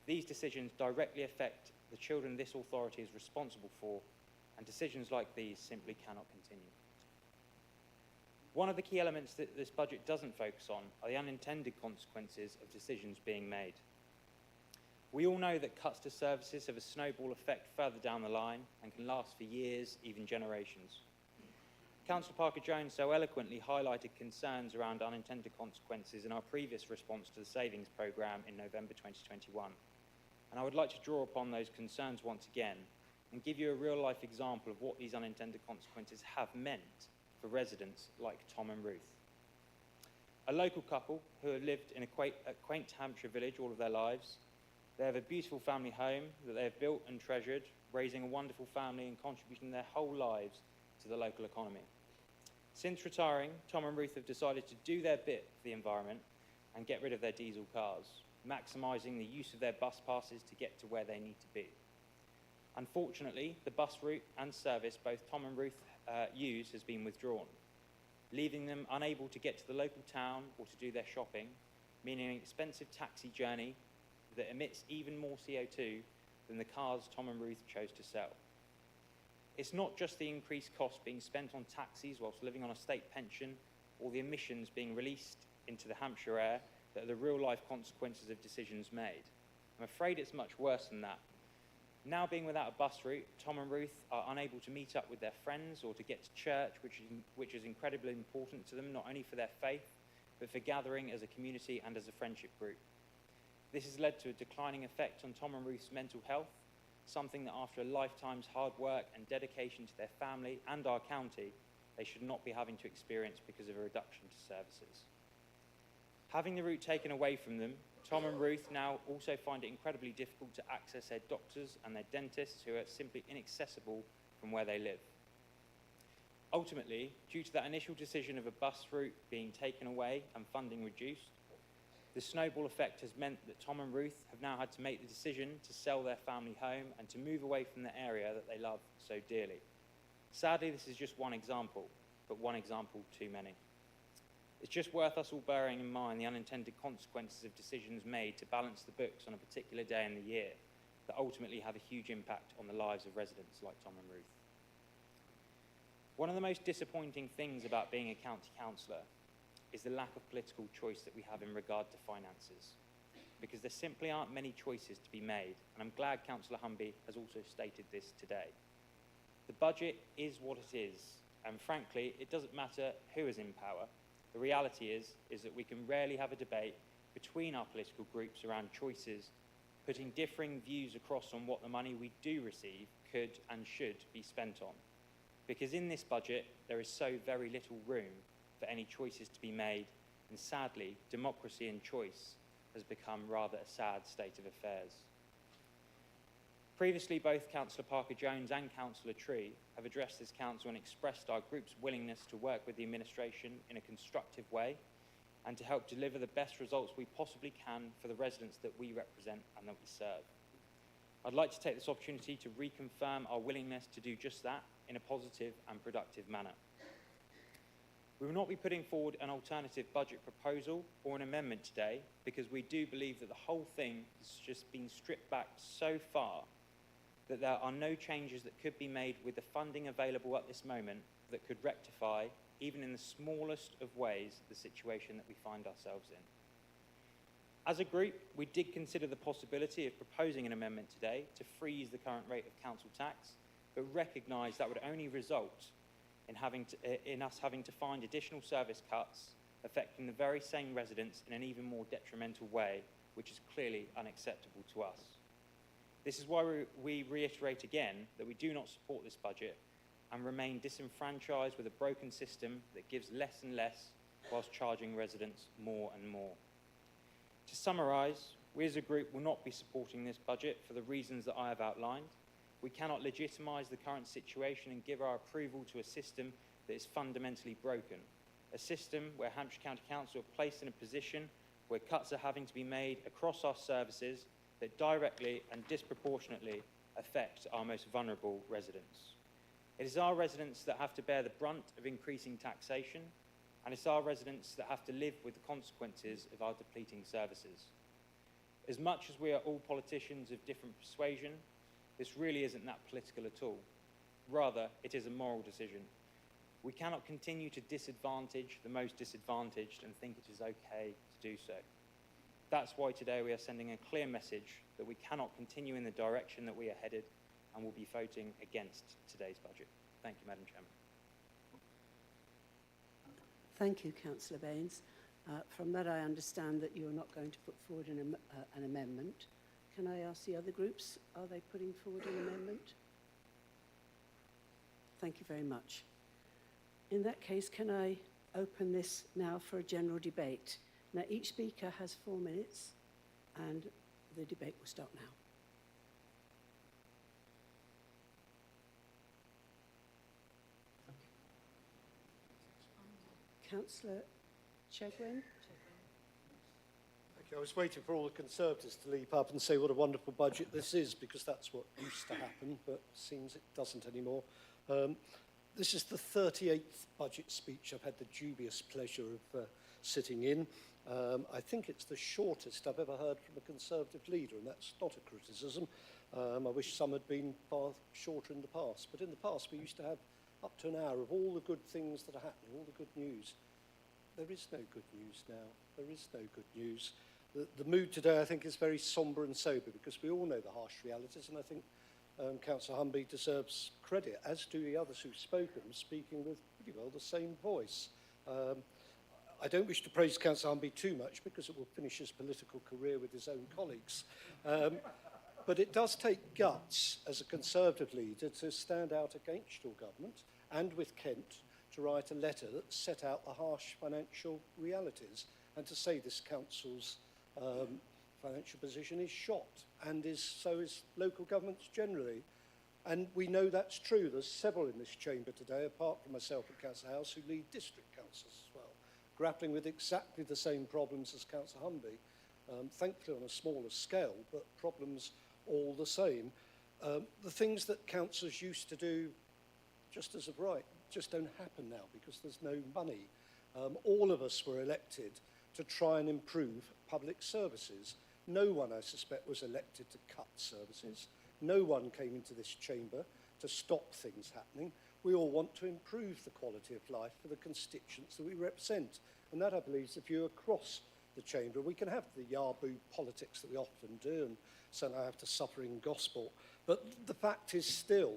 These decisions directly affect the children this authority is responsible for, and decisions like these simply cannot continue. One of the key elements that this budget doesn't focus on are the unintended consequences of decisions being made. We all know that cuts to services have a snowball effect further down the line and can last for years, even generations. Councillor Parker-Jones so eloquently highlighted concerns around unintended consequences in our previous response to the savings programme in November 2021. And I would like to draw upon those concerns once again and give you a real-life example of what these unintended consequences have meant for residents like Tom and Ruth. A local couple who have lived in a quaint Hampshire village all of their lives. They have a beautiful family home that they have built and treasured, raising a wonderful family and contributing their whole lives to the local economy. Since retiring, Tom and Ruth have decided to do their bit for the environment and get rid of their diesel cars, maximising the use of their bus passes to get to where they need to be. Unfortunately, the bus route and service both Tom and Ruth use has been withdrawn, leaving them unable to get to the local town or to do their shopping, meaning an expensive taxi journey that emits even more CO2 than the cars Tom and Ruth chose to sell. It's not just the increased cost being spent on taxis whilst living on a state pension or the emissions being released into the Hampshire air that are the real-life consequences of decisions made. I'm afraid it's much worse than that. Now being without a bus route, Tom and Ruth are unable to meet up with their friends or to get to church, which is incredibly important to them, not only for their faith, but for gathering as a community and as a friendship group. This has led to a declining effect on Tom and Ruth's mental health, something that after a lifetime's hard work and dedication to their family and our county, they should not be having to experience because of a reduction to services. Having the route taken away from them, Tom and Ruth now also find it incredibly difficult to access their doctors and their dentists who are simply inaccessible from where they live. Ultimately, due to that initial decision of a bus route being taken away and funding reduced, the snowball effect has meant that Tom and Ruth have now had to make the decision to sell their family home and to move away from the area that they love so dearly. Sadly, this is just one example, but one example too many. It's just worth us all bearing in mind the unintended consequences of decisions made to balance the books on a particular day in the year that ultimately have a huge impact on the lives of residents like Tom and Ruth. One of the most disappointing things about being a county councillor is the lack of political choice that we have in regard to finances, because there simply aren't many choices to be made, and I'm glad Councillor Humby has also stated this today. The budget is what it is, and frankly, it doesn't matter who is in power. The reality is that we can rarely have a debate between our political groups around choices, putting differing views across on what the money we do receive could and should be spent on. Because in this budget, there is so very little room for any choices to be made, and sadly, democracy and choice has become rather a sad state of affairs. Previously, both Councillor Parker-Jones and Councillor Tree have addressed this council and expressed our group's willingness to work with the administration in a constructive way and to help deliver the best results we possibly can for the residents that we represent and that we serve. I'd like to take this opportunity to reconfirm our willingness to do just that in a positive and productive manner. We will not be putting forward an alternative budget proposal or an amendment today because we do believe that the whole thing has just been stripped back so far that there are no changes that could be made with the funding available at this moment that could rectify, even in the smallest of ways, the situation that we find ourselves in. As a group, we did consider the possibility of proposing an amendment today to freeze the current rate of council tax, but recognise that would only result in us having to find additional service cuts affecting the very same residents in an even more detrimental way, which is clearly unacceptable to us. This is why we reiterate again that we do not support this budget and remain disenfranchised with a broken system that gives less and less whilst charging residents more and more. To summarise, we as a group will not be supporting this budget for the reasons that I have outlined. We cannot legitimise the current situation and give our approval to a system that is fundamentally broken, a system where Hampshire County Council are placed in a position where cuts are having to be made across our services that directly and disproportionately affect our most vulnerable residents. It is our residents that have to bear the brunt of increasing taxation, and it's our residents that have to live with the consequences of our depleting services. As much as we are all politicians of different persuasion, this really isn't that political at all. Rather, it is a moral decision. We cannot continue to disadvantage the most disadvantaged and think it is okay to do so. That's why today we are sending a clear message that we cannot continue in the direction that we are headed, and will be voting against today's budget. Thank you, Madam Chairman. Thank you, Councillor Baines. From that, I understand that you're not going to put forward an amendment. Can I ask the other groups, are they putting forward an amendment? Thank you very much. In that case, can I open this now for a general debate? Now, each speaker has 4 minutes, and the debate will start now. Councillor Chegwin. I was waiting for all the Conservatives to leap up and say what a wonderful budget this is, because that's what used to happen, but seems it doesn't anymore. This is the 38th budget speech I've had the dubious pleasure of sitting in. I think it's the shortest I've ever heard from a Conservative leader, and that's not a criticism. I wish some had been far shorter in the past, but in the past we used to have up to an hour of all the good things that are happening, all the good news. There is no good news now. There is no good news. The mood today, I think, is very sombre and sober, because we all know the harsh realities, and I think Councillor Humby deserves credit, as do the others who've spoken, speaking with pretty well the same voice. I don't wish to praise Councillor Humby too much, because it will finish his political career with his own colleagues. But it does take guts as a Conservative leader to stand out against your government and with Kent to write a letter that set out the harsh financial realities and to say this council's financial position is shot, and so is local governments generally. And we know that's true. There's several in this chamber today, apart from myself and Councillor House, who lead district councils as well, grappling with exactly the same problems as Councillor Humby. Thankfully on a smaller scale, but problems all the same. The things that councillors used to do just as of right just don't happen now because there's no money. All of us were elected to try and improve public services. No one, I suspect, was elected to cut services. No one came into this chamber to stop things happening. We all want to improve the quality of life for the constituents that we represent. And that, I believe, is the view across the chamber. We can have the yaboo politics that we often do, and so I have to suffer in gospel. But the fact is still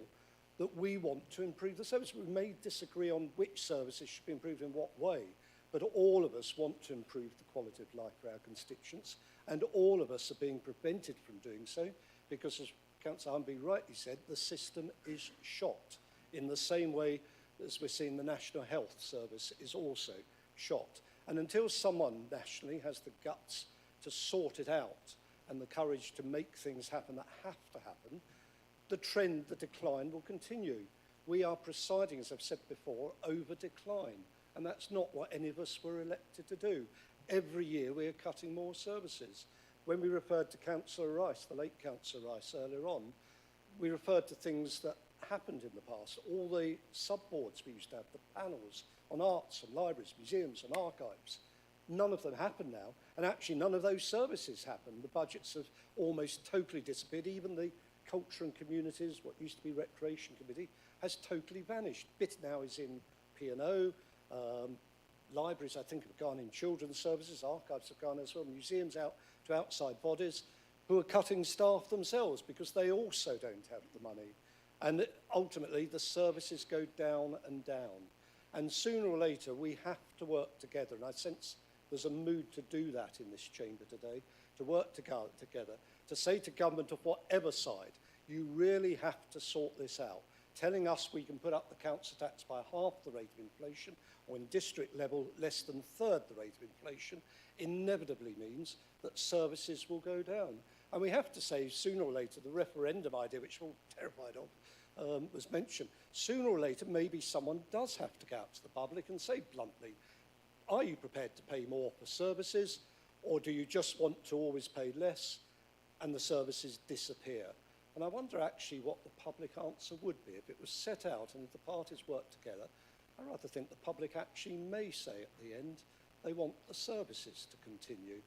that we want to improve the service. We may disagree on which services should be improved in what way, but all of us want to improve the quality of life for our constituents, and all of us are being prevented from doing so because, as Councillor Humby rightly said, the system is shot in the same way as we're seeing the National Health Service is also shot. And until someone nationally has the guts to sort it out and the courage to make things happen that have to happen, the trend, the decline will continue. We are presiding, as I've said before, over decline. And that's not what any of us were elected to do. Every year we are cutting more services. When we referred to Councillor Rice, the late Councillor Rice earlier on, we referred to things that happened in the past. All the sub-boards we used to have, the panels on arts and libraries, museums and archives, none of them happen now. And actually none of those services happen. The budgets have almost totally disappeared. Even the Culture and Communities, what used to be Recreation Committee, has totally vanished. Bit now is in P&O. libraries, I think, have gone in, children's services, archives have gone as well, museums out to outside bodies who are cutting staff themselves because they also don't have the money. And ultimately, the services go down and down. And sooner or later, we have to work together. And I sense there's a mood to do that in this chamber today, to work together, to say to government of whatever side, you really have to sort this out. Telling us we can put up the council tax by half the rate of inflation, or in district level, less than third the rate of inflation, inevitably means that services will go down. And we have to say, sooner or later, the referendum idea, which we're all terrified of, was mentioned. Sooner or later, maybe someone does have to go out to the public and say bluntly, are you prepared to pay more for services, or do you just want to always pay less and the services disappear? And I wonder actually what the public answer would be if it was set out and if the parties worked together. I rather think the public actually may say at the end they want the services to continue.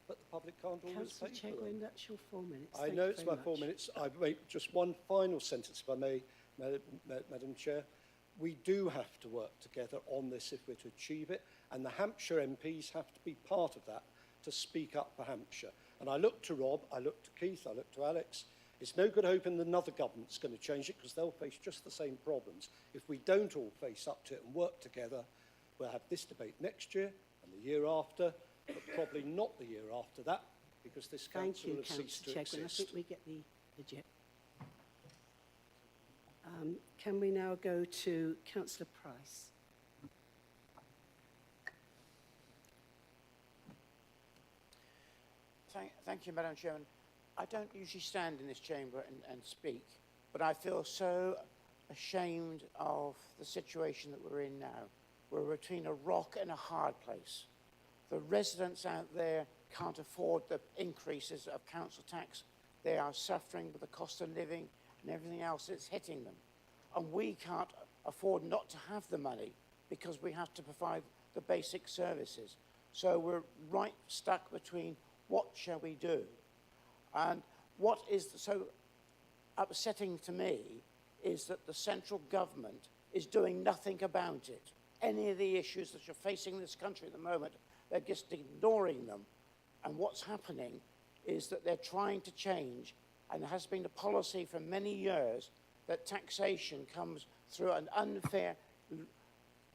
But the public can't always pay for them. Chairman, that's your 4 minutes. I know it's my 4 minutes. I make just one final sentence, if I may, Madam Chair. We do have to work together on this if we're to achieve it, and the Hampshire MPs have to be part of that to speak up for Hampshire. And I look to Rob, I look to Keith, I look to Alex. It's no good hoping that another government's going to change it because they'll face just the same problems. If we don't all face up to it and work together, we'll have this debate next year and the year after, but probably not the year after that because this council will have ceased to exist. I think we get the gist. Can we now go to Councillor Price? Thank you, Madam Chairman. I don't usually stand in this chamber and speak, but I feel so ashamed of the situation that we're in now. We're between a rock and a hard place. The residents out there can't afford the increases of council tax. They are suffering with the cost of living and everything else that's hitting them. And we can't afford not to have the money because we have to provide the basic services. So we're right stuck between what shall we do? And what is so upsetting to me is that the central government is doing nothing about it. Any of the issues that are facing this country at the moment, they're just ignoring them. And what's happening is that they're trying to change, and there has been a policy for many years that taxation comes through an unfair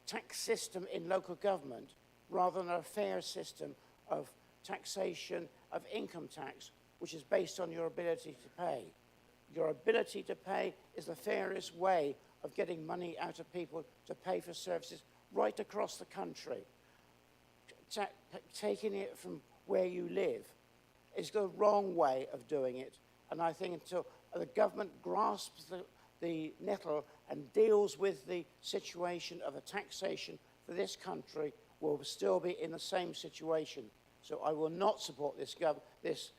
tax system in local government rather than a fair system of taxation of income tax, which is based on your ability to pay. Your ability to pay is the fairest way of getting money out of people to pay for services right across the country. Taking it from where you live is the wrong way of doing it. And I think until the government grasps the nettle and deals with the situation of the taxation for this country, we'll still be in the same situation. So I will not support this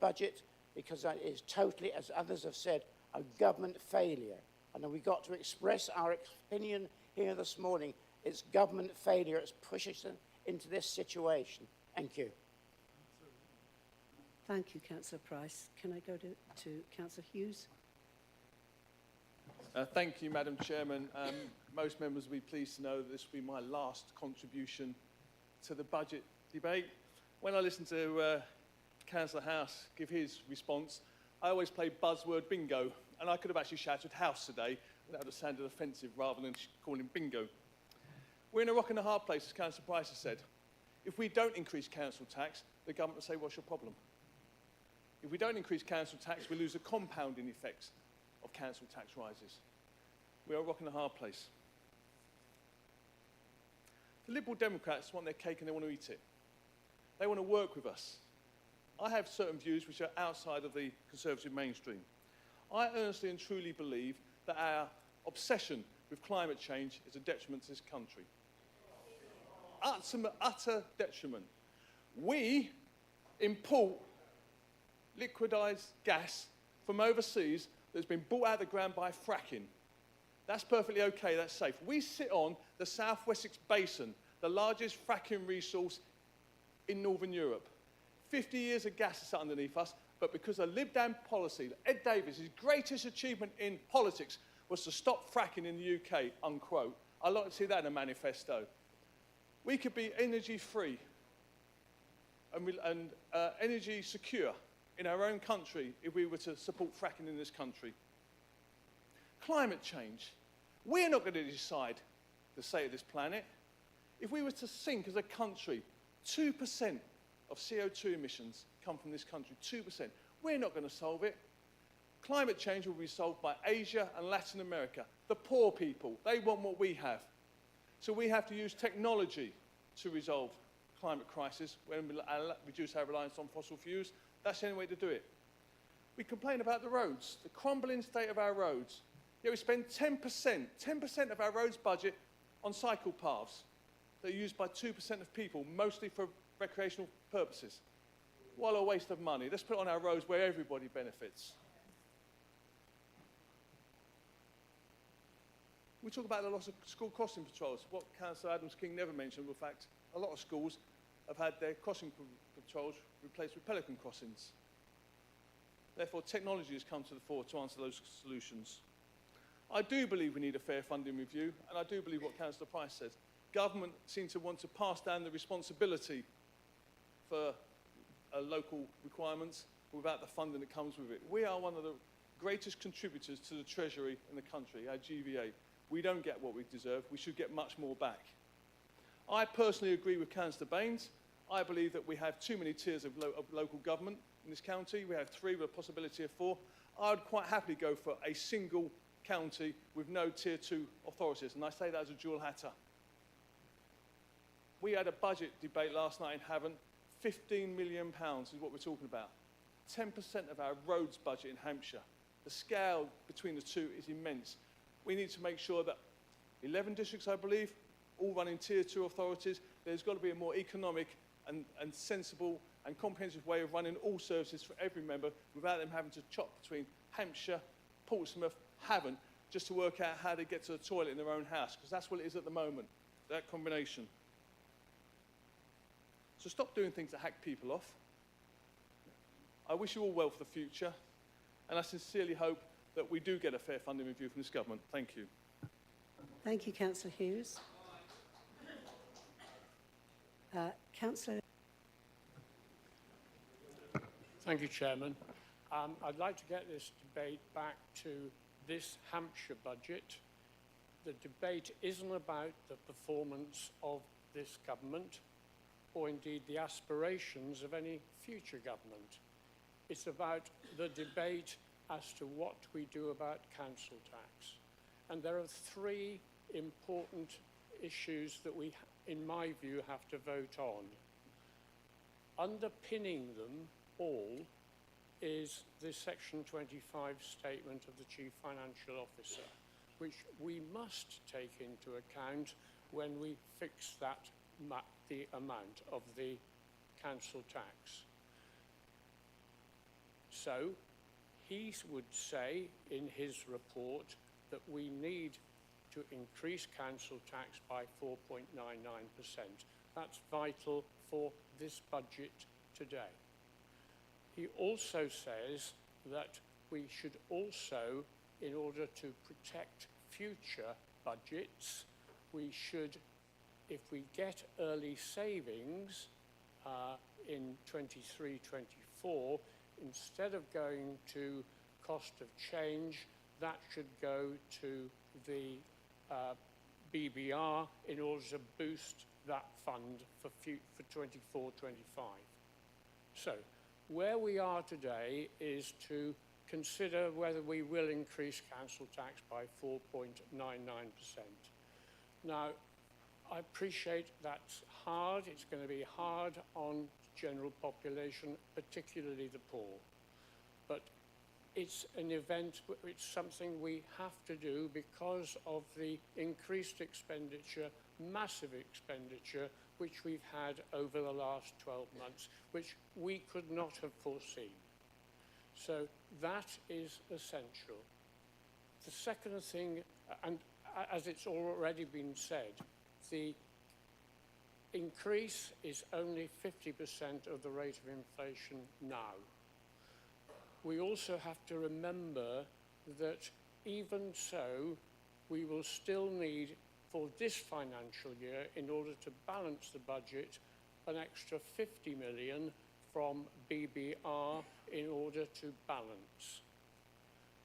budget because that is totally, as others have said, a government failure. And then we got to express our opinion here this morning. It's government failure. It's pushed us into this situation. Thank you. Thank you, Councillor Price. Can I go to Councillor Hughes? Thank you, Madam Chairman. Most members will be pleased to know that this will be my last contribution to the budget debate. When I listen to Councillor House give his response, I always play buzzword bingo, and I could have actually shouted house today, and that would have sounded offensive rather than calling him bingo. We're in a rock and a hard place, as Councillor Price has said. If we don't increase council tax, the government will say, what's your problem? If we don't increase council tax, we lose the compounding effects of council tax rises. We are a rock and a hard place. The Liberal Democrats want their cake and they want to eat it. They want to work with us. I have certain views which are outside of the Conservative mainstream. I earnestly and truly believe that our obsession with climate change is a detriment to this country. Utter detriment. We import liquidized gas from overseas that's been brought out of the ground by fracking. That's perfectly okay, that's safe. We sit on the South Wessex Basin, the largest fracking resource in Northern Europe. 50 years of gas is underneath us, but because of Lib Dem policy, Ed Davis, his greatest achievement in politics was to stop fracking in the UK, unquote. I'd like to see that in a manifesto. We could be energy free and energy secure in our own country if we were to support fracking in this country. Climate change. We're not going to decide the state of this planet. If we were to sink as a country, 2% of CO2 emissions come from this country, 2%. We're not going to solve it. Climate change will be solved by Asia and Latin America. The poor people, they want what we have. So we have to use technology to resolve climate crisis when we reduce our reliance on fossil fuels. That's the only way to do it. We complain about the roads, the crumbling state of our roads. Yet we spend 10% of our roads budget on cycle paths that are used by 2% of people, mostly for recreational purposes. What a waste of money. Let's put it on our roads where everybody benefits. We talk about the loss of school crossing patrols. What Councillor Adams-King never mentioned was the fact a lot of schools have had their crossing patrols replaced with pelican crossings. Therefore, technology has come to the fore to answer those solutions. I do believe we need a fair funding review, and I do believe what Councillor Price said. Government seems to want to pass down the responsibility for local requirements without the funding that comes with it. We are one of the greatest contributors to the Treasury in the country, our GVA. We don't get what we deserve. We should get much more back. I personally agree with Councillor Baines. I believe that we have too many tiers of local government in this county. We have 3 with a possibility of 4. I would quite happily go for a single county with no tier 2 authorities, and I say that as a dual hatter. We had a budget debate last night in Havant. £15 million is what we're talking about. 10% of our roads budget in Hampshire. The scale between the two is immense. We need to make sure that 11 districts, I believe, all run in tier 2 authorities. There's got to be a more economic and sensible and comprehensive way of running all services for every member without them having to chop between Hampshire, Portsmouth, Havant, just to work out how to get to the toilet in their own house, because that's what it is at the moment, that combination. So stop doing things that hack people off. I wish you all well for the future, and I sincerely hope that we do get a fair funding review from this government. Thank you. Thank you, Councillor Hughes. Councillor. Thank you, Chairman. I'd like to get this debate back to this Hampshire budget. The debate isn't about the performance of this government or indeed the aspirations of any future government. It's about the debate as to what we do about council tax. And there are 3 important issues that we, in my view, have to vote on. Underpinning them all is the Section 25 statement of the Chief Financial Officer, which we must take into account when we fix that the amount of the council tax. So he would say in his report that we need to increase council tax by 4.99%. That's vital for this budget today. He also says that we should also, in order to protect future budgets, we should, if we get early savings in 23-24, instead of going to cost of change, that should go to the BBR in order to boost that fund for 24-25. So where we are today is to consider whether we will increase council tax by 4.99%. Now, I appreciate that's hard. It's going to be hard on general population, particularly the poor. But it's an event, it's something we have to do because of the increased expenditure, massive expenditure, which we've had over the last 12 months, which we could not have foreseen. So that is essential. The second thing, and as it's already been said, the increase is only 50% of the rate of inflation now. We also have to remember that even so, we will still need for this financial year, in order to balance the budget, an extra 50 million from BBR in order to balance.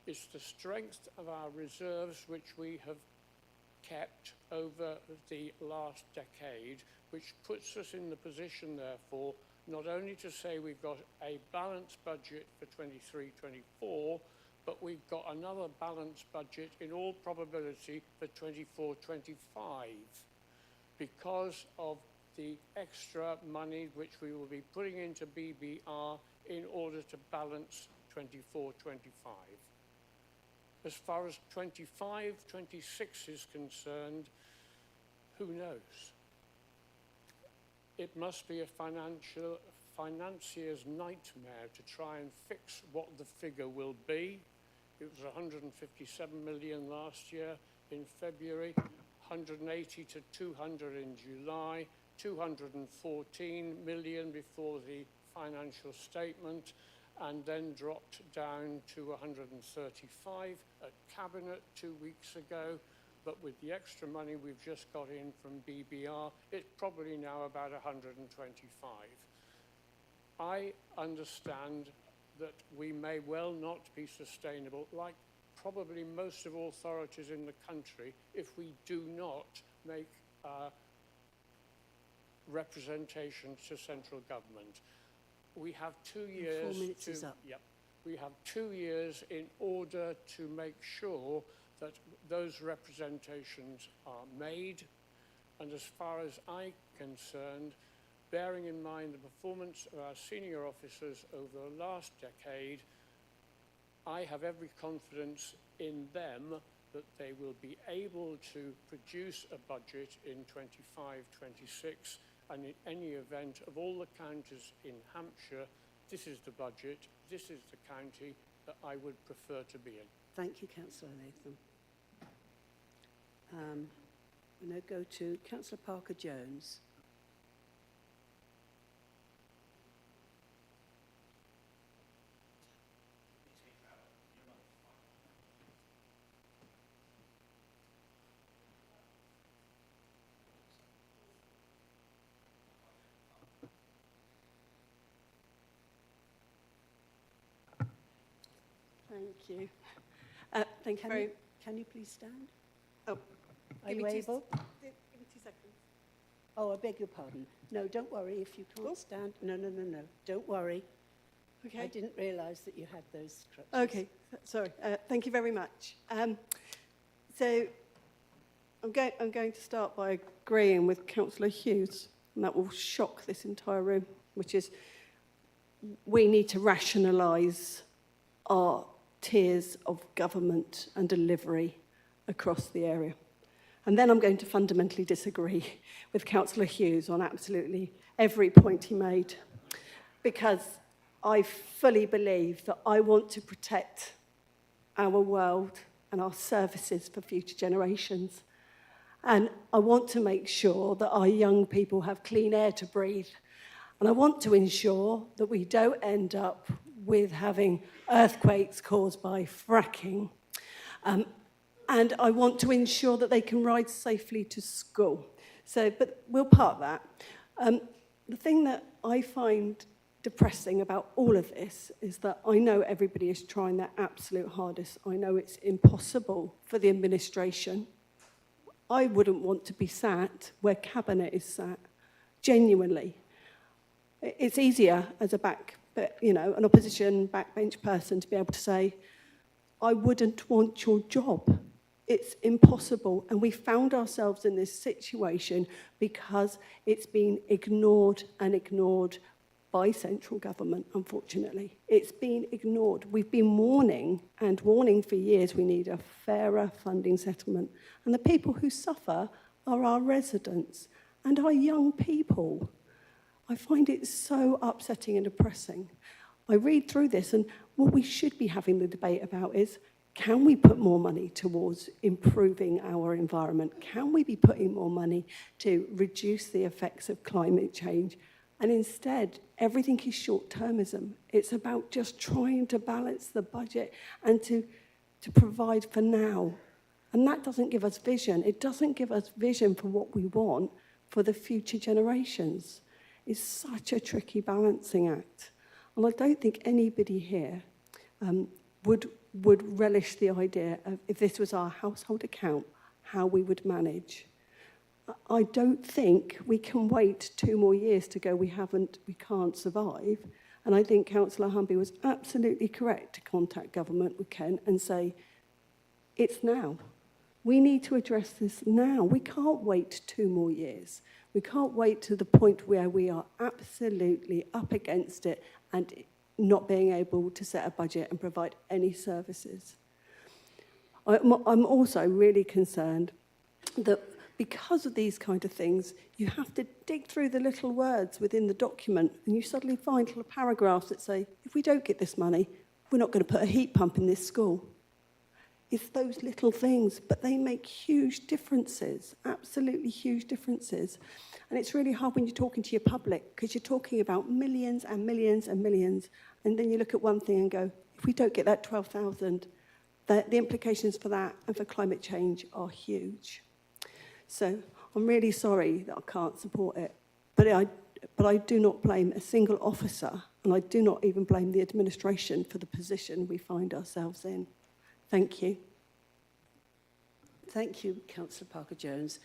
It's the strength of our reserves which we have kept over the last decade, which puts us in the position, therefore, not only to say we've got a balanced budget for 23-24, but we've got another balanced budget in all probability for 24-25 because of the extra money which we will be putting into BBR in order to balance 24-25. As far as 25-26 is concerned, who knows? It must be a financier's nightmare to try and fix what the figure will be. It was 157 million last year in February, 180 to 200 in July, 214 million before the financial statement, and then dropped down to 135 at Cabinet 2 weeks ago. But with the extra money we've just got in from BBR, it's probably now about 125. I understand that we may well not be sustainable, like probably most of authorities in the country, if we do not make representation to central government. We have 2 years 4 minutes is up. Yep. We have 2 years in order to make sure that those representations are made. And as far as I'm concerned, bearing in mind the performance of our senior officers over the last decade, I have every confidence in them that they will be able to produce a budget in 25-26, and in any event of all the counties in Hampshire, this is the budget, this is the county that I would prefer to be in. Thank you, Councillor Latham. We now go to Councillor Parker-Jones. Thank you. Can you please stand? Oh, Are you able? Give me 2 seconds. Oh, I beg your pardon. No, don't worry if you can't stand. No. Don't worry. Okay. I didn't realise that you had those crutches. Okay, sorry. Thank you very much. So I'm going to start by agreeing with Councillor Hughes, and that will shock this entire room, which is we need to rationalise our tiers of government and delivery across the area. And then I'm going to fundamentally disagree with Councillor Hughes on absolutely every point he made, because I fully believe that I want to protect our world and our services for future generations. And I want to make sure that our young people have clean air to breathe. And I want to ensure that we don't end up with having earthquakes caused by fracking. And I want to ensure that they can ride safely to school. But we'll park that. The thing that I find depressing about all of this is that I know everybody is trying their absolute hardest. I know it's impossible for the administration. I wouldn't want to be sat where Cabinet is sat, genuinely. It's easier as an opposition backbench person to be able to say, I wouldn't want your job. It's impossible. And we found ourselves in this situation because it's been ignored and ignored by central government, unfortunately. It's been ignored. We've been warning for years we need a fairer funding settlement. And the people who suffer are our residents and our young people. I find it so upsetting and depressing. I read through this, and what we should be having the debate about is, can we put more money towards improving our environment? Can we be putting more money to reduce the effects of climate change? And instead, everything is short-termism. It's about just trying to balance the budget and to provide for now. And that doesn't give us vision. It doesn't give us vision for what we want for the future generations. It's such a tricky balancing act. And I don't think anybody here would relish the idea of, if this was our household account, how we would manage. I don't think we can wait 2 more years to go, we can't survive. And I think Councillor Humby was absolutely correct to contact government with Kent and say, it's now. We need to address this now. We can't wait 2 more years. We can't wait to the point where we are absolutely up against it and not being able to set a budget and provide any services. I'm also really concerned that because of these kind of things, you have to dig through the little words within the document and you suddenly find little paragraphs that say, if we don't get this money, we're not going to put a heat pump in this school. It's those little things, but they make huge differences, absolutely huge differences. And it's really hard when you're talking to your public because you're talking about millions and millions and millions. And then you look at one thing and go, if we don't get that 12,000, the implications for that and for climate change are huge. So I'm really sorry that I can't support it. But I do not blame a single officer, and I do not even blame the administration for the position we find ourselves in. Thank you. Thank you, Councillor Parker-Jones.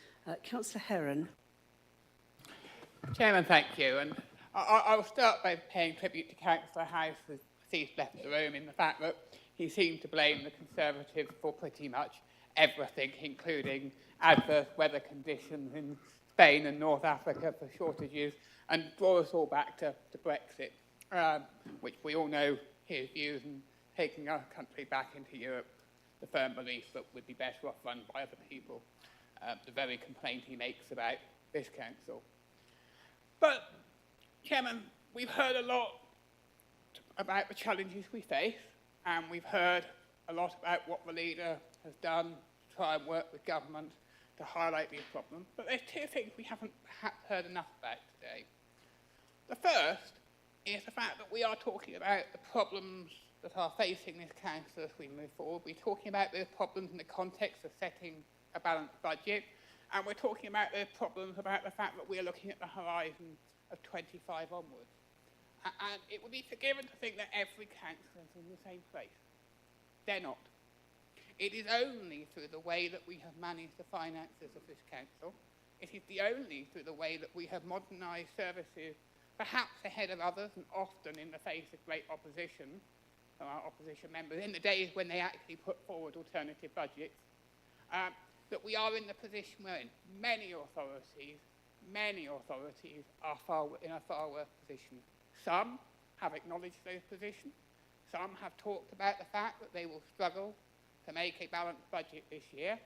Councillor Heron. Chairman, thank you. And I'll start by paying tribute to Councillor House, as he's left the room, in the fact that he seemed to blame the Conservatives for pretty much everything, including adverse weather conditions in Spain and North Africa for shortages, and draw us all back to Brexit, which we all know his views in taking our country back into Europe, the firm belief that we'd be better off run by other people, the very complaint he makes about this council. But, Chairman, we've heard a lot about the challenges we face, and we've heard a lot about what the leader has done to try and work with government to highlight these problems. But there's 2 things we haven't perhaps heard enough about today. The first is the fact that we are talking about the problems that are facing this council as we move forward. We're talking about those problems in the context of setting a balanced budget, and we're talking about those problems about the fact that we're looking at the horizon of 25 onwards. And it would be forgiven to think that every council is in the same place. They're not. It is only through the way that we have managed the finances of this council, it is only through the way that we have modernised services, perhaps ahead of others and often in the face of great opposition from our opposition members, in the days when they actually put forward alternative budgets, that we are in the position we're in. Many authorities are in a far worse position. Some have acknowledged those positions. Some have talked about the fact that they will struggle to make a balanced budget this year.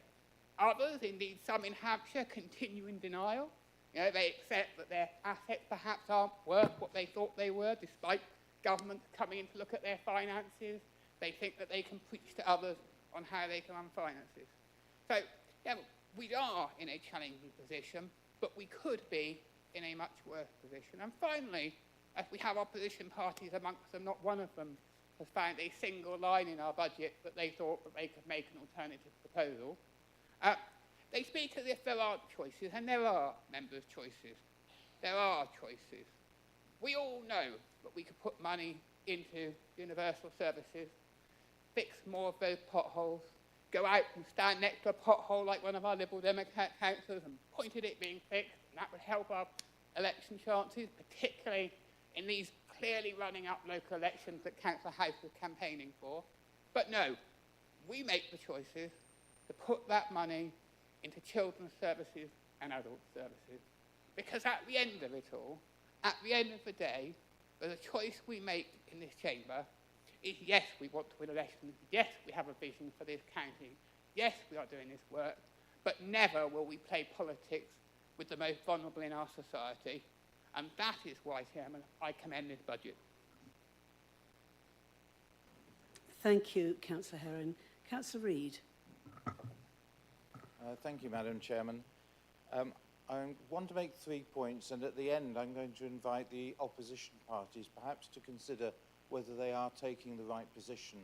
Others, indeed some in Hampshire, continue in denial. You know, they accept that their assets perhaps aren't worth what they thought they were, despite governments coming in to look at their finances. They think that they can preach to others on how they can run finances. So, yeah, we are in a challenging position, but we could be in a much worse position. And finally, as we have opposition parties amongst them, not one of them has found a single line in our budget that they thought that they could make an alternative proposal. They speak as if there aren't choices, and there are, members, choices. There are choices. We all know that we could put money into universal services, fix more of those potholes, go out and stand next to a pothole like one of our Liberal Democrat councillors and point at it being fixed, and that would help our election chances, particularly in these clearly running up local elections that Councillor House was campaigning for. But no, we make the choices to put that money into children's services and adult services. Because at the end of it all, at the end of the day, the choice we make in this chamber is, yes, we want to win elections, yes, we have a vision for this county, yes, we are doing this work, but never will we play politics with the most vulnerable in our society. And that is why, Chairman, I commend this budget. Thank you, Councillor Heron. Councillor Reid. Thank you, Madam Chairman. I want to make 3 points, and at the end I'm going to invite the opposition parties perhaps to consider whether they are taking the right position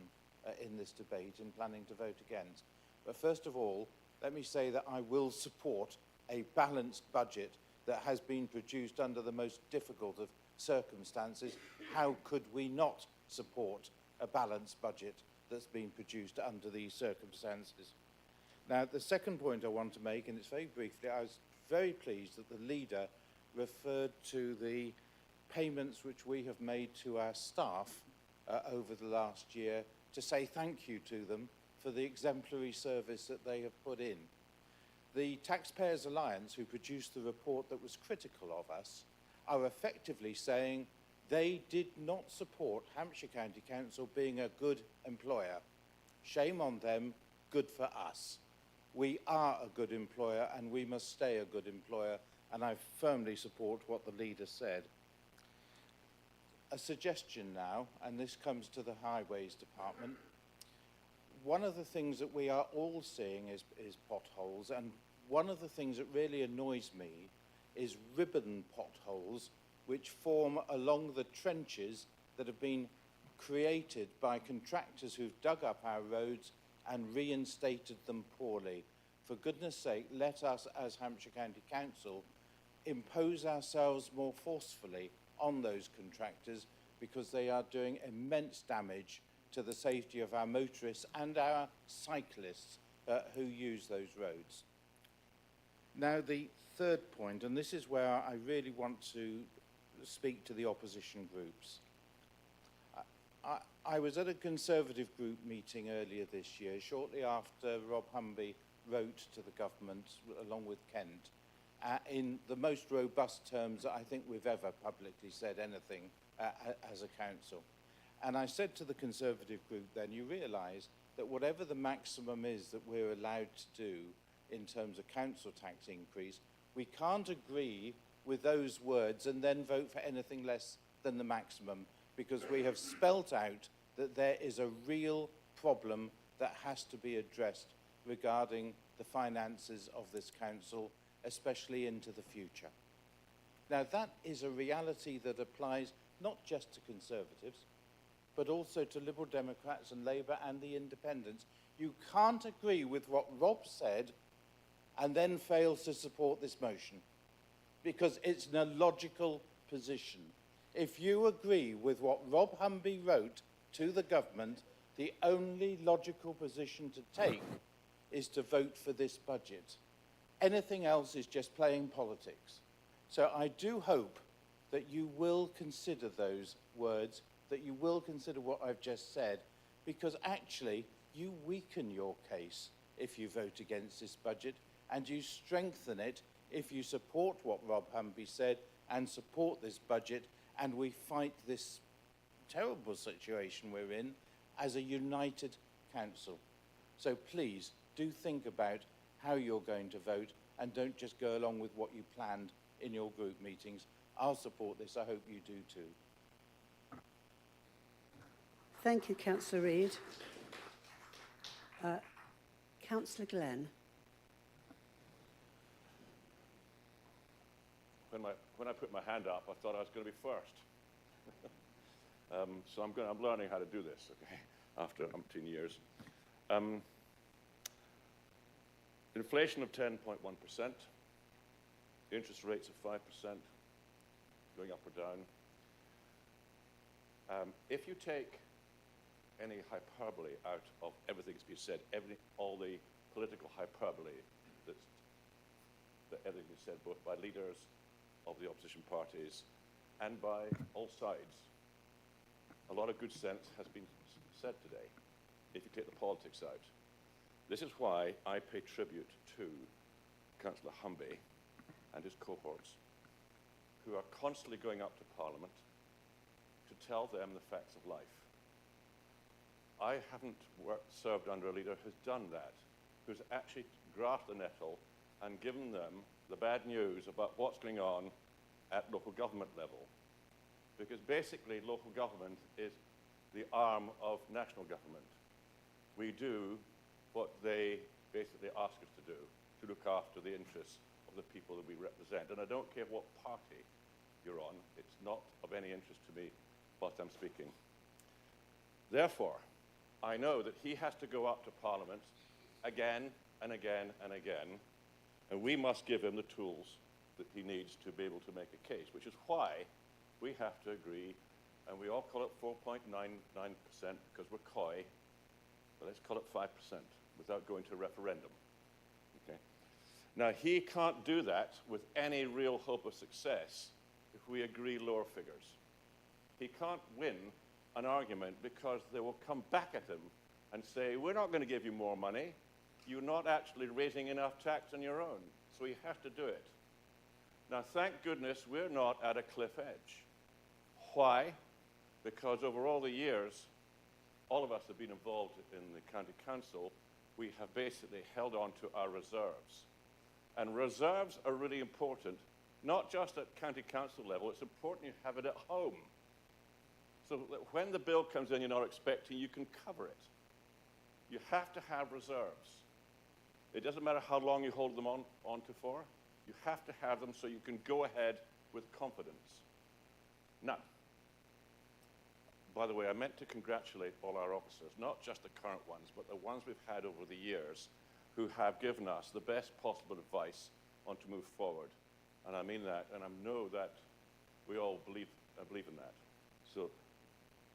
in this debate and planning to vote against. But first of all, let me say that I will support a balanced budget that has been produced under the most difficult of circumstances. How could we not support a balanced budget that's been produced under these circumstances? Now, the second point I want to make, and it's very briefly, I was very pleased that the leader referred to the payments which we have made to our staff over the last year to say thank you to them for the exemplary service that they have put in. The Taxpayers Alliance, who produced the report that was critical of us, are effectively saying they did not support Hampshire County Council being a good employer. Shame on them, good for us. We are a good employer and we must stay a good employer, and I firmly support what the leader said. A suggestion now, and this comes to the Highways Department. One of the things that we are all seeing is potholes, and one of the things that really annoys me is ribbon potholes which form along the trenches that have been created by contractors who've dug up our roads and reinstated them poorly. For goodness sake, let us as Hampshire County Council impose ourselves more forcefully on those contractors, because they are doing immense damage to the safety of our motorists and our cyclists who use those roads. Now, the third point, and this is where I really want to speak to the opposition groups. I was at a Conservative group meeting earlier this year, shortly after Rob Humby wrote to the government, along with Kent, in the most robust terms that I think we've ever publicly said anything as a council. And I said to the Conservative group then, you realise that whatever the maximum is that we're allowed to do in terms of council tax increase, we can't agree with those words and then vote for anything less than the maximum, because we have spelt out that there is a real problem that has to be addressed regarding the finances of this council, especially into the future. Now, that is a reality that applies not just to Conservatives, but also to Liberal Democrats and Labour and the Independents. You can't agree with what Rob said and then fail to support this motion, because it's an illogical position. If you agree with what Rob Humby wrote to the government, the only logical position to take is to vote for this budget. Anything else is just playing politics. So I do hope that you will consider those words, that you will consider what I've just said, because actually you weaken your case if you vote against this budget, and you strengthen it if you support what Rob Humby said and support this budget, and we fight this terrible situation we're in as a united council. So please do think about how you're going to vote, and don't just go along with what you planned in your group meetings. I'll support this. I hope you do too. Thank you, Councillor Reid. Councillor Glenn. When I put my hand up, I thought I was going to be first. So I'm learning how to do this, okay, after umpteen years. Inflation of 10.1%, interest rates of 5%, going up or down. If you take any hyperbole out of everything that's been said, all the political hyperbole that everything is said, both by leaders of the opposition parties and by all sides, a lot of good sense has been said today, if you take the politics out. This is why I pay tribute to Councillor Humby and his cohorts, who are constantly going up to Parliament to tell them the facts of life. I haven't served under a leader who's done that, who's actually grasped the nettle and given them the bad news about what's going on at local government level. Because basically local government is the arm of national government. We do what they basically ask us to do, to look after the interests of the people that we represent. And I don't care what party you're on, it's not of any interest to me whilst I'm speaking. Therefore, I know that he has to go up to Parliament again and again and again, and we must give him the tools that he needs to be able to make a case, which is why we have to agree, and we all call it 4.99% because we're coy, but let's call it 5% without going to a referendum. Okay? Now, he can't do that with any real hope of success if we agree lower figures. He can't win an argument because they will come back at him and say, we're not going to give you more money. You're not actually raising enough tax on your own. So he has to do it. Now, thank goodness we're not at a cliff edge. Why? Because over all the years, all of us have been involved in the county council. We have basically held on to our reserves. And reserves are really important, not just at county council level. It's important you have it at home. So that when the bill comes in you're not expecting, you can cover it. You have to have reserves. It doesn't matter how long you hold them onto for. You have to have them so you can go ahead with confidence. Now, by the way, I meant to congratulate all our officers, not just the current ones, but the ones we've had over the years who have given us the best possible advice on to move forward. And I mean that, and I know that we all believe in that. So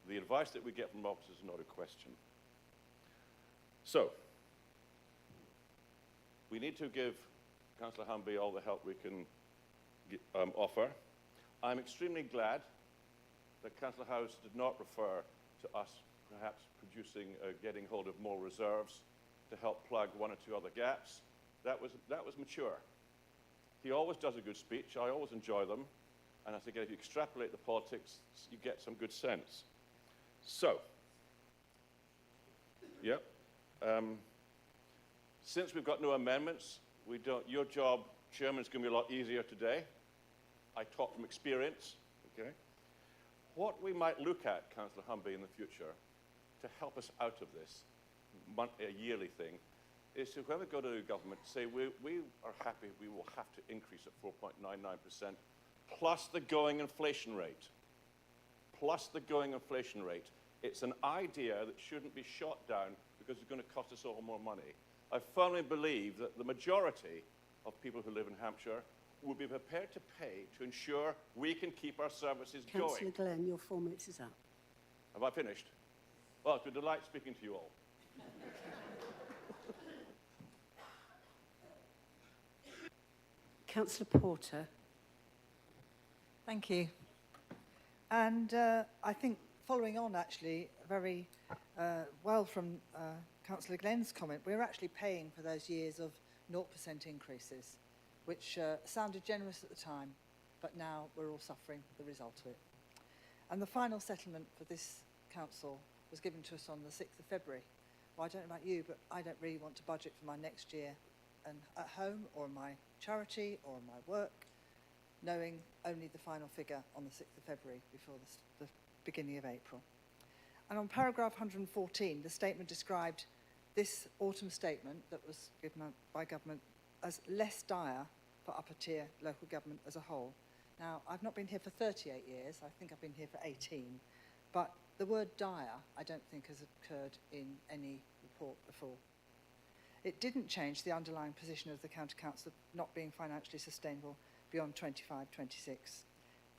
the advice that we get from officers is not a question. So, we need to give Councillor Humby all the help we can offer. I'm extremely glad that Councillor House did not refer to us perhaps getting hold of more reserves to help plug one or two other gaps. That was mature. He always does a good speech. I always enjoy them. And I think if you extrapolate the politics, you get some good sense. So, yep. Since we've got no amendments, your job, Chairman, is going to be a lot easier today. I talk from experience, okay? What we might look at, Councillor Humby, in the future to help us out of this yearly thing is to, when we go to government, say we are happy we will have to increase at 4.99% plus the going inflation rate. Plus the going inflation rate. It's an idea that shouldn't be shot down because it's going to cost us all more money. I firmly believe that the majority of people who live in Hampshire will be prepared to pay to ensure we can keep our services going. Councillor Glenn, your 4 minutes is up. Have I finished? Well, it's been a delight speaking to you all. Councillor Porter. Thank you. And I think following on actually very well from Councillor Glenn's comment, we're actually paying for those years of 0% increases, which sounded generous at the time, but now we're all suffering the result of it. And the final settlement for this council was given to us on the 6th of February. Well, I don't know about you, but I don't really want to budget for my next year and at home or my charity or my work, knowing only the final figure on the 6th of February before the beginning of April. And on paragraph 114, the statement described this autumn statement that was given by government as less dire for upper tier local government as a whole. Now, I've not been here for 38 years, I think I've been here for 18, but the word dire I don't think has occurred in any report before. It didn't change the underlying position of the County Council of not being financially sustainable beyond 25-26,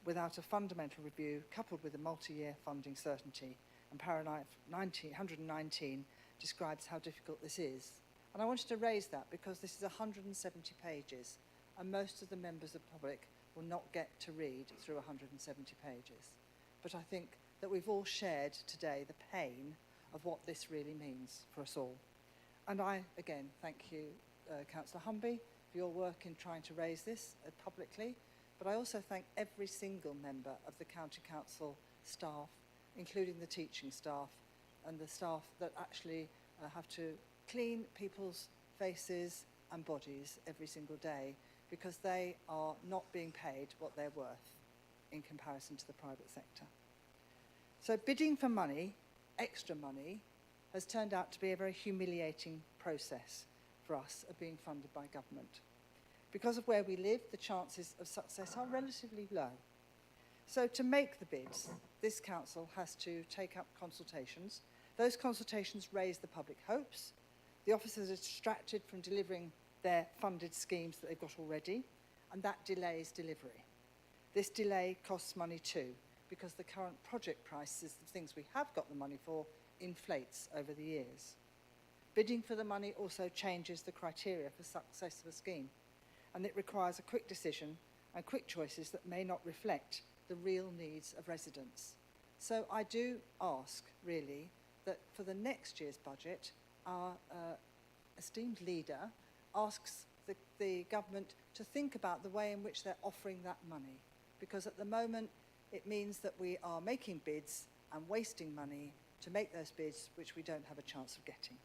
without a fundamental review coupled with a multi-year funding certainty. And paragraph 119 describes how difficult this is. And I wanted to raise that because this is 170 pages, and most of the members of the public will not get to read through 170 pages. But I think that we've all shared today the pain of what this really means for us all. And I, again, thank you, Councillor Humby, for your work in trying to raise this publicly, but I also thank every single member of the County Council staff, including the teaching staff and the staff that actually have to clean people's faces and bodies every single day, because they are not being paid what they're worth in comparison to the private sector. So bidding for money, extra money, has turned out to be a very humiliating process for us of being funded by government. Because of where we live, the chances of success are relatively low. So to make the bids, this council has to take up consultations. Those consultations raise the public hopes, The officers are distracted from delivering their funded schemes that they've got already, and that delays delivery. This delay costs money too, because the current project prices of things we have got the money for inflates over the years. Bidding for the money also changes the criteria for success of a scheme, and it requires a quick decision and quick choices that may not reflect the real needs of residents. So I do ask, really, that for the next year's budget, our esteemed leader asks the government to think about the way in which they're offering that money, because at the moment it means that we are making bids and wasting money to make those bids which we don't have a chance of getting.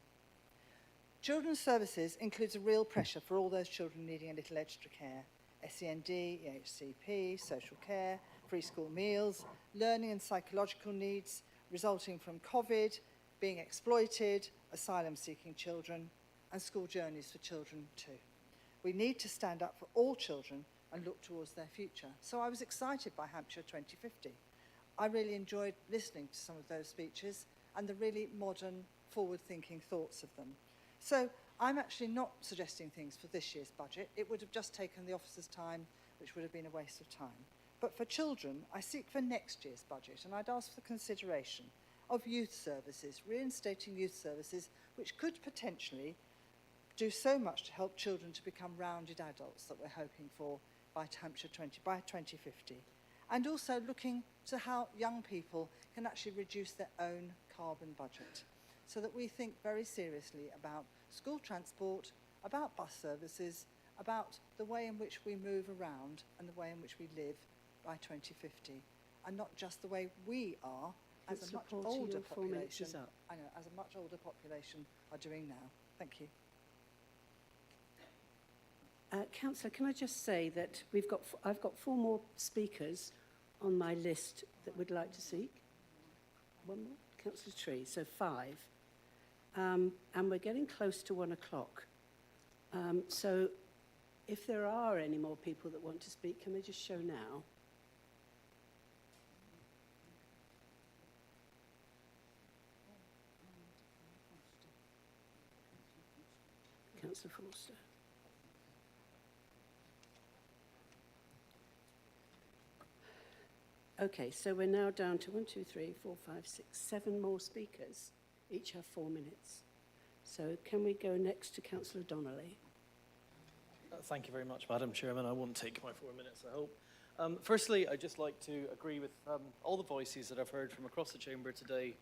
Children's services includes a real pressure for all those children needing a little extra care. SEND, EHCP, social care, free school meals, learning and psychological needs resulting from COVID, being exploited, asylum-seeking children, and school journeys for children too. We need to stand up for all children and look towards their future. So I was excited by Hampshire 2050. I really enjoyed listening to some of those speeches and the really modern, forward-thinking thoughts of them. So I'm actually not suggesting things for this year's budget. It would have just taken the officers' time, which would have been a waste of time. But for children, I seek for next year's budget, and I'd ask for consideration of youth services, reinstating youth services, which could potentially do so much to help children to become rounded adults that we're hoping for by 2050. And also looking to how young people can actually reduce their own carbon budget, so that we think very seriously about school transport, about bus services, about the way in which we move around and the way in which we live by 2050, and not just the way we are as a much older population. I know, as a much older population are doing now. Thank you. Councillor, can I just say that I've got 4 more speakers on my list that would like to speak. One more? Councillor Tree, so 5. And we're getting close to 1 o'clock. So if there are any more people that want to speak, can they just show now? Councillor Forster. Okay, so we're now down to 1, 2, 3, 4, 5, 6, 7 more speakers. Each have 4 minutes. So can we go next to Councillor Donnelly? Thank you very much, Madam Chairman. I won't take my 4 minutes, I hope. Firstly, I'd just like to agree with all the voices that I've heard from across the chamber today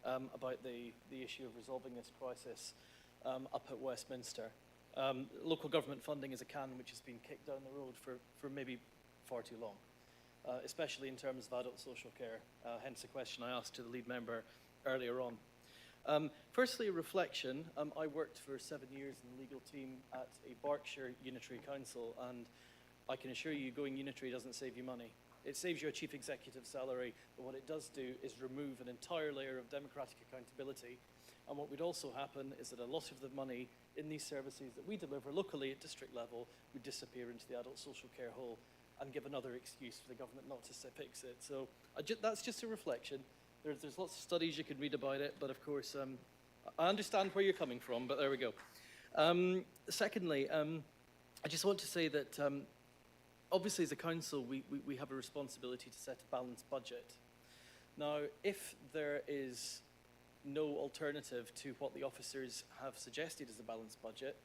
about the issue of resolving this crisis up at Westminster. Local government funding is a can which has been kicked down the road for maybe far too long, especially in terms of adult social care, hence the question I asked to the lead member earlier on. Firstly, a reflection. I worked for 7 years in the legal team at a Berkshire Unitary Council, and I can assure you going unitary doesn't save you money. It saves you a chief executive salary, but what it does do is remove an entire layer of democratic accountability. And what would also happen is that a lot of the money in these services that we deliver locally at district level would disappear into the adult social care hole and give another excuse for the government not to fix it. So that's just a reflection. There's lots of studies you could read about it, but of course, I understand where you're coming from, but there we go. Secondly, I just want to say that obviously as a council, we have a responsibility to set a balanced budget. Now, if there is no alternative to what the officers have suggested as a balanced budget,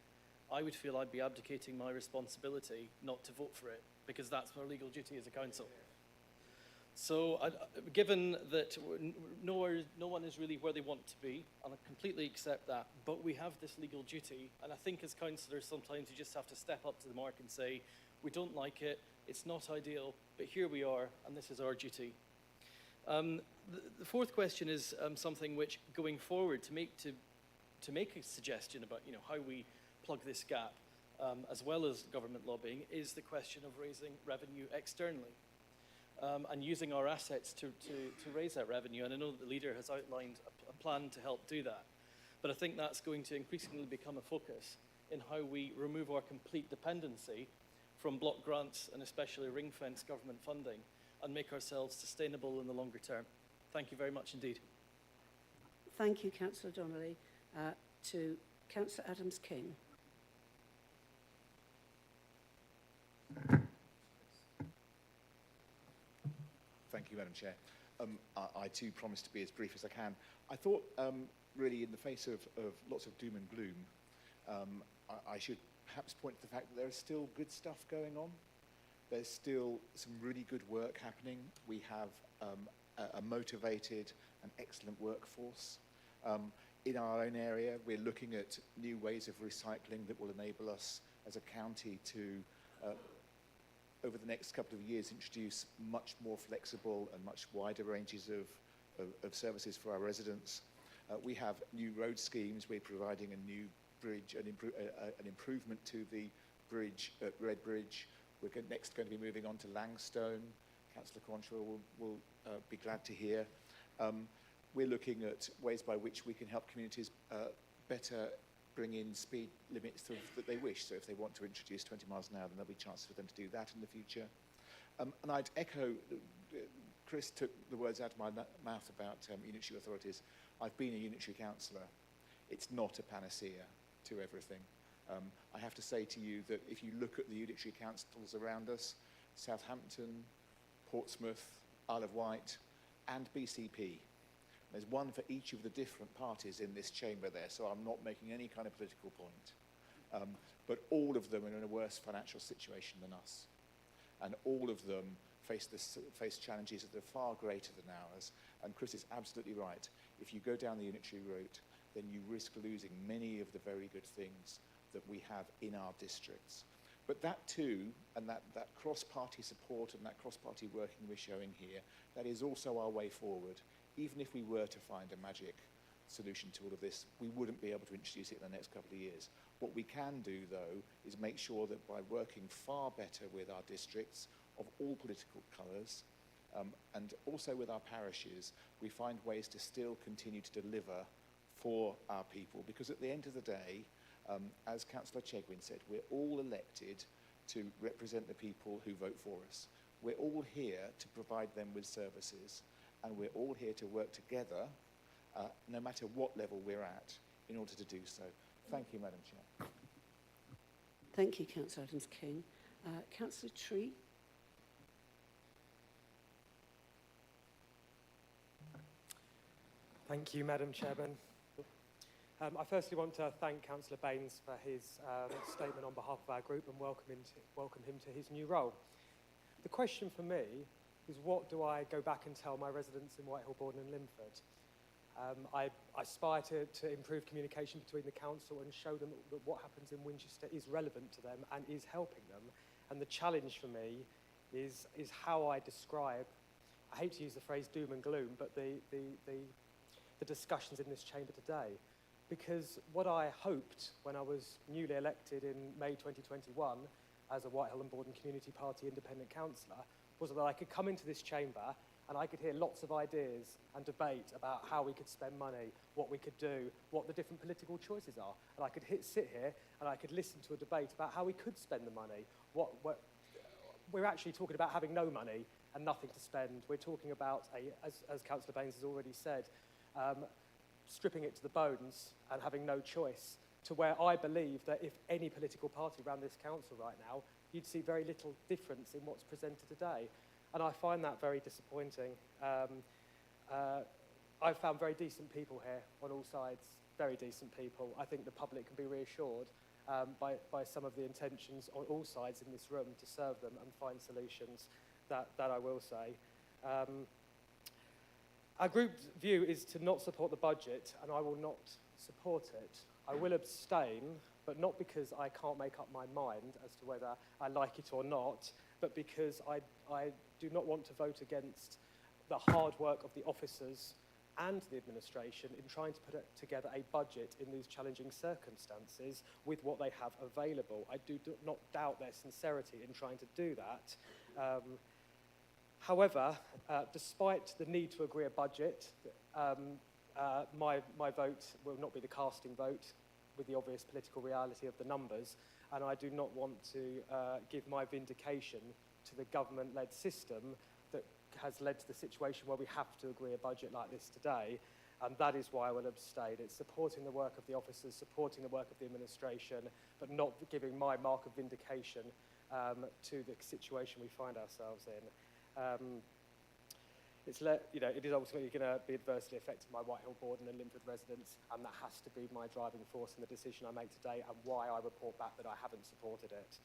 I would feel I'd be abdicating my responsibility not to vote for it, because that's our legal duty as a council. So given that no one is really where they want to be, and I completely accept that, but we have this legal duty, and I think as councillors sometimes you just have to step up to the mark and say, we don't like it, it's not ideal, but here we are, and this is our duty. The fourth question is something which, going forward, to make a suggestion about how we plug this gap, as well as government lobbying, is the question of raising revenue externally. And using our assets to raise that revenue. And I know that the leader has outlined a plan to help do that. But I think that's going to increasingly become a focus in how we remove our complete dependency from block grants and especially ring-fence government funding and make ourselves sustainable in the longer term. Thank you very much indeed. Thank you, Councillor Donnelly. To Councillor Adams-King. Thank you, Madam Chair. I too promise to be as brief as I can. I thought, really, in the face of lots of doom and gloom, I should perhaps point to the fact that there is still good stuff going on. There's still some really good work happening. We have a motivated and excellent workforce. In our own area, we're looking at new ways of recycling that will enable us as a county to over the next couple of years, introduce much more flexible and much wider ranges of services for our residents. We have new road schemes. We're providing a new bridge, an improvement to the bridge at Redbridge. We're next going to be moving on to Langstone. Councillor Cronshaw will be glad to hear. We're looking at ways by which we can help communities better bring in speed limits that they wish. So if they want to introduce 20 miles an hour, then there'll be chances for them to do that in the future. And I'd echo, Chris took the words out of my mouth about unitary authorities. I've been a unitary councillor. It's not a panacea to everything. I have to say to you that if you look at the unitary councils around us, Southampton, Portsmouth, Isle of Wight, and BCP, there's one for each of the different parties in this chamber there, so I'm not making any kind of political point. But all of them are in a worse financial situation than us. And all of them face challenges that are far greater than ours. And Chris is absolutely right. If you go down the unitary route, then you risk losing many of the very good things that we have in our districts. But that too, and that cross-party support and that cross-party working we're showing here, that is also our way forward. Even if we were to find a magic solution to all of this, we wouldn't be able to introduce it in the next couple of years. What we can do, though, is make sure that by working far better with our districts of all political colours, and also with our parishes, we find ways to still continue to deliver for our people. Because at the end of the day, as Councillor Chegwin said, we're all elected to represent the people who vote for us. We're all here to provide them with services, and we're all here to work together, no matter what level we're at, in order to do so. Thank you, Madam Chair. Thank you, Councillor Adams-King. Councillor Tree. Thank you, Madam Chairman. I firstly want to thank Councillor Baines for his statement on behalf of our group and welcome him to his new role. The question for me is, what do I go back and tell my residents in Whitehall, Borden and Linford? I aspire to improve communication between the council and show them that what happens in Winchester is relevant to them and is helping them. And the challenge for me is how I describe, I hate to use the phrase doom and gloom, but the discussions in this chamber today. Because what I hoped when I was newly elected in May 2021 as a Whitehall and Borden Community Party independent councillor was that I could come into this chamber and I could hear lots of ideas and debate about how we could spend money, what we could do, what the different political choices are. And I could sit here and I could listen to a debate about how we could spend the money. We're actually talking about having no money and nothing to spend. We're talking about, as Councillor Baines has already said, stripping it to the bones and having no choice, to where I believe that if any political party ran this council right now, you'd see very little difference in what's presented today. And I find that very disappointing. I've found very decent people here on all sides, very decent people. I think the public can be reassured by some of the intentions on all sides in this room to serve them and find solutions, that I will say. Our group's view is to not support the budget, and I will not support it. I will abstain, but not because I can't make up my mind as to whether I like it or not, but because I do not want to vote against the hard work of the officers and the administration in trying to put together a budget in these challenging circumstances with what they have available. I do not doubt their sincerity in trying to do that. However, despite the need to agree a budget, my vote will not be the casting vote with the obvious political reality of the numbers, and I do not want to give my vindication to the government-led system that has led to the situation where we have to agree a budget like this today. and that is why I will abstain. It's supporting the work of the officers, supporting the work of the administration, but not giving my mark of vindication to the situation we find ourselves in. It is ultimately going to be adversely affecting my Whitehill board and the Linford residents, and that has to be my driving force in the decision I make today and why I report back that I haven't supported it.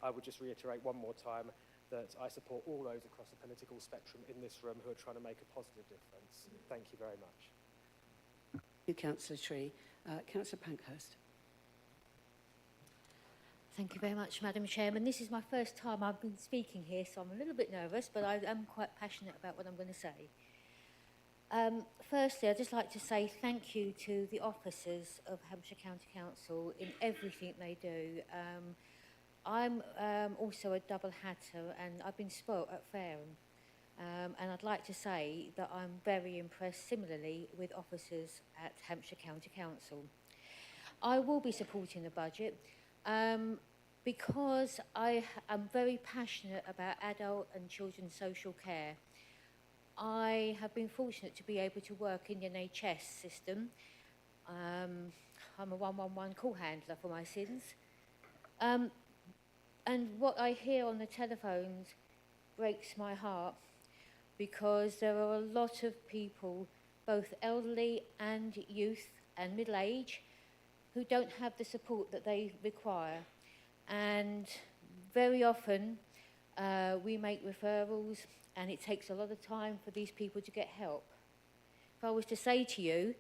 I would just reiterate one more time that I support all those across the political spectrum in this room who are trying to make a positive difference. Thank you very much. Thank you, Councillor Tree. Councillor Pankhurst. Thank you very much, Madam Chairman. This is my first time I've been speaking here, so I'm a little bit nervous, but I am quite passionate about what I'm going to say. Firstly, I'd just like to say thank you to the officers of Hampshire County Council in everything they do. I'm also a double hatter, and I've been spoilt at Fareham. And I'd like to say that I'm very impressed similarly with officers at Hampshire County Council. I will be supporting the budget because I am very passionate about adult and children's social care. I have been fortunate to be able to work in the NHS system. I'm a 111 call handler for my sins. And what I hear on the telephones breaks my heart, because there are a lot of people, both elderly and youth and middle age, who don't have the support that they require. And very often we make referrals and it takes a lot of time for these people to get help. If I was to say to you,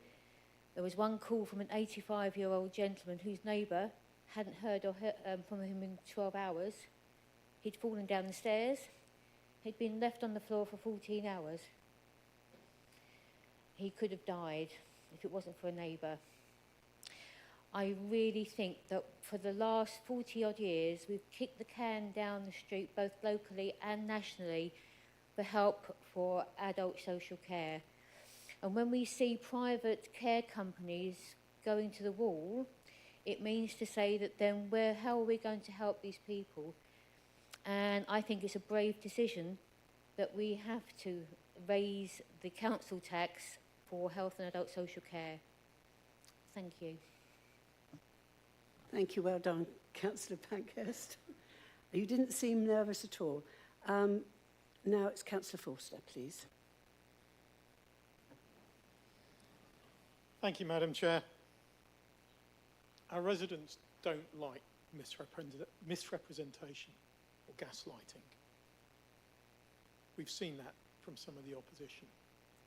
there was one call from an 85-year-old gentleman whose neighbour hadn't heard from him in 12 hours. He'd fallen down the stairs. He'd been left on the floor for 14 hours. He could have died if it wasn't for a neighbour. I really think that for the last 40-odd years, we've kicked the can down the street, both locally and nationally, for help for adult social care. And when we see private care companies going to the wall, it means to say that then how are we going to help these people? And I think it's a brave decision that we have to raise the council tax for health and adult social care. Thank you. Thank you. Well done, Councillor Pankhurst. You didn't seem nervous at all. Now it's Councillor Forster, please. Thank you, Madam Chair. Our residents don't like misrepresentation or gaslighting. We've seen that from some of the opposition.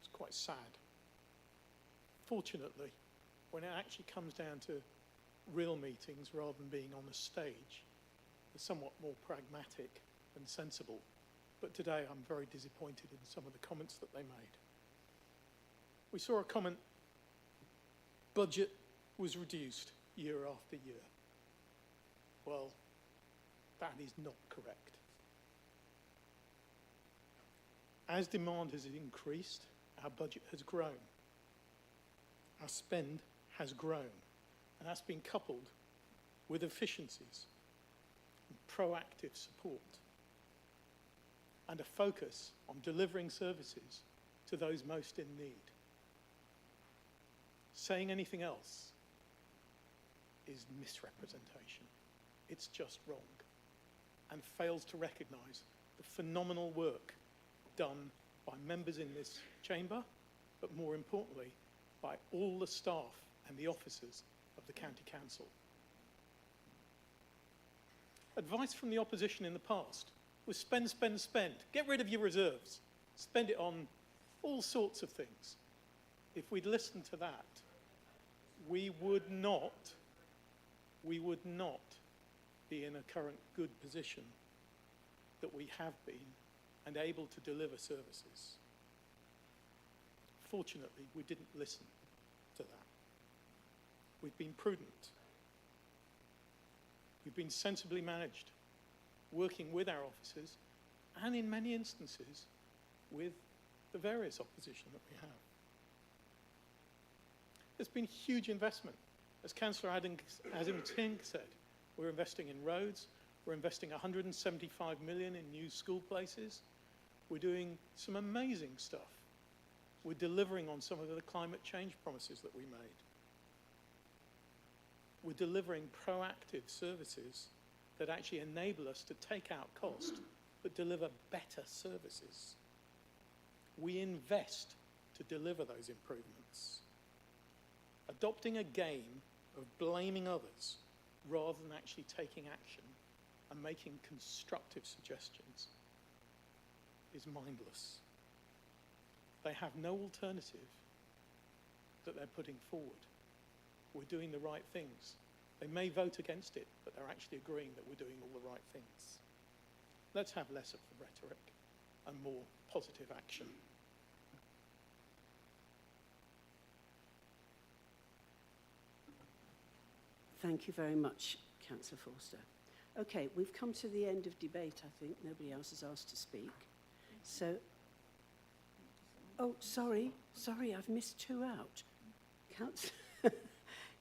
It's quite sad. Fortunately, when it actually comes down to real meetings rather than being on a stage, they're somewhat more pragmatic and sensible. But today I'm very disappointed in some of the comments that they made. We saw a comment, budget was reduced year after year. Well, that is not correct. As demand has increased, our budget has grown. Our spend has grown, and that's been coupled with efficiencies, and proactive support, and a focus on delivering services to those most in need. Saying anything else is misrepresentation. It's just wrong, and fails to recognise the phenomenal work done by members in this chamber, but more importantly, by all the staff and the officers of the County Council. Advice from the opposition in the past was spend, spend, spend. Get rid of your reserves. Spend it on all sorts of things. If we'd listened to that, we would not be in a current good position that we have been and able to deliver services. Fortunately, we didn't listen to that. We've been prudent. We've been sensibly managed, working with our officers and in many instances with the various opposition that we have. There's been huge investment. As Councillor Adam Tink said, we're investing in roads, we're investing 175 million in new school places, we're doing some amazing stuff We're delivering on some of the climate change promises that we made. We're delivering proactive services that actually enable us to take out cost, but deliver better services. We invest to deliver those improvements. Adopting a game of blaming others rather than actually taking action and making constructive suggestions is mindless. They have no alternative that they're putting forward. We're doing the right things. They may vote against it, but they're actually agreeing that we're doing all the right things. Let's have less of the rhetoric and more positive action. Thank you very much, Councillor Forster. Okay, we've come to the end of debate, I think. Nobody else has asked to speak. So, oh, sorry, I've missed two out.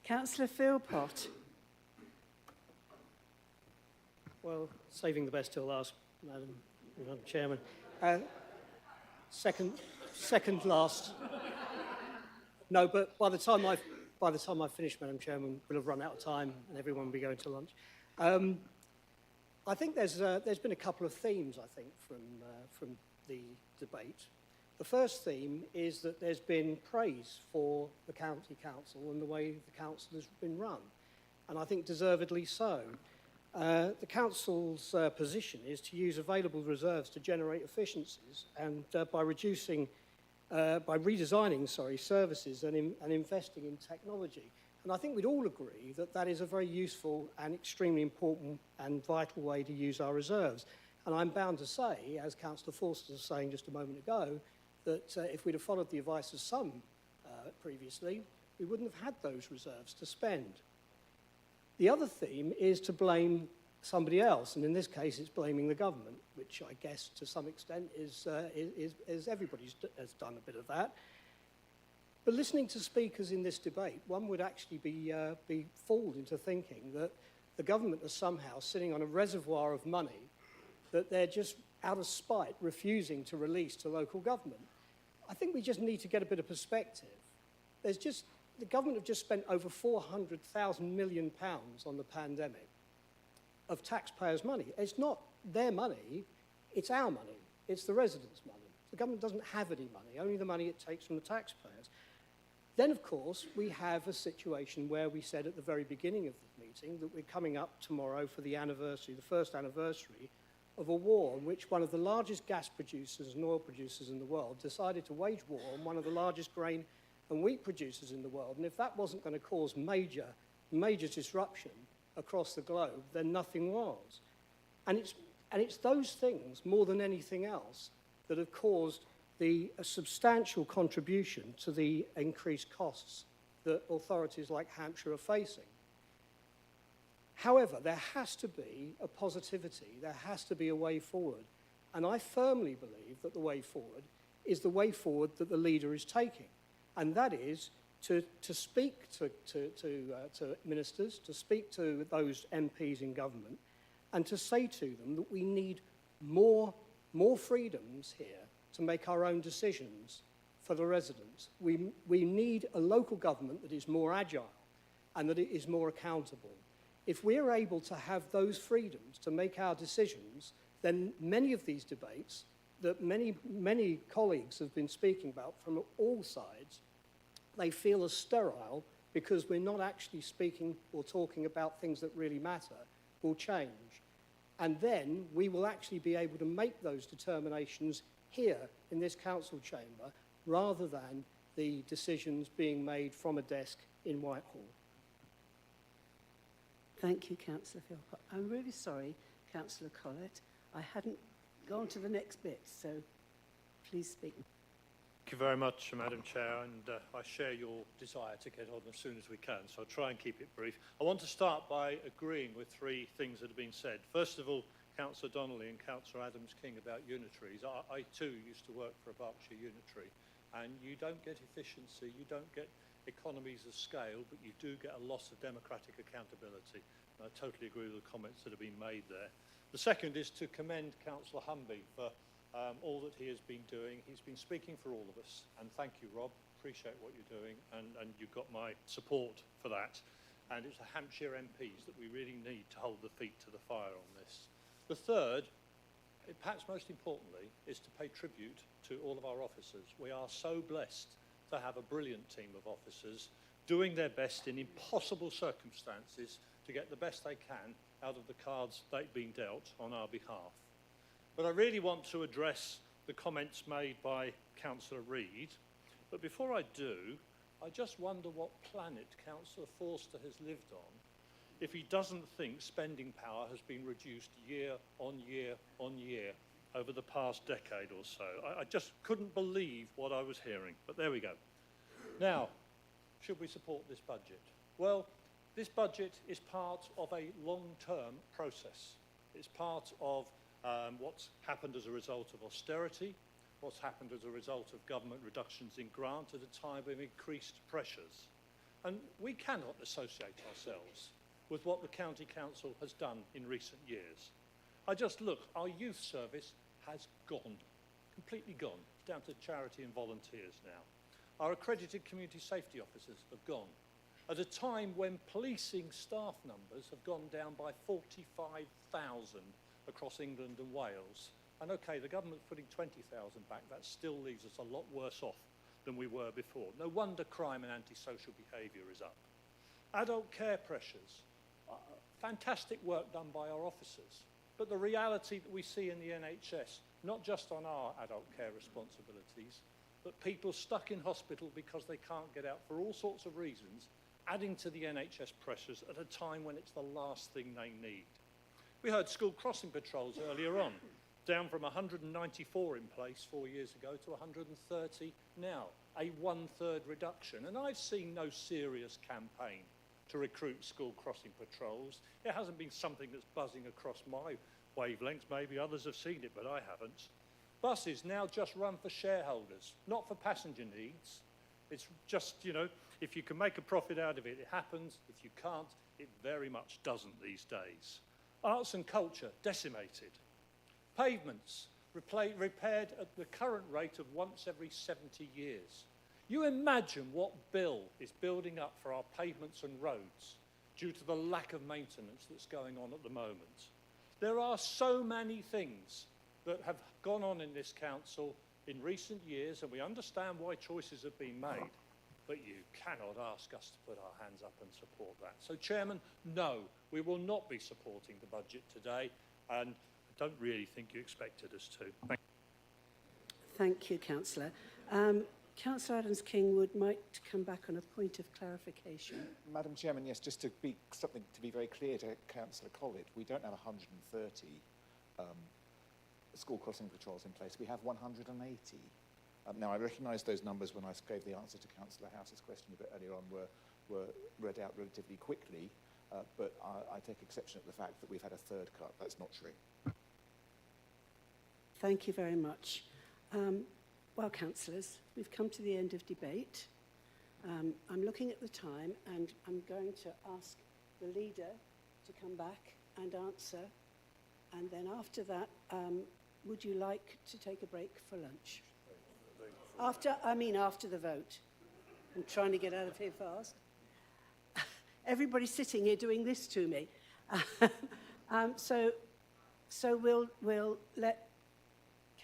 Councillor Philpott. Well, saving the best till last, Madam Chairman. Second last. No, but by the time I finish, Madam Chairman, we'll have run out of time and everyone will be going to lunch. I think there's been a couple of themes, I think, from the debate. The first theme is that there's been praise for the county council and the way the council has been run, and I think deservedly so. The council's position is to use available reserves to generate efficiencies, and by redesigning services and investing in technology. And I think we'd all agree that that is a very useful and extremely important and vital way to use our reserves. And I'm bound to say, as Councillor Forster was saying just a moment ago, that if we'd have followed the advice of some previously, we wouldn't have had those reserves to spend. The other theme is to blame somebody else, and in this case it's blaming the government, which I guess to some extent is everybody has done a bit of that. But listening to speakers in this debate, one would actually be fooled into thinking that the government is somehow sitting on a reservoir of money that they're just out of spite refusing to release to local government. I think we just need to get a bit of perspective. The government have just spent over £400,000 million on the pandemic of taxpayers' money. It's not their money, it's our money. It's the residents' money. The government doesn't have any money, only the money it takes from the taxpayers. Then, of course, we have a situation where we said at the very beginning of the meeting that we're coming up tomorrow for the first anniversary of a war in which one of the largest gas producers and oil producers in the world decided to wage war on one of the largest grain and wheat producers in the world. And if that wasn't going to cause major disruption across the globe, then nothing was. And it's those things, more than anything else, that have caused a substantial contribution to the increased costs that authorities like Hampshire are facing. However, there has to be a positivity, there has to be a way forward. And I firmly believe that the way forward is the way forward that the leader is taking. And that is to speak to ministers, to speak to those MPs in government, and to say to them that we need more freedoms here to make our own decisions for the residents. We need a local government that is more agile and that it is more accountable. If we're able to have those freedoms to make our decisions, then many of these debates that many colleagues have been speaking about from all sides, they feel as sterile because we're not actually speaking or talking about things that really matter, will change. And then we will actually be able to make those determinations here in this council chamber rather than the decisions being made from a desk in Whitehall. Thank you, Councillor Philpott. I'm really sorry, Councillor Collett. I hadn't gone to the next bit, so please speak. Thank you very much, Madam Chair, and I share your desire to get on as soon as we can, so I'll try and keep it brief. I want to start by agreeing with three things that have been said. First of all, Councillor Donnelly and Councillor Adams-King about unitaries. I too used to work for a Berkshire unitary, and you don't get efficiency, you don't get economies of scale, but you do get a loss of democratic accountability. And I totally agree with the comments that have been made there. The second is to commend Councillor Humby for all that he has been doing. He's been speaking for all of us. And thank you, Rob. Appreciate what you're doing. And you've got my support for that. And it's the Hampshire MPs that we really need to hold the feet to the fire on this. The third, perhaps most importantly, is to pay tribute to all of our officers. We are so blessed to have a brilliant team of officers doing their best in impossible circumstances to get the best they can out of the cards they've been dealt on our behalf. But I really want to address the comments made by Councillor Reid. But before I do, I just wonder what planet Councillor Forster has lived on if he doesn't think spending power has been reduced year on year on year over the past decade or so. I just couldn't believe what I was hearing, but there we go. Now, should we support this budget? Well, this budget is part of a long-term process. It's part of what's happened as a result of austerity, what's happened as a result of government reductions in grant at a time of increased pressures. And we cannot associate ourselves with what the County Council has done in recent years. I just look, our youth service has gone, completely gone, down to charity and volunteers now. Our accredited community safety officers have gone. At a time when policing staff numbers have gone down by 45,000 across England and Wales. And okay, the government's putting 20,000 back, that still leaves us a lot worse off than we were before. No wonder crime and antisocial behaviour is up. Adult care pressures, fantastic work done by our officers. But the reality that we see in the NHS, not just on our adult care responsibilities, but people stuck in hospital because they can't get out for all sorts of reasons, adding to the NHS pressures at a time when it's the last thing they need. We heard school crossing patrols earlier on, down from 194 in place 4 years ago to 130 now, a one-third reduction. And I've seen no serious campaign to recruit school crossing patrols. It hasn't been something that's buzzing across my wavelengths. Maybe others have seen it, but I haven't. Buses now just run for shareholders, not for passenger needs. It's just, you know, if you can make a profit out of it, it happens. If you can't, it very much doesn't these days. Arts and culture, decimated. Pavements, repaired at the current rate of once every 70 years. You imagine what bill is building up for our pavements and roads due to the lack of maintenance that's going on at the moment. There are so many things that have gone on in this council in recent years, and we understand why choices have been made, but you cannot ask us to put our hands up and support that. So, Chairman, no, we will not be supporting the budget today, and I don't really think you expected us to. Thank you, Councillor. Councillor Adams-King would like to come back on a point of clarification. Madam Chairman, yes, just to be something to be very clear to Councillor Collett, we don't have 130 school crossing patrols in place. We have 180. Now, I recognise those numbers when I gave the answer to Councillor House's question a bit earlier on were read out relatively quickly, but I take exception at the fact that we've had a third cut. That's not true. Thank you very much. Well, councillors, we've come to the end of debate. I'm looking at the time and I'm going to ask the leader to come back and answer. And then after that, would you like to take a break for lunch? After the vote. I'm trying to get out of here fast. Everybody's sitting here doing this to me. So we'll let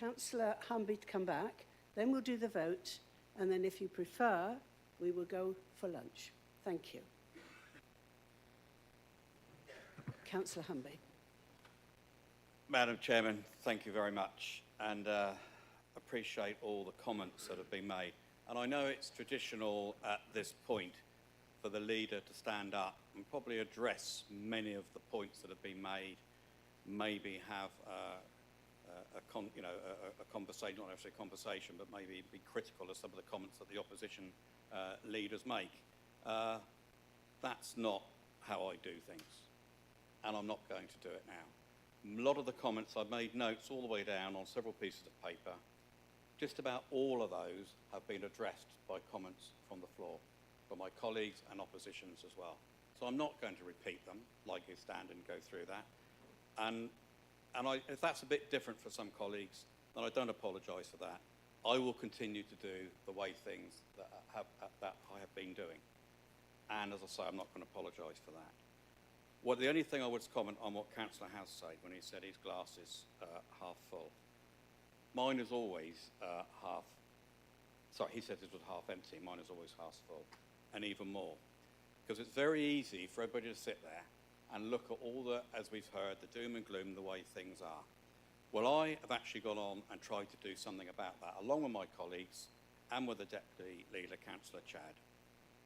Councillor Humby come back, then we'll do the vote, and then if you prefer, we will go for lunch. Thank you. Councillor Humby. Madam Chairman, thank you very much, and appreciate all the comments that have been made. And I know it's traditional at this point for the leader to stand up and probably address many of the points that have been made, maybe have a conversation, not necessarily a conversation, but maybe be critical of some of the comments that the opposition leaders make. That's not how I do things, and I'm not going to do it now. A lot of the comments, I've made notes all the way down on several pieces of paper. Just about all of those have been addressed by comments from the floor, from my colleagues and oppositions as well. So I'm not going to repeat them, like you stand and go through that. And if that's a bit different for some colleagues, then I don't apologise for that. I will continue to do the way things that I have been doing. And as I say, I'm not going to apologise for that. Well, the only thing I would comment on what Councillor has said when he said his glass is half full. Mine is always he said it was half empty. Mine is always half full, and even more. Because it's very easy for everybody to sit there and look at all the, as we've heard, the doom and gloom, the way things are. Well, I have actually gone on and tried to do something about that, along with my colleagues and with the Deputy Leader, Councillor Chad.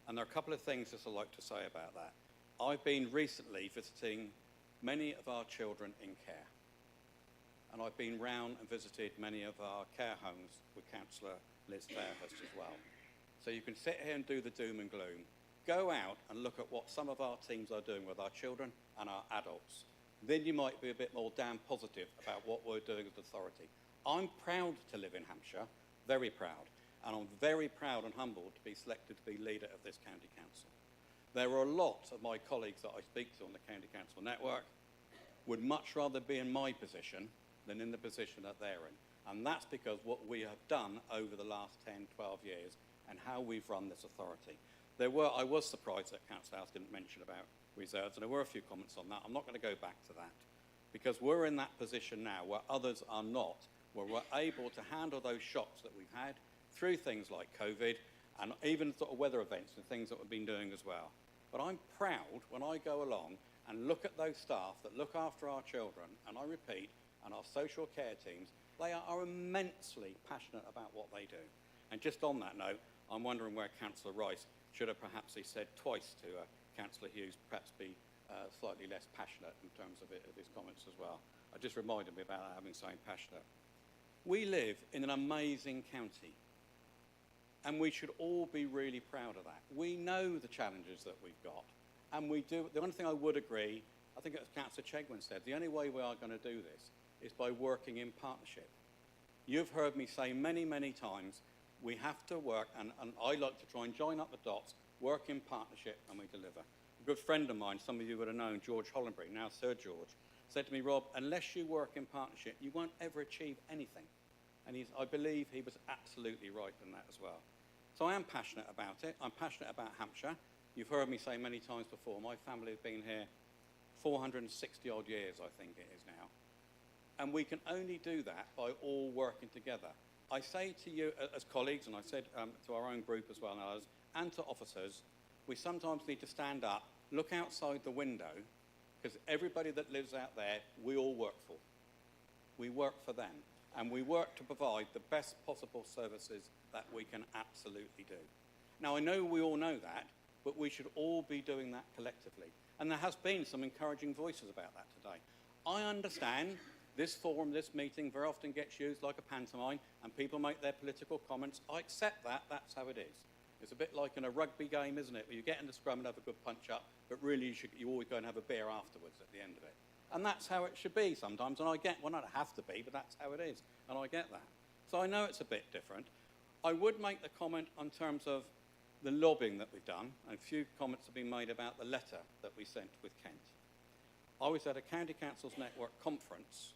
And there are a couple of things that I'd like to say about that. I've been recently visiting many of our children in care. And I've been round and visited many of our care homes with Councillor Liz Fairhurst as well. So you can sit here and do the doom and gloom. Go out and look at what some of our teams are doing with our children and our adults. Then you might be a bit more damn positive about what we're doing as an authority. I'm proud to live in Hampshire, very proud. And I'm very proud and humbled to be selected to be leader of this county council. There are a lot of my colleagues that I speak to on the county council network would much rather be in my position than in the position that they're in. And that's because what we have done over the last 10, 12 years and how we've run this authority. I was surprised that Councillor House didn't mention about reserves, and there were a few comments on that. I'm not going to go back to that, because we're in that position now where others are not, where we're able to handle those shocks that we've had through things like COVID and even sort of weather events and things that we've been doing as well. But I'm proud when I go along and look at those staff that look after our children, and I repeat, and our social care teams, they are immensely passionate about what they do. And just on that note, I'm wondering where Councillor Rice should have perhaps he said twice to Councillor Hughes, perhaps be slightly less passionate in terms of his comments as well. I just reminded me about having saying passionate. We live in an amazing county, and we should all be really proud of that. We know the challenges that we've got, and we do. The only thing I would agree, I think it was Councillor Chegwin said, the only way we are going to do this is by working in partnership. You've heard me say many, many times, we have to work, and I like to try and join up the dots, work in partnership, and we deliver. A good friend of mine, some of you would have known, George Hollenbury, now Sir George, said to me, Rob, unless you work in partnership, you won't ever achieve anything. And I believe he was absolutely right in that as well. So I am passionate about it. I'm passionate about Hampshire. You've heard me say many times before, my family have been here 460 odd years, I think it is now. And we can only do that by all working together. I say to you as colleagues, and I said to our own group as well, and to officers, we sometimes need to stand up, look outside the window, because everybody that lives out there, we all work for. We work for them, and we work to provide the best possible services that we can absolutely do. Now, I know we all know that, but we should all be doing that collectively. And there has been some encouraging voices about that today. I understand this forum, this meeting, very often gets used like a pantomime, and people make their political comments. I accept that, that's how it is. It's a bit like in a rugby game, isn't it, where you get in the scrum and have a good punch-up, but really you always go and have a beer afterwards at the end of it. And that's how it should be sometimes, and I get, well, not it have to be, but that's how it is, and I get that. So I know it's a bit different. I would make the comment in terms of the lobbying that we've done, and a few comments have been made about the letter that we sent with Kent. I was at a County Council's Network conference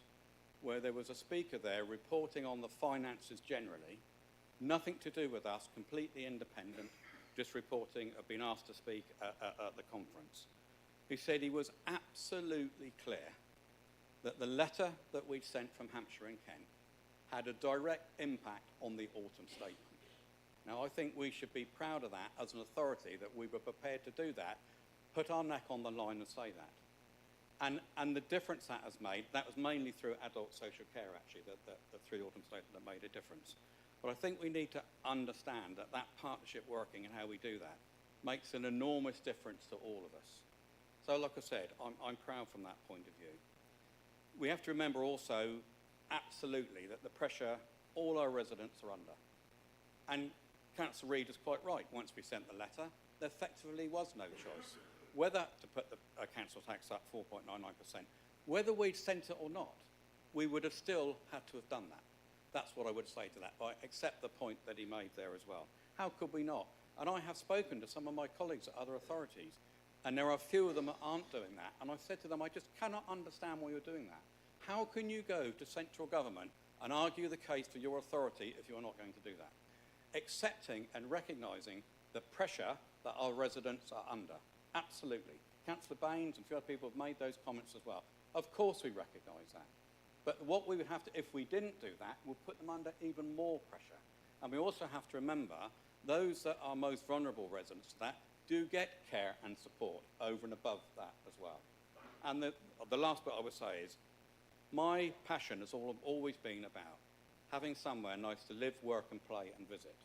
where there was a speaker there reporting on the finances generally, nothing to do with us, completely independent, just reporting, been asked to speak at the conference. He said he was absolutely clear that the letter that we'd sent from Hampshire and Kent had a direct impact on the autumn statement. Now, I think we should be proud of that as an authority, that we were prepared to do that, put our neck on the line and say that. And the difference that has made, that was mainly through adult social care, actually, that through the autumn statement that made a difference. But I think we need to understand that that partnership working and how we do that makes an enormous difference to all of us. So, like I said, I'm proud from that point of view. We have to remember also, absolutely, that the pressure all our residents are under. And Councillor Reid is quite right. Once we sent the letter, there effectively was no choice. Whether to put the council tax up 4.99%, whether we'd sent it or not, we would have still had to have done that. That's what I would say to that, but I accept the point that he made there as well. How could we not? And I have spoken to some of my colleagues at other authorities, and there are a few of them that aren't doing that. And I've said to them, I just cannot understand why you're doing that. How can you go to central government and argue the case for your authority if you're not going to do that. Accepting and recognising the pressure that our residents are under. Absolutely. Councillor Baines and a few other people have made those comments as well. Of course we recognise that. But what we would have to, if we didn't do that, we'll put them under even more pressure. And we also have to remember those that are most vulnerable residents to that do get care and support over and above that as well. And the last bit I would say is, my passion has always been about having somewhere nice to live, work and play and visit.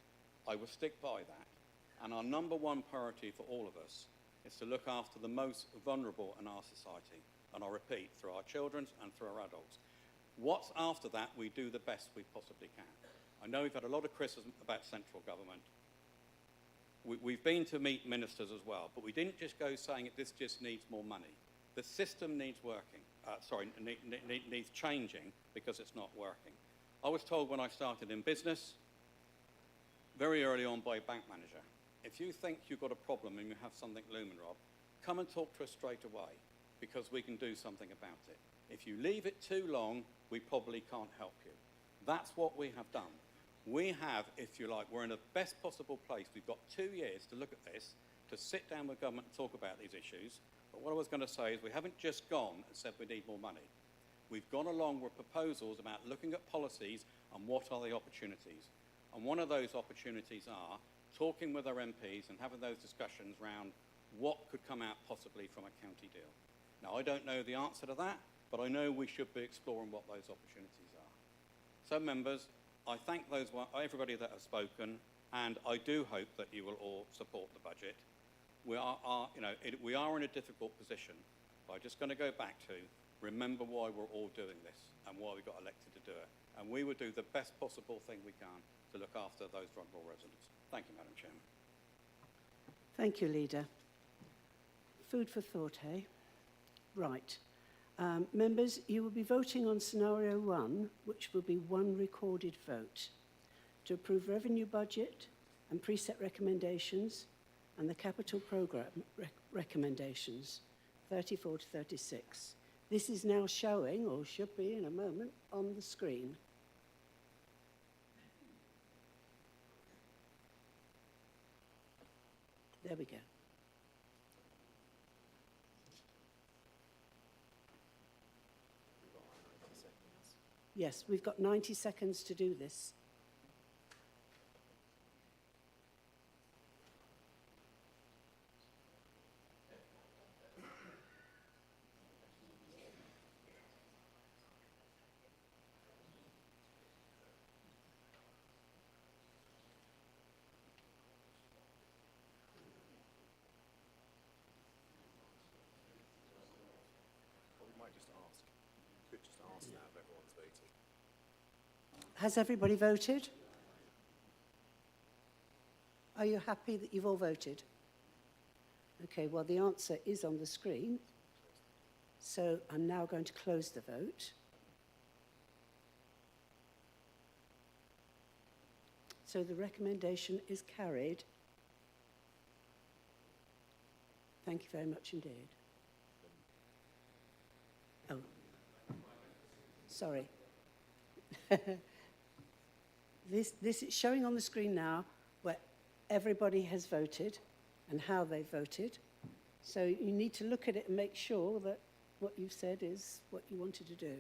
I will stick by that. And our number one priority for all of us is to look after the most vulnerable in our society. And I'll repeat, through our children and through our adults. What's after that, we do the best we possibly can. I know we've had a lot of criticism about central government. We've been to meet ministers as well, but we didn't just go saying this just needs more money. The system needs working, needs changing because it's not working. I was told when I started in business, very early on by a bank manager, if you think you've got a problem and you have something looming, Rob, come and talk to us straight away because we can do something about it. If you leave it too long, we probably can't help you. That's what we have done. We have, if you like, we're in the best possible place. We've got 2 years to look at this, to sit down with government and talk about these issues. But what I was going to say is we haven't just gone and said we need more money. We've gone along with proposals about looking at policies and what are the opportunities. And one of those opportunities are talking with our MPs and having those discussions around what could come out possibly from a county deal. Now, I don't know the answer to that, but I know we should be exploring what those opportunities are. So, members, I thank everybody that has spoken, and I do hope that you will all support the budget. We are in a difficult position, but I'm just going to go back to remember why we're all doing this and why we got elected to do it. And we will do the best possible thing we can to look after those vulnerable residents. Thank you, Madam Chairman. Thank you, Leader. Food for thought, eh? Right. Members, you will be voting on scenario 1, which will be one recorded vote, to approve revenue budget and Precept recommendations and the capital programme recommendations, 34 to 36. This is now showing, or should be in a moment, on the screen. There we go. Yes, we've got 90 seconds to do this. Has everybody voted? Are you happy that you've all voted? Okay, well, the answer is on the screen. So I'm now going to close the vote. So the recommendation is carried. Thank you very much indeed. Oh, sorry. This is showing on the screen now where everybody has voted and how they voted. So you need to look at it and make sure that what you've said is what you wanted to do.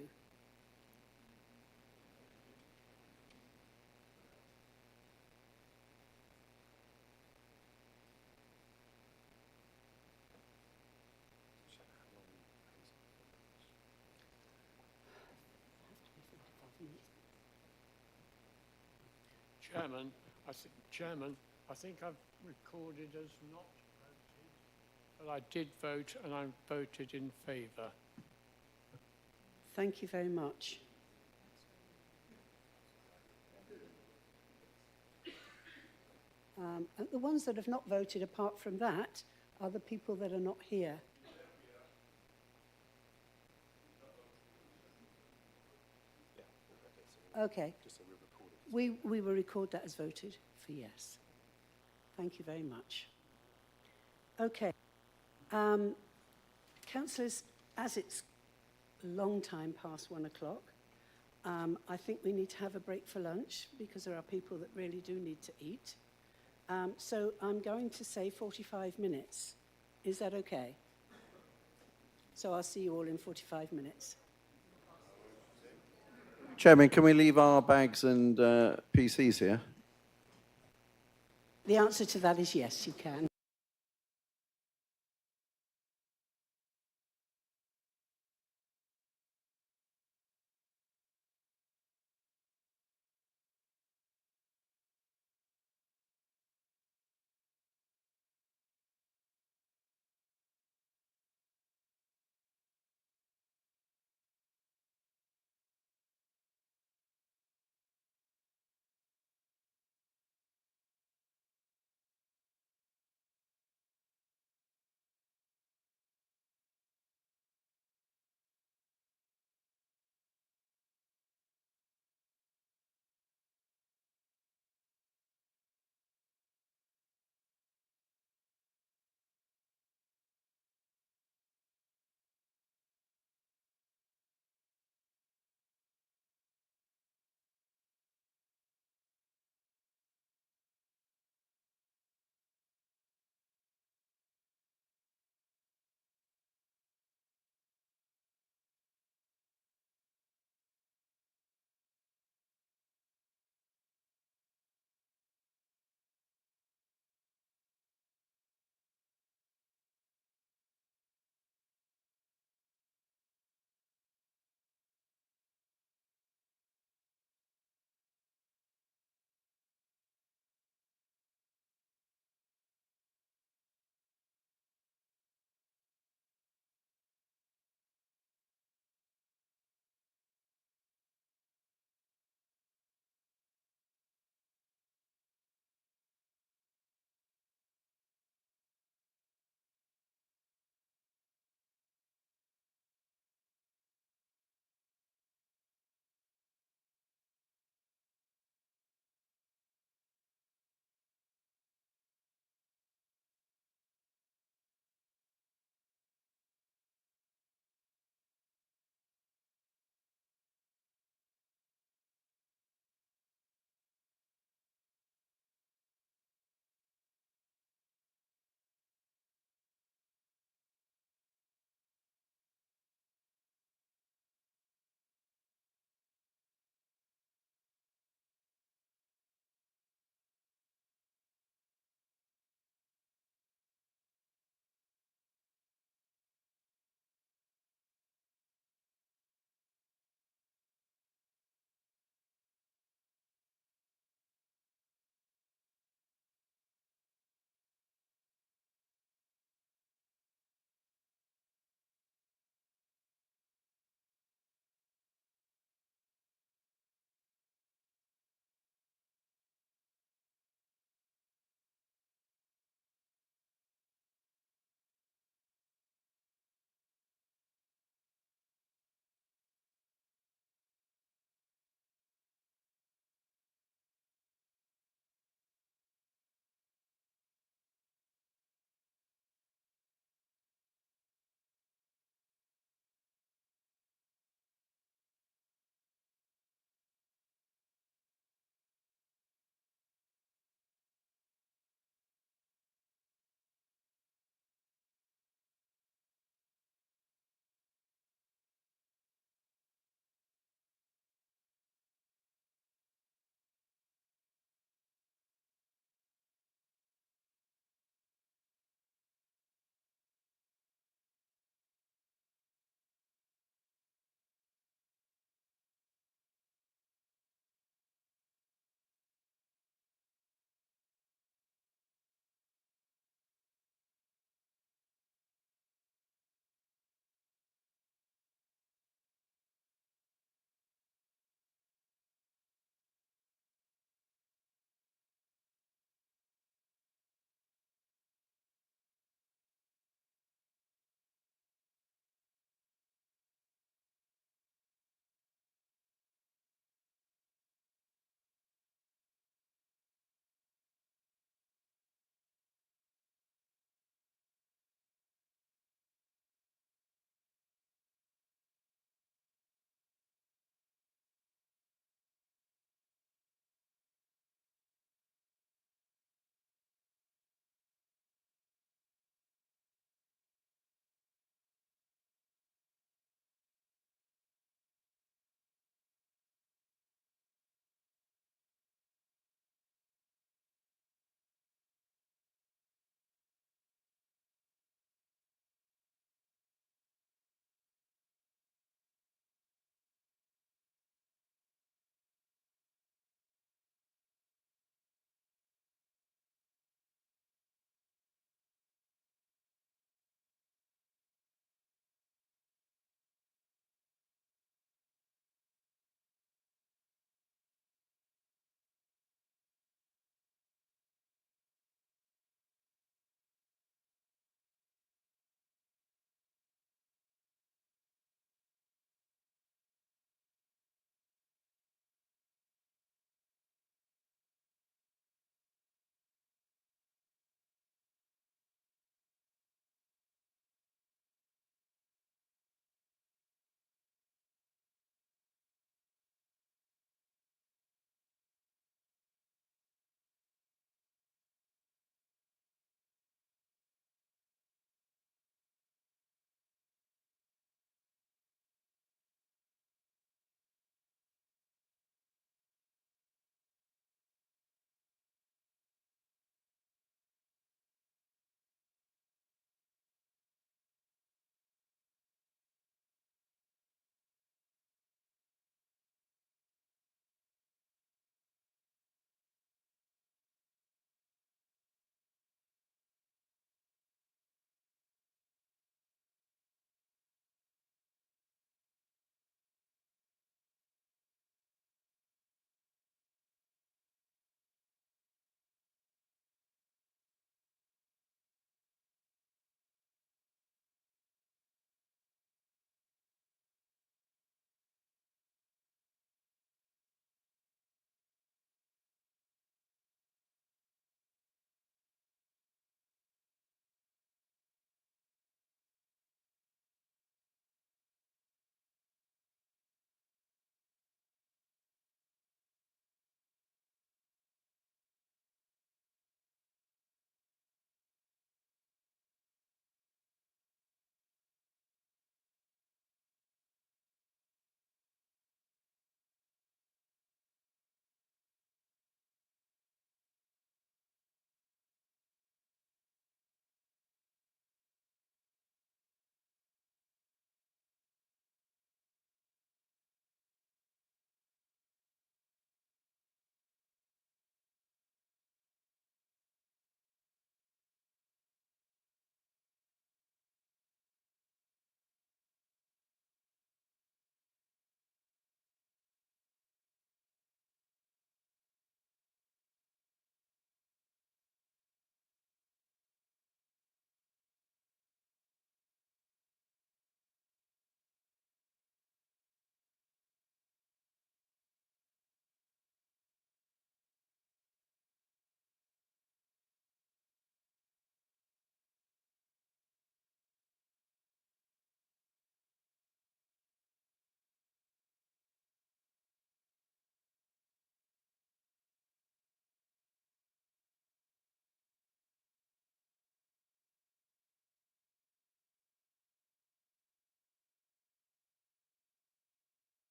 Chairman, I think I've recorded as not voted, but I did vote and I voted in favour. Thank you very much. And the ones that have not voted apart from that are the people that are not here. Okay. We will record that as voted for yes. Thank you very much. Okay. Councillors, as it's a long time past 1 o'clock, I think we need to have a break for lunch because there are people that really do need to eat. So I'm going to say 45 minutes. Is that okay? So I'll see you all in 45 minutes. Chairman, can we leave our bags and PCs here? The answer to that is yes, you can.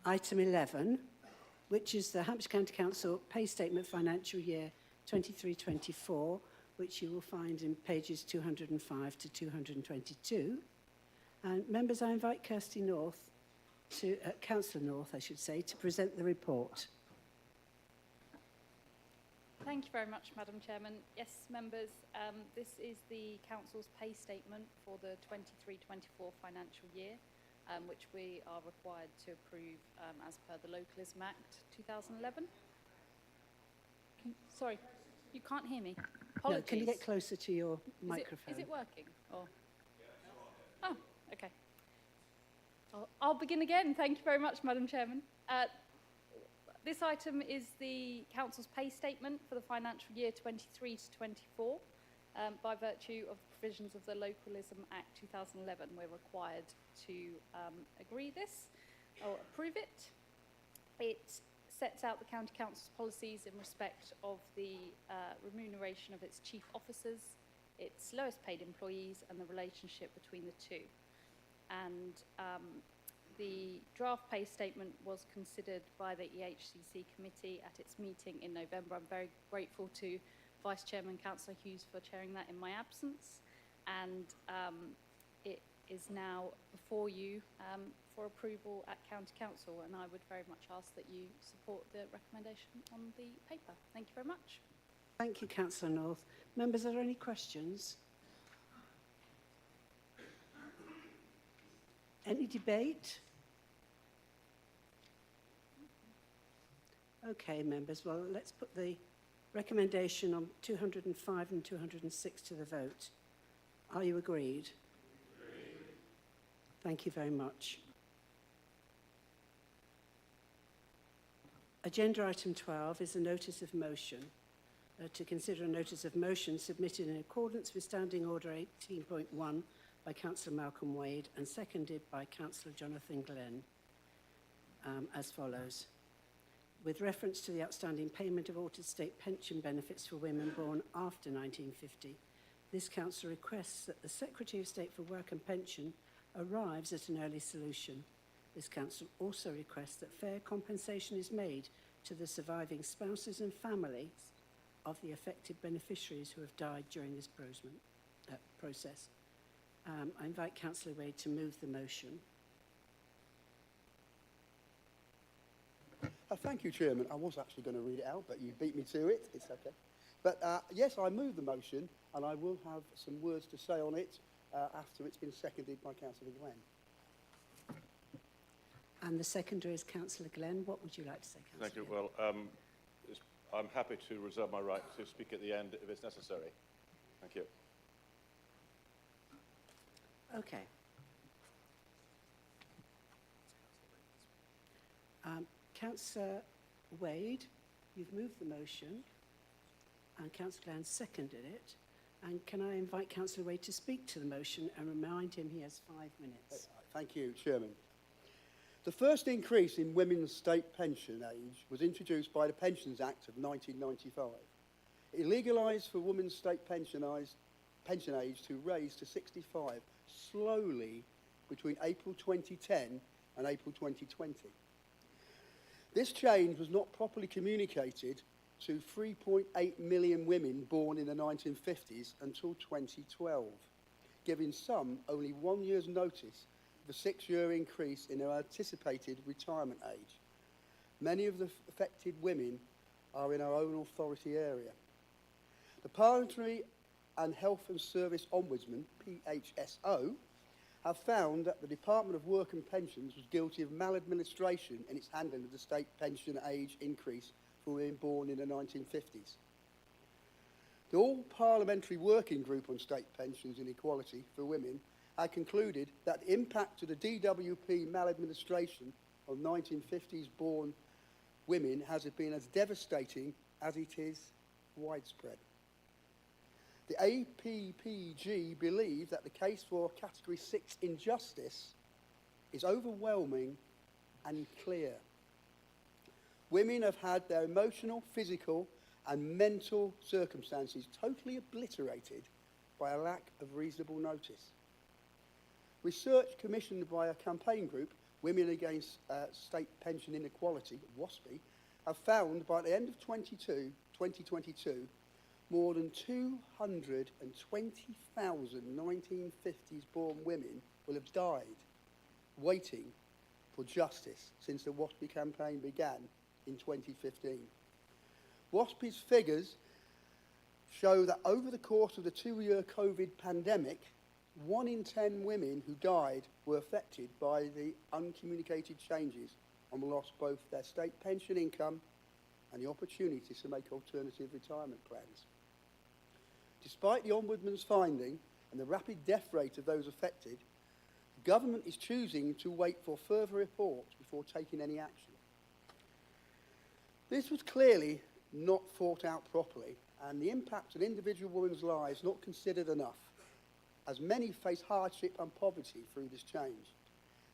Item 11, which is the Hampshire County Council pay statement financial year 23-24, which you will find in pages 205 to 222. And members, I invite Kirsty North, Councillor North, I should say, to present the report. Thank you very much, Madam Chairman. Yes, members, this is the Council's pay statement for the 23-24 financial year, which we are required to approve as per the Localism Act 2011. Sorry, you can't hear me. Apologies. No, can you get closer to your microphone? Is it working? Or? Oh, okay. I'll begin again. Thank you very much, Madam Chairman. This item is the Council's pay statement for the financial year 23 to 24. By virtue of the provisions of the Localism Act 2011, we're required to agree this or approve it. It sets out the County Council's policies in respect of the remuneration of its chief officers, its lowest paid employees, and the relationship between the two. And the draft pay statement was considered by the EHCC committee at its meeting in November. I'm very grateful to Vice Chairman Councillor Hughes for chairing that in my absence. And it is now before you for approval at County Council, and I would very much ask that you support the recommendation on the paper. Thank you very much. Thank you, Councillor North. Members, are there any questions? Any debate? Okay, members, well, let's put the recommendation on 205 and 206 to the vote. Are you agreed? Agreed. Thank you very much. Agenda item 12 is a notice of motion. To consider a notice of motion submitted in accordance with Standing Order 18.1 by Councillor Malcolm Wade and seconded by Councillor Jonathan Glenn as follows. With reference to the outstanding payment of altered state pension benefits for women born after 1950, this council requests that the Secretary of State for Work and Pension arrives at an early solution. This council also requests that fair compensation is made to the surviving spouses and families of the affected beneficiaries who have died during this process. I invite Councillor Wade to move the motion. Thank you, Chairman. I was actually going to read it out, but you beat me to it. It's okay. But yes, I move the motion, and I will have some words to say on it after it's been seconded by Councillor Glenn. And the seconder is Councillor Glenn. What would you like to say, Councillor? Thank you. Well, I'm happy to reserve my right to speak at the end if it's necessary. Thank you. Okay. Councillor Wade, you've moved the motion, and Councillor Glenn seconded it. And can I invite Councillor Wade to speak to the motion and remind him he has 5 minutes? Thank you, Chairman. The first increase in women's state pension age was introduced by the Pensions Act of 1995. It legalised for women's state pension age to raise to 65 slowly between April 2010 and April 2020. This change was not properly communicated to 3.8 million women born in the 1950s until 2012, giving some only 1 year's notice of a 6-year increase in their anticipated retirement age. Many of the affected women are in our own authority area. The Parliamentary and Health and Service Ombudsman, PHSO, have found that the Department of Work and Pensions was guilty of maladministration in its handling of the state pension age increase for women born in the 1950s. The All-Parliamentary Working Group on State Pensions and Equality for Women had concluded that the impact of the DWP maladministration on 1950s born women has been as devastating as it is widespread. The APPG believe that the case for Category 6 injustice is overwhelming and clear. Women have had their emotional, physical and mental circumstances totally obliterated by a lack of reasonable notice. Research commissioned by a campaign group, Women Against State Pension Inequality, WASPI, have found by the end of 2022, more than 220,000 1950s born women will have died waiting for justice since the WASPI campaign began in 2015. WASPI's figures show that over the course of the 2-year COVID pandemic, 1 in 10 women who died were affected by the uncommunicated changes and lost both their state pension income and the opportunity to make alternative retirement plans. Despite the Ombudsman's finding and the rapid death rate of those affected, the government is choosing to wait for further reports before taking any action. This was clearly not thought out properly, and the impact on individual women's lives not considered enough, as many face hardship and poverty through this change.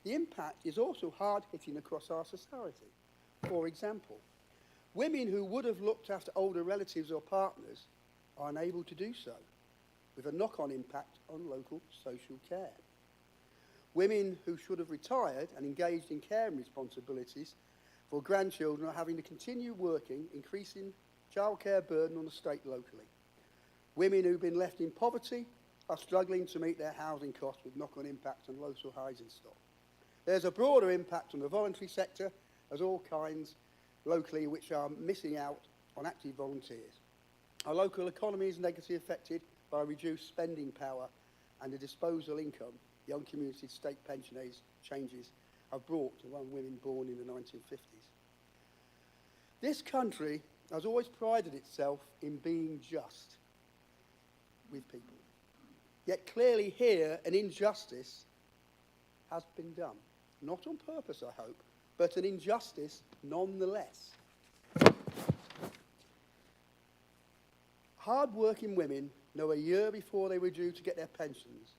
The impact is also hard-hitting across our society. For example, women who would have looked after older relatives or partners are unable to do so, with a knock-on impact on local social care. Women who should have retired and engaged in caring responsibilities for grandchildren are having to continue working, increasing childcare burden on the state locally. Women who've been left in poverty are struggling to meet their housing costs with knock-on impacts on local housing stock. There's a broader impact on the voluntary sector as all kinds locally which are missing out on active volunteers. Our local economy is negatively affected by reduced spending power and the disposal income the uncommunicated state pension age changes have brought to women born in the 1950s. This country has always prided itself in being just with people. Yet clearly here an injustice has been done. Not on purpose, I hope, but an injustice nonetheless. Hard-working women know a year before they were due to get their pensions,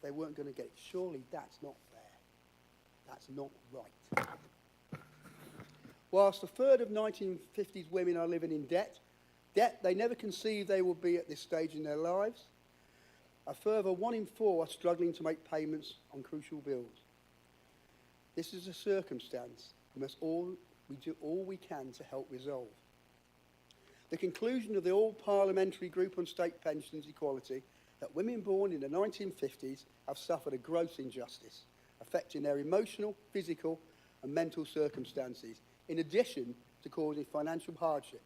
they weren't going to get it. Surely that's not fair. That's not right. Whilst a third of 1950s women are living in debt they never conceived they would be at this stage in their lives, a further 1 in 4 are struggling to make payments on crucial bills. This is a circumstance we do all we can to help resolve. The conclusion of the All-Parliamentary Group on State Pensions Equality that women born in the 1950s have suffered a gross injustice, affecting their emotional, physical and mental circumstances, in addition to causing financial hardship.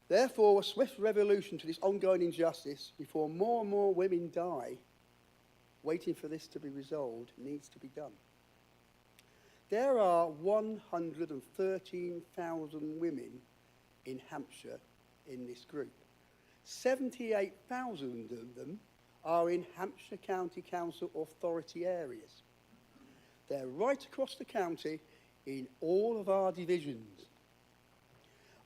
Therefore, a swift resolution to this ongoing injustice before more and more women die, waiting for this to be resolved, needs to be done. There are 113,000 women in Hampshire in this group. 78,000 of them are in Hampshire County Council authority areas. They're right across the county in all of our divisions.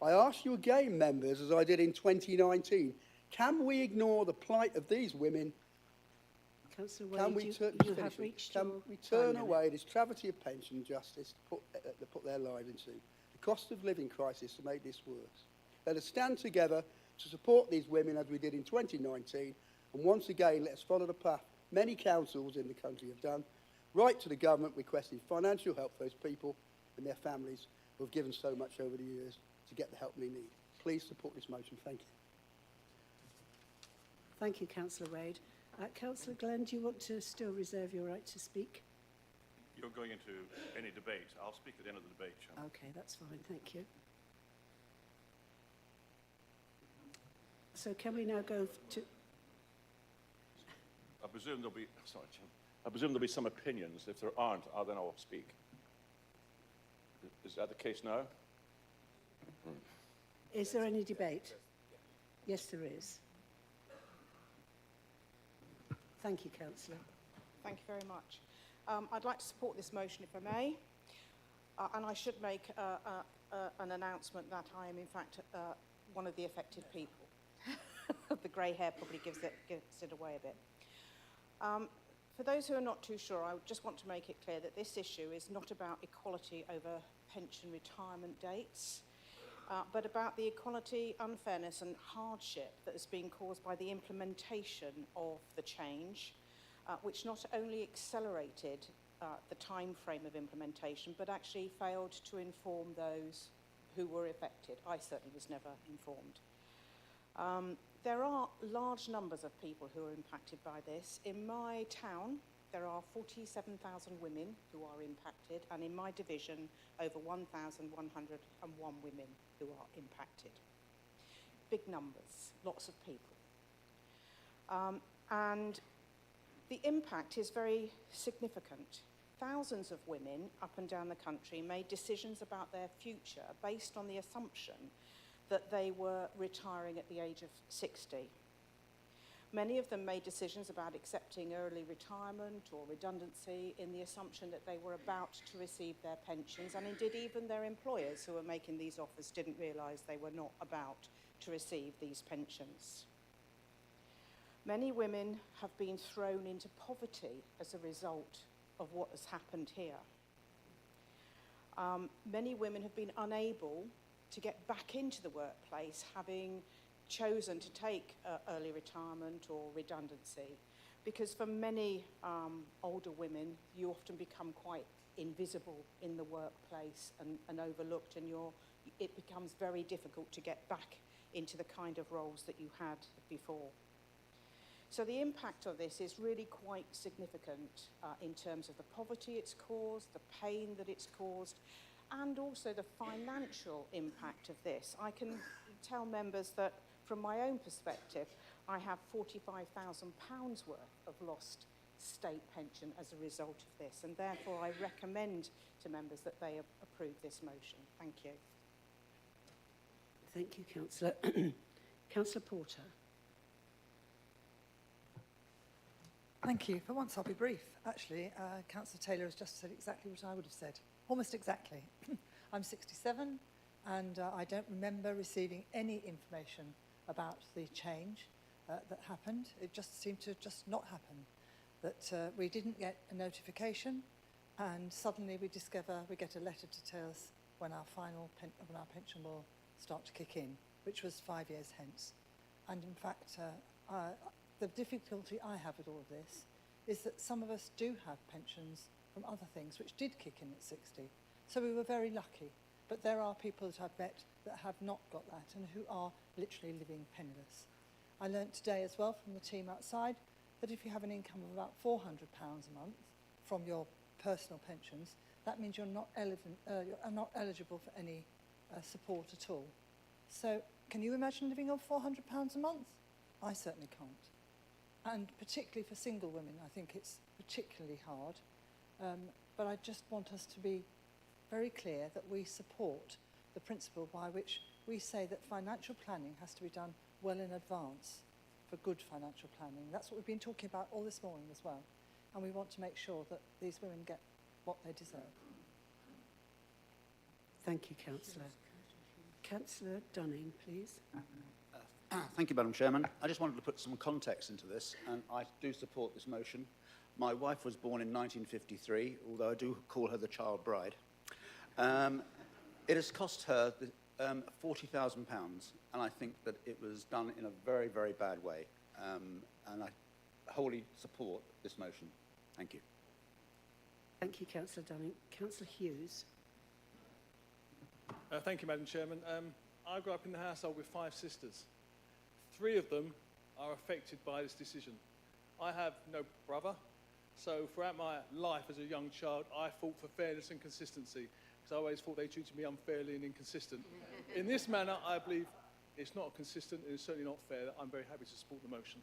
I ask you again, members, as I did in 2019, can we ignore the plight of these women? Councillor Wade, Can we turn away this travesty of pension justice to put their lives into? The cost of living crisis to make this worse. Let us stand together to support these women as we did in 2019, and once again let us follow the path many councils in the country have done, write to the government requesting financial help for those people and their families who have given so much over the years to get the help they need. Please support this motion. Thank you. Thank you, Councillor Wade. Councillor Glenn, do you want to still reserve your right to speak? You're going into any debate. I'll speak at the end of the debate, Chairman. Okay, that's fine. Thank you. So can we now go to... I presume there'll be, sorry, Chairman. I presume there'll be some opinions. If there aren't, then I'll speak. Is that the case now? Is there any debate? Yes, there is. Thank you, Councillor. Thank you very much. I'd like to support this motion, if I may. And I should make an announcement that I am, in fact, one of the affected people. The grey hair probably gives it away a bit. For those who are not too sure, I just want to make it clear that this issue is not about equality over pension retirement dates, but about the equality, unfairness and hardship that has been caused by the implementation of the change which not only accelerated the time frame of implementation, but actually failed to inform those who were affected. I certainly was never informed. There are large numbers of people who are impacted by this. In my town, there are 47,000 women who are impacted, and in my division, over 1,101 women who are impacted. Big numbers, lots of people. And the impact is very significant. Thousands of women up and down the country made decisions about their future based on the assumption that they were retiring at the age of 60. Many of them made decisions about accepting early retirement or redundancy in the assumption that they were about to receive their pensions, and indeed even their employers who were making these offers didn't realise they were not about to receive these pensions. Many women have been thrown into poverty as a result of what has happened here. Many women have been unable to get back into the workplace, having chosen to take early retirement or redundancy, because for many older women, you often become quite invisible in the workplace and overlooked, and it becomes very difficult to get back into the kind of roles that you had before. So the impact of this is really quite significant in terms of the poverty it's caused, the pain that it's caused, and also the financial impact of this. I can tell members that from my own perspective, I have £45,000 worth of lost state pension as a result of this, and therefore I recommend to members that they approve this motion. Thank you. Thank you, Councillor. Councillor Porter. Thank you. For once, I'll be brief. Actually, Councillor Taylor has just said exactly what I would have said. Almost exactly. I'm 67, and I don't remember receiving any information about the change that happened. It just seemed to just not happen. That we didn't get a notification, and suddenly we discover we get a letter to tell us when our pension will start to kick in, which was 5 years hence. And in fact, the difficulty I have with all of this is that some of us do have pensions from other things which did kick in at 60. So we were very lucky. But there are people that I've met that have not got that and who are literally living penniless. I learnt today as well from the team outside that if you have an income of about £400 a month from your personal pensions, that means you're not eligible for any support at all. So can you imagine living on £400 a month? I certainly can't. And particularly for single women, I think it's particularly hard. But I just want us to be very clear that we support the principle by which we say that financial planning has to be done well in advance for good financial planning. That's what we've been talking about all this morning as well. And we want to make sure that these women get what they deserve. Thank you, Councillor. Councillor Dunning, please. Thank you, Madam Chairman. I just wanted to put some context into this, and I do support this motion. My wife was born in 1953, although I do call her the child bride. It has cost her £40,000, and I think that it was done in a very, very bad way. And I wholly support this motion. Thank you. Thank you, Councillor Dunning. Councillor Hughes. Thank you, Madam Chairman. I grew up in the household with 5 sisters. 3 of them are affected by this decision. I have no brother, so throughout my life as a young child, I fought for fairness and consistency, because I always thought they treated me unfairly and inconsistent. In this manner, I believe it's not consistent and it's certainly not fair. I'm very happy to support the motion.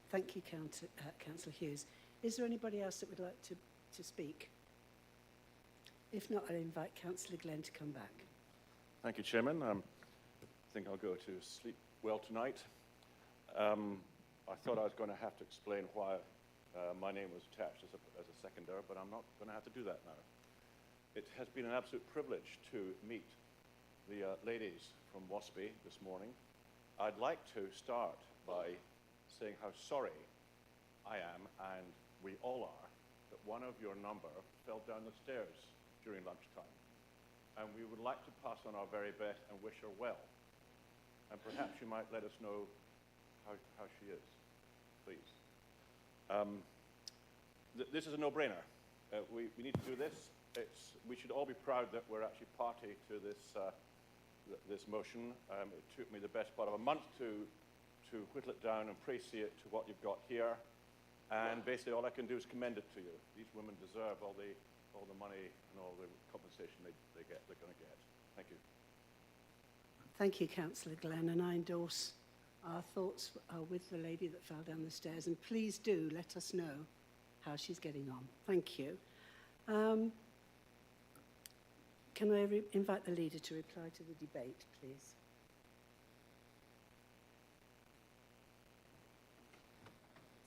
Thank you, Councillor Hughes. Is there anybody else that would like to speak? If not, I'll invite Councillor Glenn to come back. Thank you, Chairman. I think I'll go to sleep well tonight. I thought I was going to have to explain why my name was attached as a seconder, but I'm not going to have to do that now. It has been an absolute privilege to meet the ladies from WASPI this morning. I'd like to start by saying how sorry I am, and we all are, that one of your number fell down the stairs during lunchtime. And we would like to pass on our very best and wish her well. And perhaps you might let us know how she is, please. This is a no-brainer. We need to do this. We should all be proud that we're actually party to this motion. It took me the best part of a month to whittle it down and praise it to what you've got here. And basically all I can do is commend it to you. These women deserve all the money and all the compensation they're going to get. Thank you. Thank you, Councillor Glenn, and I endorse our thoughts are with the lady that fell down the stairs, and please do let us know how she's getting on. Thank you. Can I invite the leader to reply to the debate, please?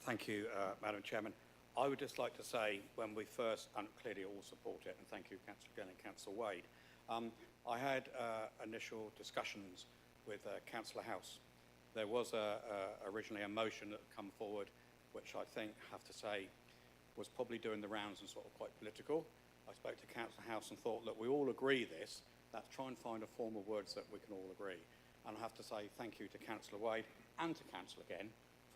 Thank you, Madam Chairman. I would just like to say, when we first, and clearly all support it, and thank you, Councillor Glenn and Councillor Wade, I had initial discussions with Councillor House. There was originally a motion that had come forward, which I think, have to say, was probably doing the rounds and sort of quite political. I spoke to Councillor House and thought, look, we all agree this. Let's try and find a form of words that we can all agree. And I have to say thank you to Councillor Wade and to Councillor Glenn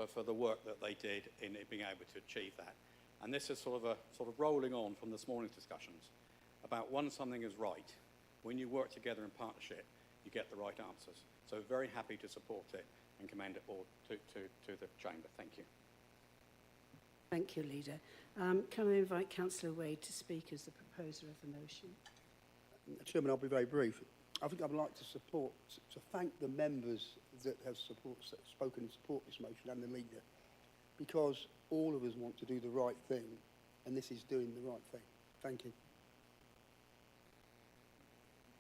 for the work that they did in being able to achieve that. And this is sort of rolling on from this morning's discussions about when something is right, when you work together in partnership, you get the right answers. So very happy to support it and commend it all to the Chamber. Thank you. Thank you, Leader. Can I invite Councillor Wade to speak as the proposer of the motion? Chairman, I'll be very brief. I think I'd like to thank the members that have spoken in support of this motion and the leader, because all of us want to do the right thing, and this is doing the right thing. Thank you.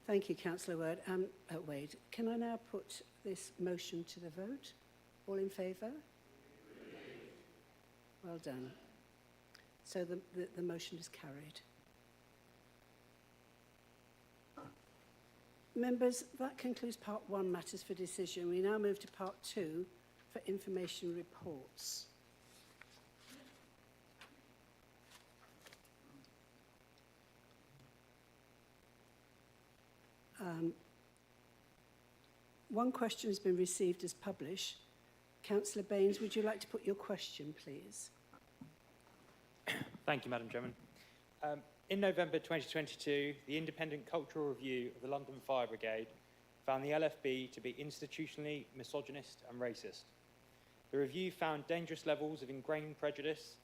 Thank you, Councillor Wade. Can I now put this motion to the vote? All in favour? Well done. So the motion is carried. Members, that concludes part 1, matters for decision. We now move to part 2 for information reports. One question has been received as published. Councillor Baines, would you like to put your question, please? Thank you, Madam Chairman. In November 2022, the Independent Cultural Review of the London Fire Brigade found the LFB to be institutionally misogynist and racist. The review found dangerous levels of ingrained prejudice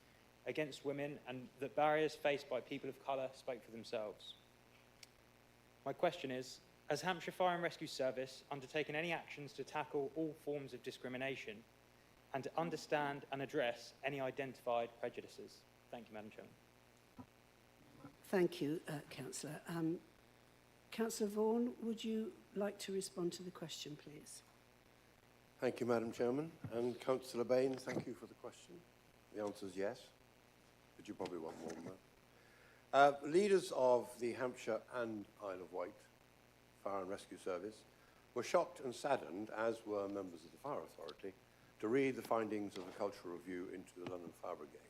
against women and that barriers faced by people of colour spoke for themselves. My question is, has Hampshire Fire and Rescue Service undertaken any actions to tackle all forms of discrimination and to understand and address any identified prejudices? Thank you, Madam Chairman. Thank you, Councillor. Councillor Vaughan, would you like to respond to the question, please? Thank you, Madam Chairman. And Councillor Baines, thank you for the question. The answer is yes, but you probably want more than that. Leaders of the Hampshire and Isle of Wight Fire and Rescue Service were shocked and saddened, as were members of the Fire Authority, to read the findings of the Cultural Review into the London Fire Brigade,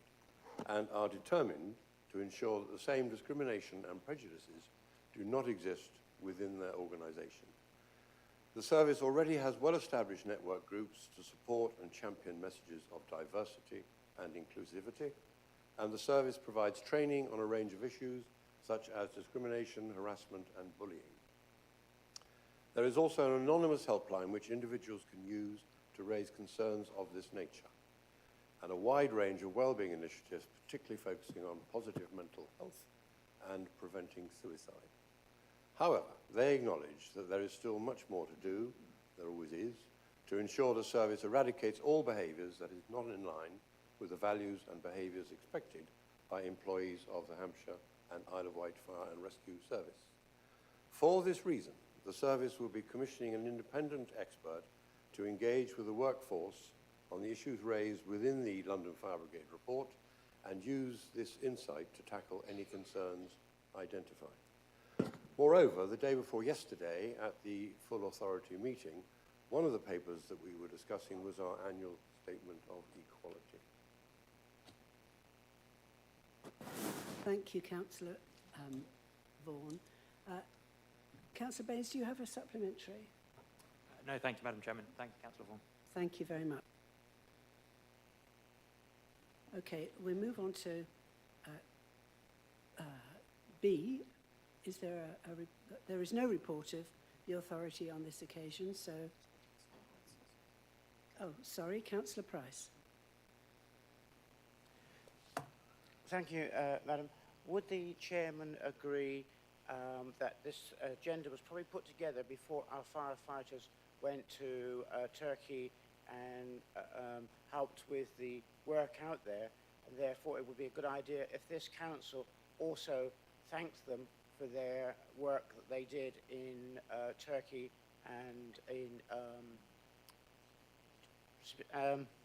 and are determined to ensure that the same discrimination and prejudices do not exist within their organisation. The service already has well-established network groups to support and champion messages of diversity and inclusivity, and the service provides training on a range of issues such as discrimination, harassment and bullying. There is also an anonymous helpline which individuals can use to raise concerns of this nature, and a wide range of wellbeing initiatives, particularly focusing on positive mental health and preventing suicide. However, they acknowledge that there is still much more to do, there always is, to ensure the service eradicates all behaviours that is not in line with the values and behaviours expected by employees of the Hampshire and Isle of Wight Fire and Rescue Service. For this reason, the service will be commissioning an independent expert to engage with the workforce on the issues raised within the London Fire Brigade report and use this insight to tackle any concerns identified. Moreover, the day before yesterday at the full authority meeting, one of the papers that we were discussing was our annual statement of equality. Thank you, Councillor Vaughan. Councillor Baines, do you have a supplementary? No, thank you, Madam Chairman. Thank you, Councillor Vaughan. Thank you very much. Okay, we move on to B. Is there there is no report of the authority on this occasion, so... Oh, sorry, Councillor Price. Thank you, Madam. Would the chairman agree that this agenda was probably put together before our firefighters went to Turkey and helped with the work out there, and therefore it would be a good idea if this council also thanked them for their work that they did in Turkey and in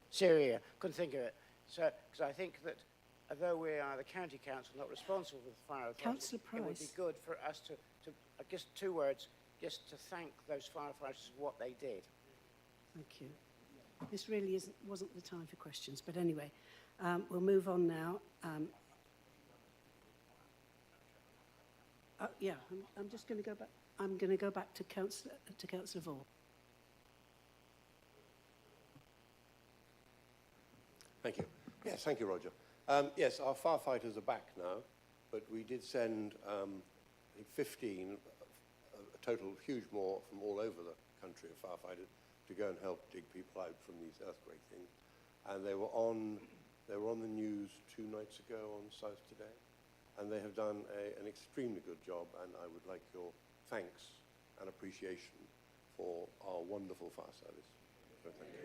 Syria. Couldn't think of it. So, because I think that although we are the county council, not responsible for the fire authority, Councillor it would be Price. good for us to I guess 2 words, just to thank those firefighters for what they did. Thank you. This really wasn't the time for questions, but anyway, we'll move on now. Yeah, I'm just going to go back. I'm going to go back to Councillor Vaughan. Thank you. Yes, thank you, Roger. Yes, our firefighters are back now, but we did send I think 15, a total huge more from all over the country of firefighters to go and help dig people out from these earthquake things. And they were on the news 2 nights ago on South Today, and they have done an extremely good job, and I would like your thanks and appreciation for our wonderful fire service. So thank you.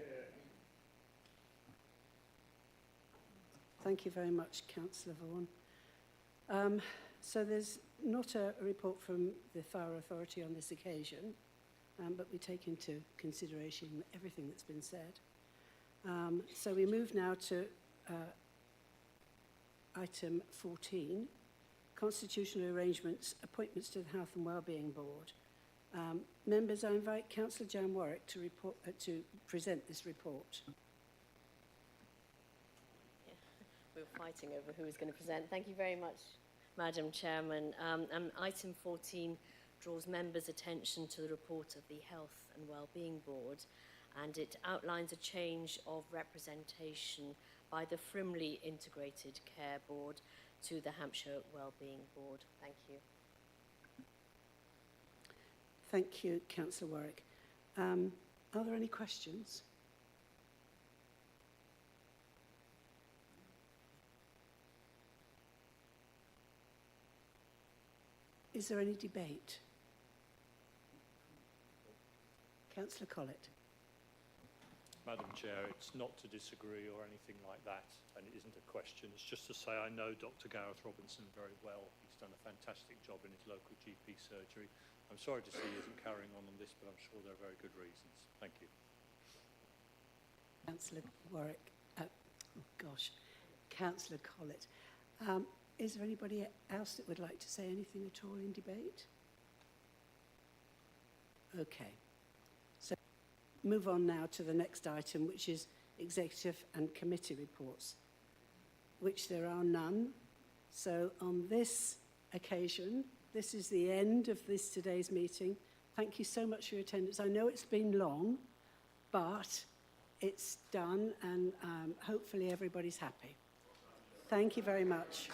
Thank you very much, Councillor Vaughan. So there's not a report from the Fire Authority on this occasion, but we take into consideration everything that's been said. So we move now to item 14, constitutional arrangements, appointments to the Health and Wellbeing Board. Members, I invite Councillor Jan Warwick to present this report. We were fighting over who was going to present. Thank you very much, Madam Chairman. Item 14 draws members' attention to the report of the Health and Wellbeing Board, and it outlines a change of representation by the Frimley Integrated Care Board to the Hampshire Wellbeing Board. Thank you. Thank you, Councillor Warwick. Are there any questions? Is there any debate? Councillor Collett. Madam Chair, it's not to disagree or anything like that, and it isn't a question. It's just to say I know Dr. Gareth Robinson very well. He's done a fantastic job in his local GP surgery. I'm sorry to see he isn't carrying on this, but I'm sure there are very good reasons. Thank you. Councillor Warwick. Councillor Collett. Is there anybody else that would like to say anything at all in debate? Okay. So move on now to the next item, which is executive and committee reports, which there are none. So on this occasion, this is the end of today's meeting. Thank you so much for your attendance. I know it's been long, but it's done, and hopefully everybody's happy. Thank you very much.